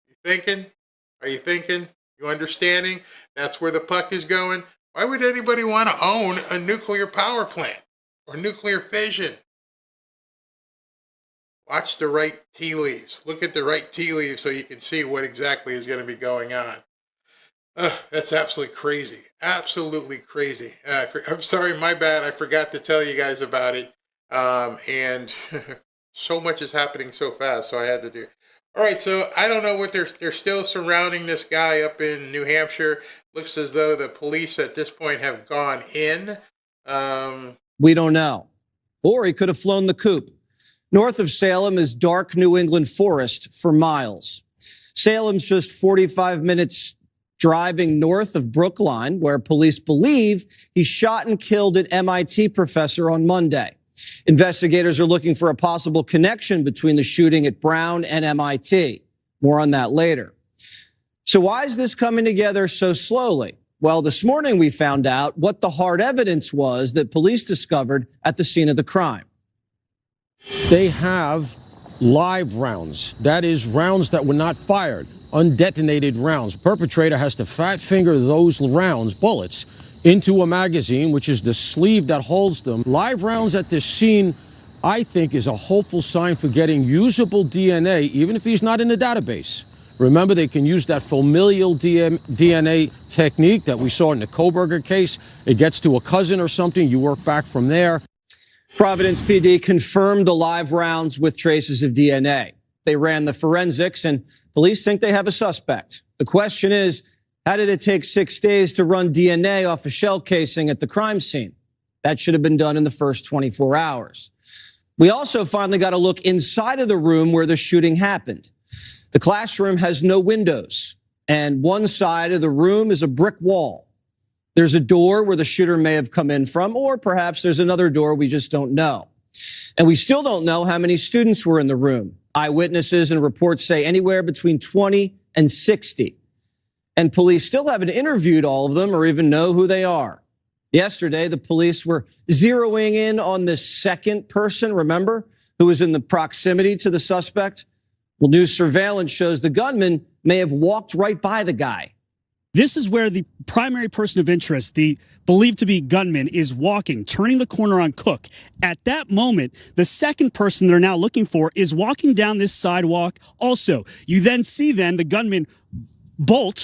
You thinking? Are you thinking? You understanding? That's where the puck is going? Why would anybody want to own a nuclear power plant? or nuclear fission. Watch the right tea leaves. Look at the right tea leaves so you can see what exactly is going to be going on. That's absolutely crazy. Absolutely crazy. I'm sorry, my bad. I forgot to tell you guys about it. And so much is happening so fast, so I had to do. All right, so I don't know what they're still surrounding this guy up in New Hampshire. Looks as though the police at this point have gone in. We don't know. Or he could have flown the coop. North of Salem is dark New England forest for miles. Salem's just 45 minutes driving north of Brookline, where police believe he shot and killed an MIT professor on Monday. Investigators are looking for a possible connection between the shooting at Brown and MIT. More on that later. So why is this coming together so slowly? Well, this morning we found out what the hard evidence was that police discovered at the scene of the crime. They have live rounds. That is, rounds that were not fired, undetonated rounds. The perpetrator has to fat finger those rounds, bullets, into a magazine, which is the sleeve that holds them. Live rounds at this scene, I think, is a hopeful sign for getting usable DNA, even if he's not in the database. Remember, they can use that familial DNA technique that we saw in the Koberger case. It gets to a cousin or something, you work back from there. Providence PD confirmed the live rounds with traces of DNA. They ran the forensics, and police think they have a suspect. The question is, how did it take 6 days to run DNA off a shell casing at the crime scene? That should have been done in the first 24 hours. We also finally got a look inside of the room where the shooting happened. The classroom has no windows, and one side of the room is a brick wall. There's a door where the shooter may have come in from, or perhaps there's another door we just don't know. And we still don't know how many students were in the room. Eyewitnesses and reports say anywhere between 20 and 60. And police still haven't interviewed all of them or even know who they are. Yesterday, the police were zeroing in on this second person, remember, who was in the proximity to the suspect. Well, new surveillance shows the gunman may have walked right by the guy. This is where the primary person of interest, the believed to be gunman, is walking, turning the corner on Cook. At that moment, the second person they're now looking for is walking down this sidewalk also. You then see the gunman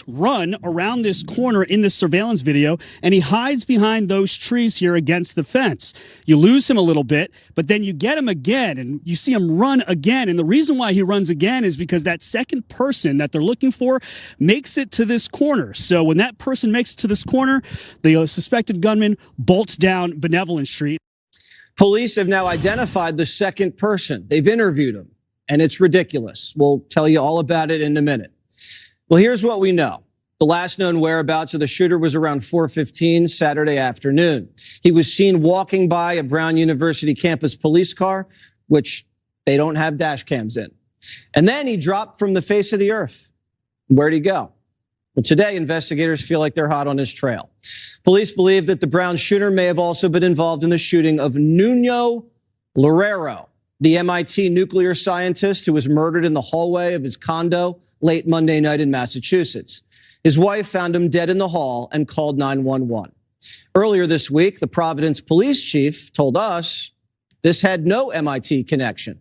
run around this corner in this surveillance video, and he hides behind those trees here against the fence. You lose him a little bit, but then you get him again, and you see him run again. And the reason why he runs again is because that second person that they're looking for makes it to this corner. So when that person makes it to this corner, the suspected gunman bolts down Benevolent Street. Police have now identified the second person. They've interviewed him, and it's ridiculous. We'll tell you all about it in a minute. Well, here's what we know. The last known whereabouts of the shooter was around 4:15 Saturday afternoon. He was seen walking by a Brown University campus police car, which they don't have dash cams in. And then he dropped from the face of the earth. Where'd he go? Well, today, investigators feel like they're hot on his trail. Police believe that the Brown shooter may have also been involved in the shooting of Nuno Loureiro, the MIT nuclear scientist who was murdered in the hallway of his condo late Monday night in Massachusetts. His wife found him dead in the hall and called 911. Earlier this week, the Providence police chief told us this had no MIT connection.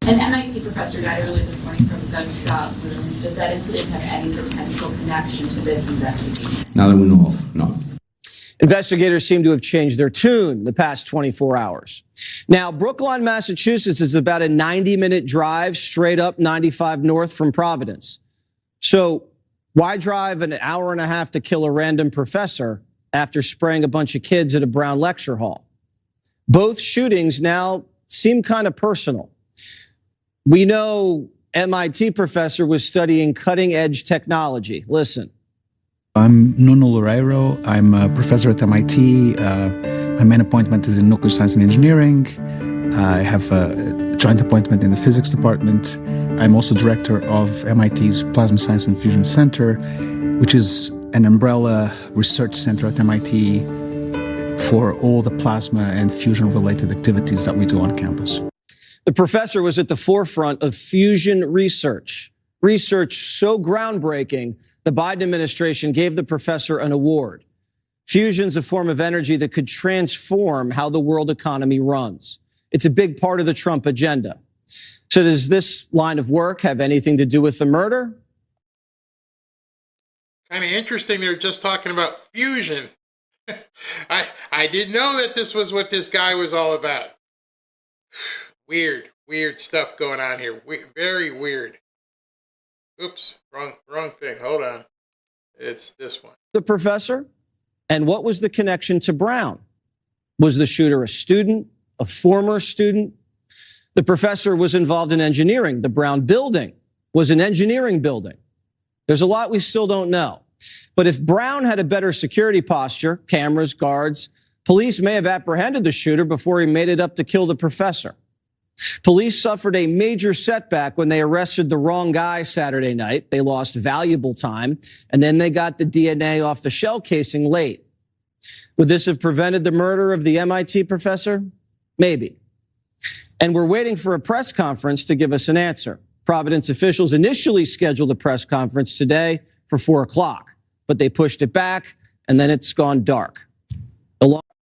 An MIT professor died early this morning from gunshot wounds. Does that incident have any potential connection to this investigation? Not that we know of, no. Investigators seem to have changed their tune the past 24 hours. Now, Brookline, Massachusetts is about a 90-minute drive straight up 95 north from Providence. So why drive an hour and a half to kill a random professor after spraying a bunch of kids at a Brown lecture hall? Both shootings now seem kind of personal. We know MIT professor was studying cutting-edge technology. Listen. I'm Nuno Loureiro. I'm a professor at MIT. My main appointment is in nuclear science and engineering. I have a joint appointment in the physics department. I'm also director of MIT's Plasma Science and Fusion Center, which is an umbrella research center at MIT for all the plasma and fusion-related activities that we do on campus. The professor was at the forefront of fusion research so groundbreaking, the Biden administration gave the professor an award. Fusion's a form of energy that could transform how the world economy runs. It's a big part of the Trump agenda. So does this line of work have anything to do with the murder? Kind of interesting. They're just talking about fusion. I didn't know that this was what this guy was all about. Weird stuff going on here. Very weird. Oops, wrong thing. Hold on. It's this one. The professor? And what was the connection to Brown? Was the shooter a student, a former student? The professor was involved in engineering. The Brown building was an engineering building. There's a lot we still don't know. But if Brown had a better security posture, cameras, guards, police may have apprehended the shooter before he made it up to kill the professor. Police suffered a major setback when they arrested the wrong guy Saturday night. They lost valuable time, and then they got the DNA off the shell casing late. Would this have prevented the murder of the MIT professor? Maybe. And we're waiting for a press conference to give us an answer. Providence officials initially scheduled a press conference today for 4 o'clock, but they pushed it back, and then it's gone dark.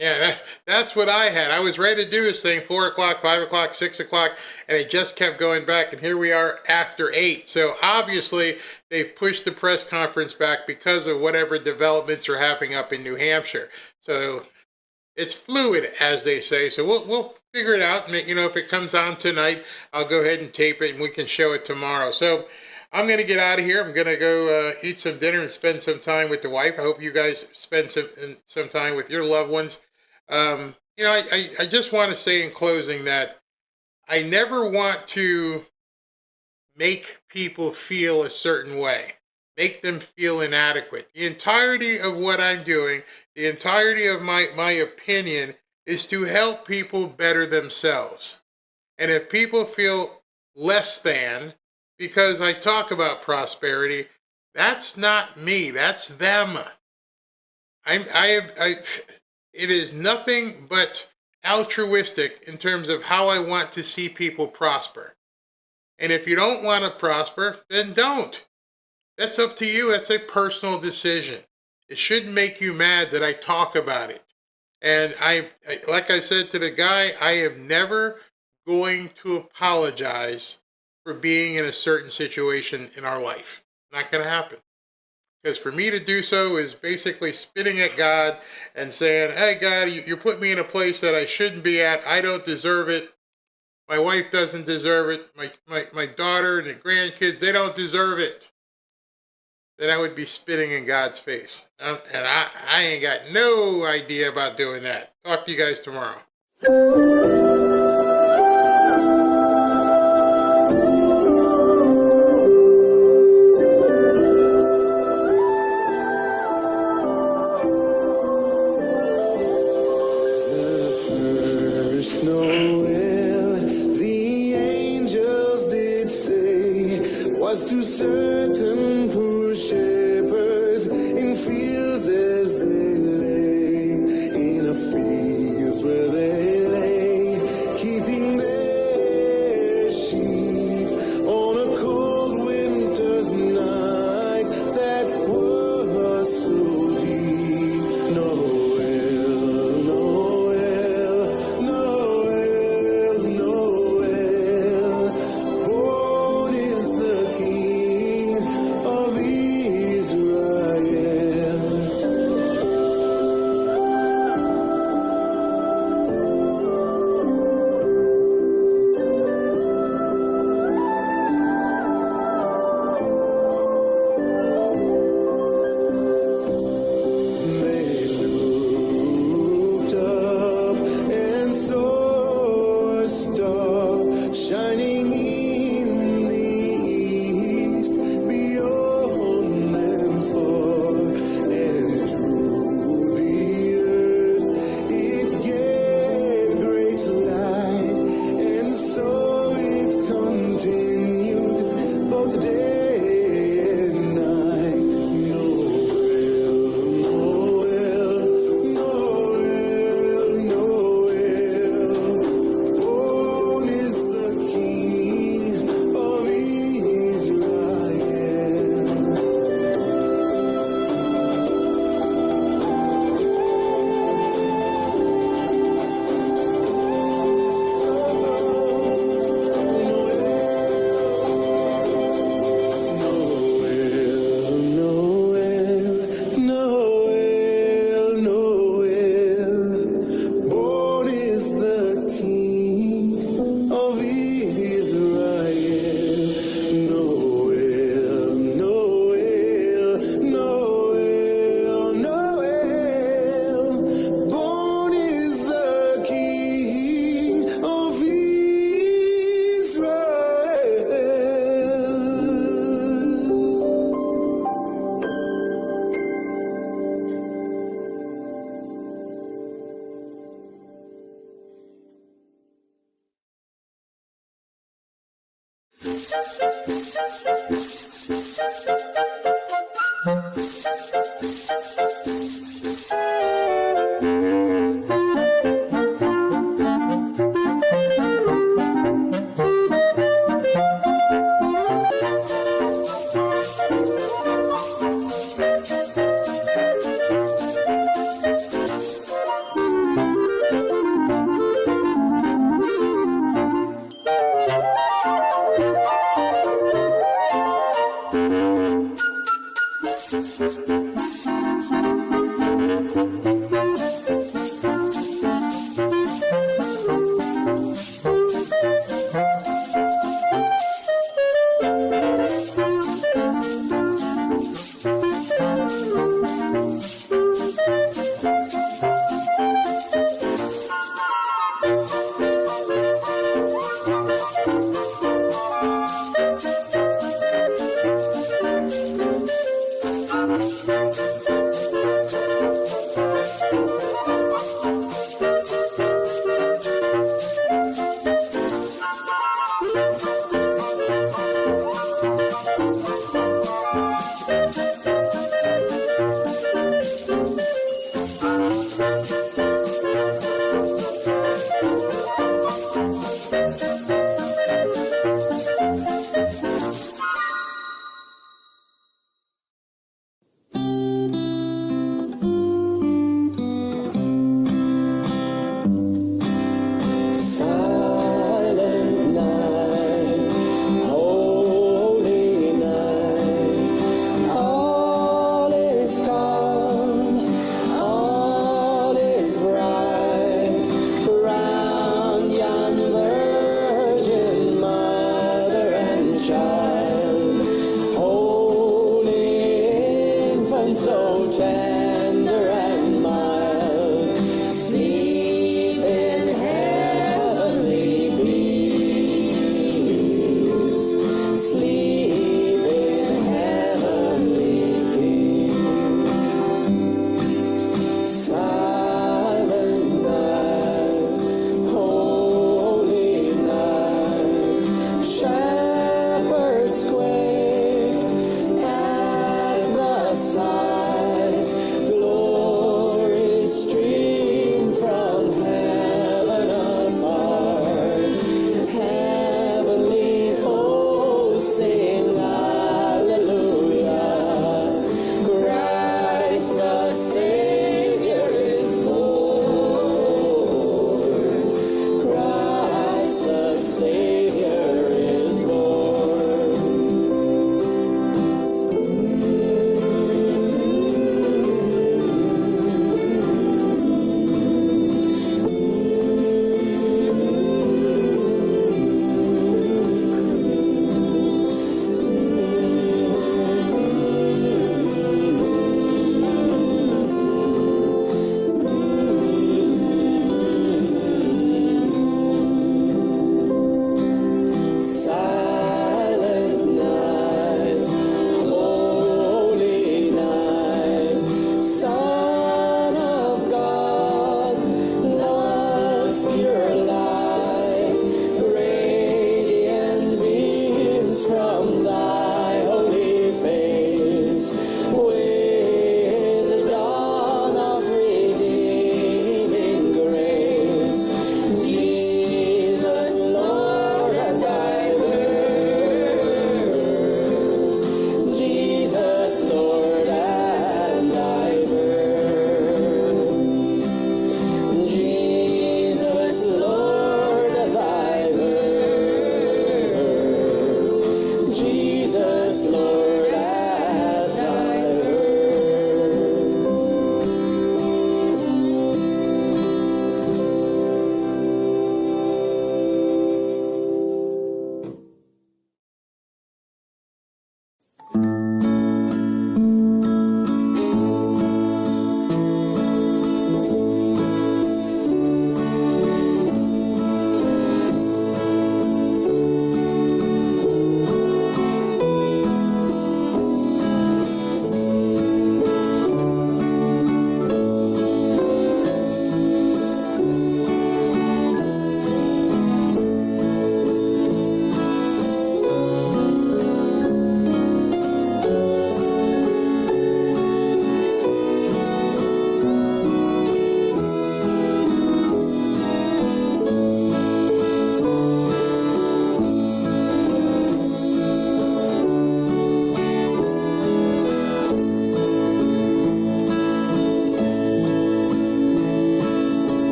Yeah, that's what I had. I was ready to do this thing, 4 o'clock, 5 o'clock, 6 o'clock, and it just kept going back, and here we are after 8. So obviously, they've pushed the press conference back because of whatever developments are happening up in New Hampshire. So it's fluid, as they say. So we'll figure it out. You know, if it comes on tonight, I'll go ahead and tape it, and we can show it tomorrow. So I'm going to get out of here. I'm going to go eat some dinner and spend some time with the wife. I hope you guys spend some time with your loved ones. You know, I just want to say in closing that I never want to make people feel a certain way, make them feel inadequate. The entirety of what I'm doing, the entirety of my opinion is to help people better themselves. And if people feel less than because I talk about prosperity, that's not me, that's them. It is nothing but altruistic in terms of how I want to see people prosper. And if you don't want to prosper, then don't. That's up to you. That's a personal decision. It shouldn't make you mad that I talk about it. And I like I said to the guy, I am never going to apologize for being in a certain situation in our life. Not going to happen. Because for me to do so is basically spitting at God and saying, hey, God, you put me in a place that I shouldn't be at. I don't deserve it. My wife doesn't deserve it. My daughter and the grandkids, they don't deserve it. Then I would be spitting in God's face. And I ain't got no idea about doing that. Talk to you guys tomorrow. To certain poor shepherds in fields as they lay, in a fields where they lay,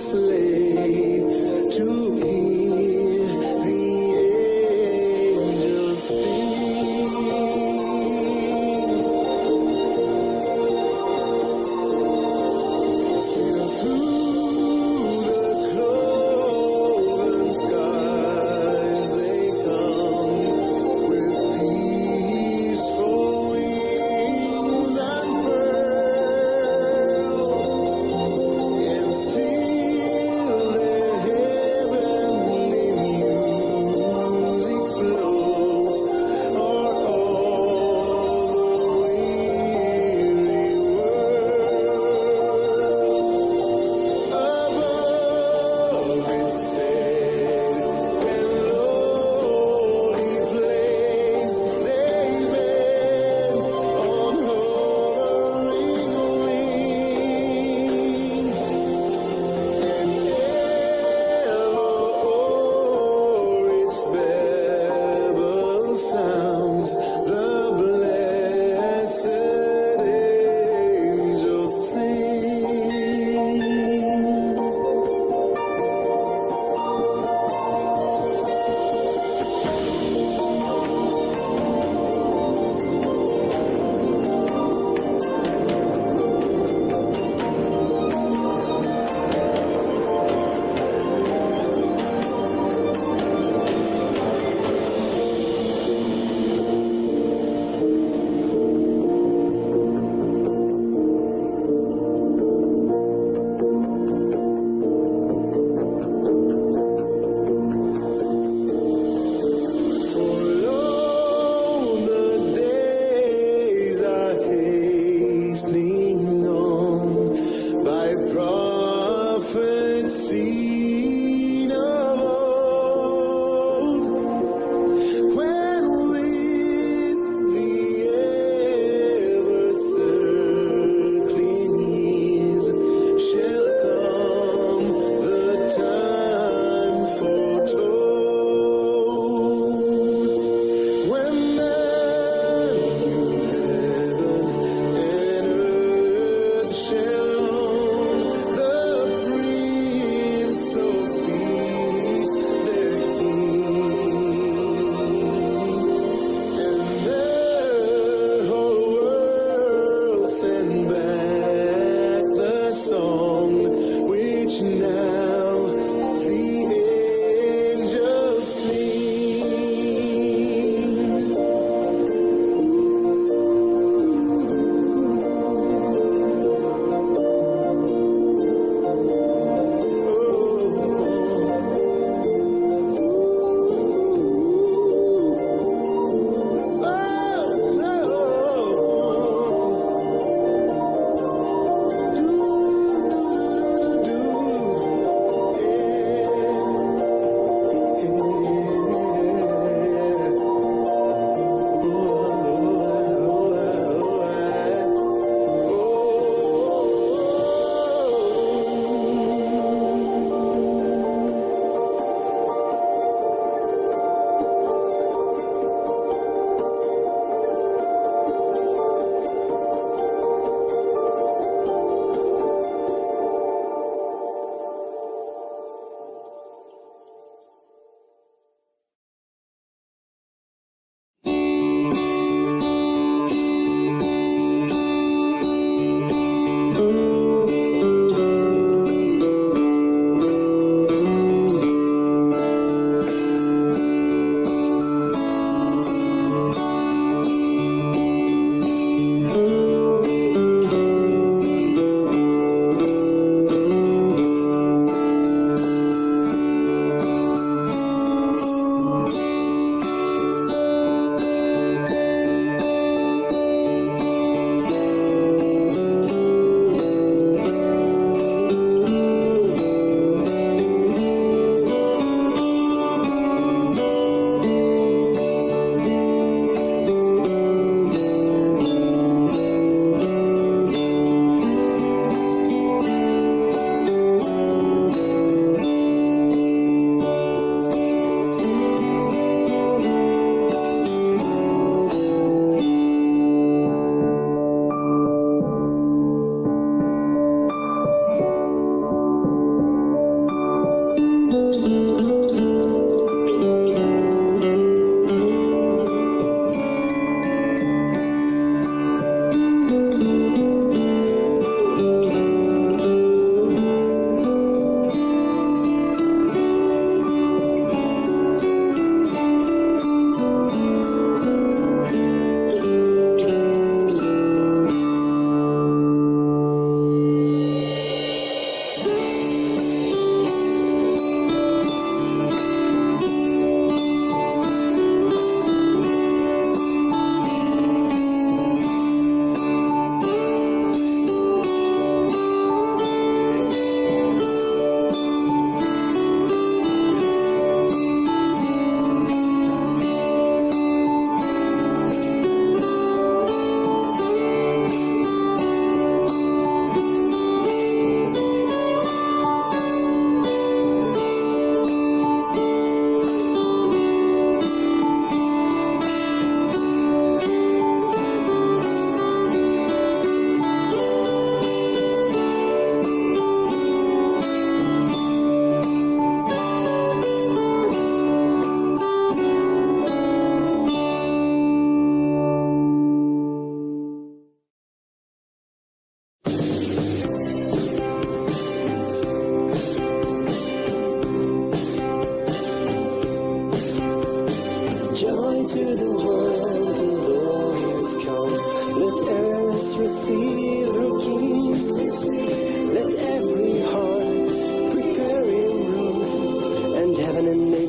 sleigh to hear the angels sing. Still through the cloven skies they come with peaceful wings unfurled, and still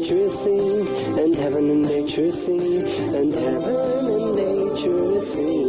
nature sing, and heaven and nature sing, and heaven and nature sing.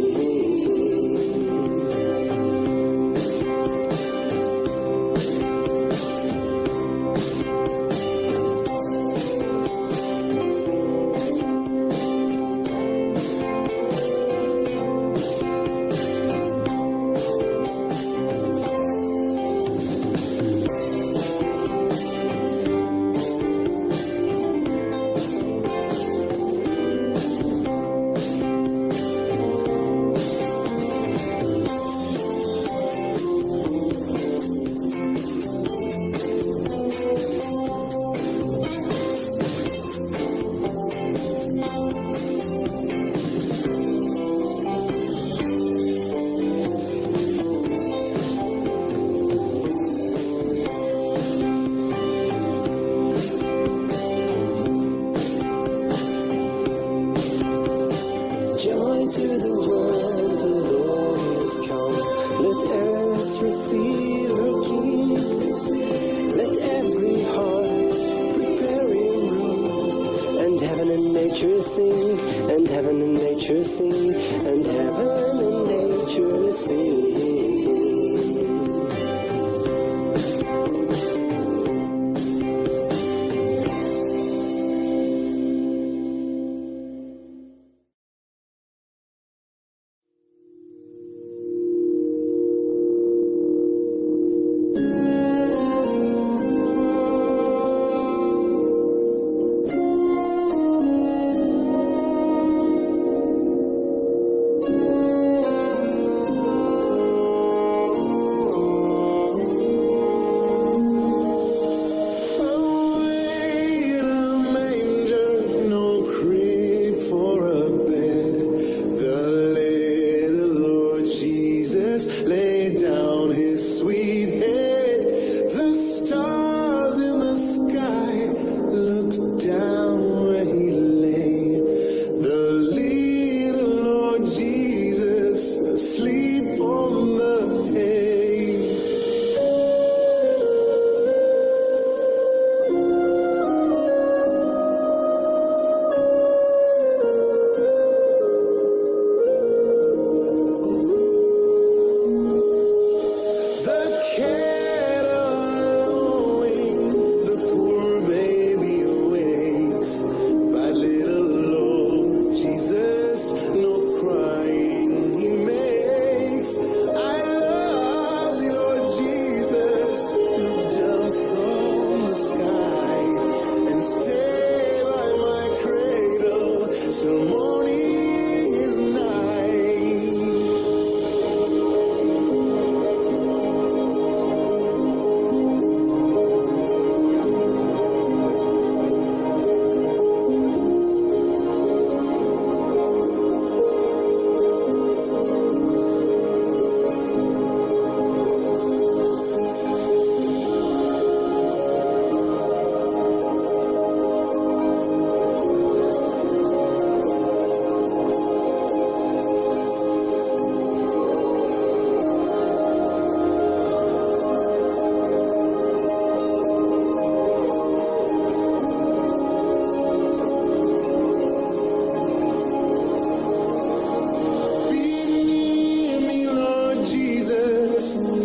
Joy to the world, the Lord is come. Let earth receive her King. Let every heart preparing room. And heaven and nature sing, and heaven and nature sing, and heaven and nature sing.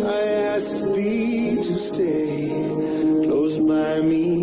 I ask thee to stay close by me.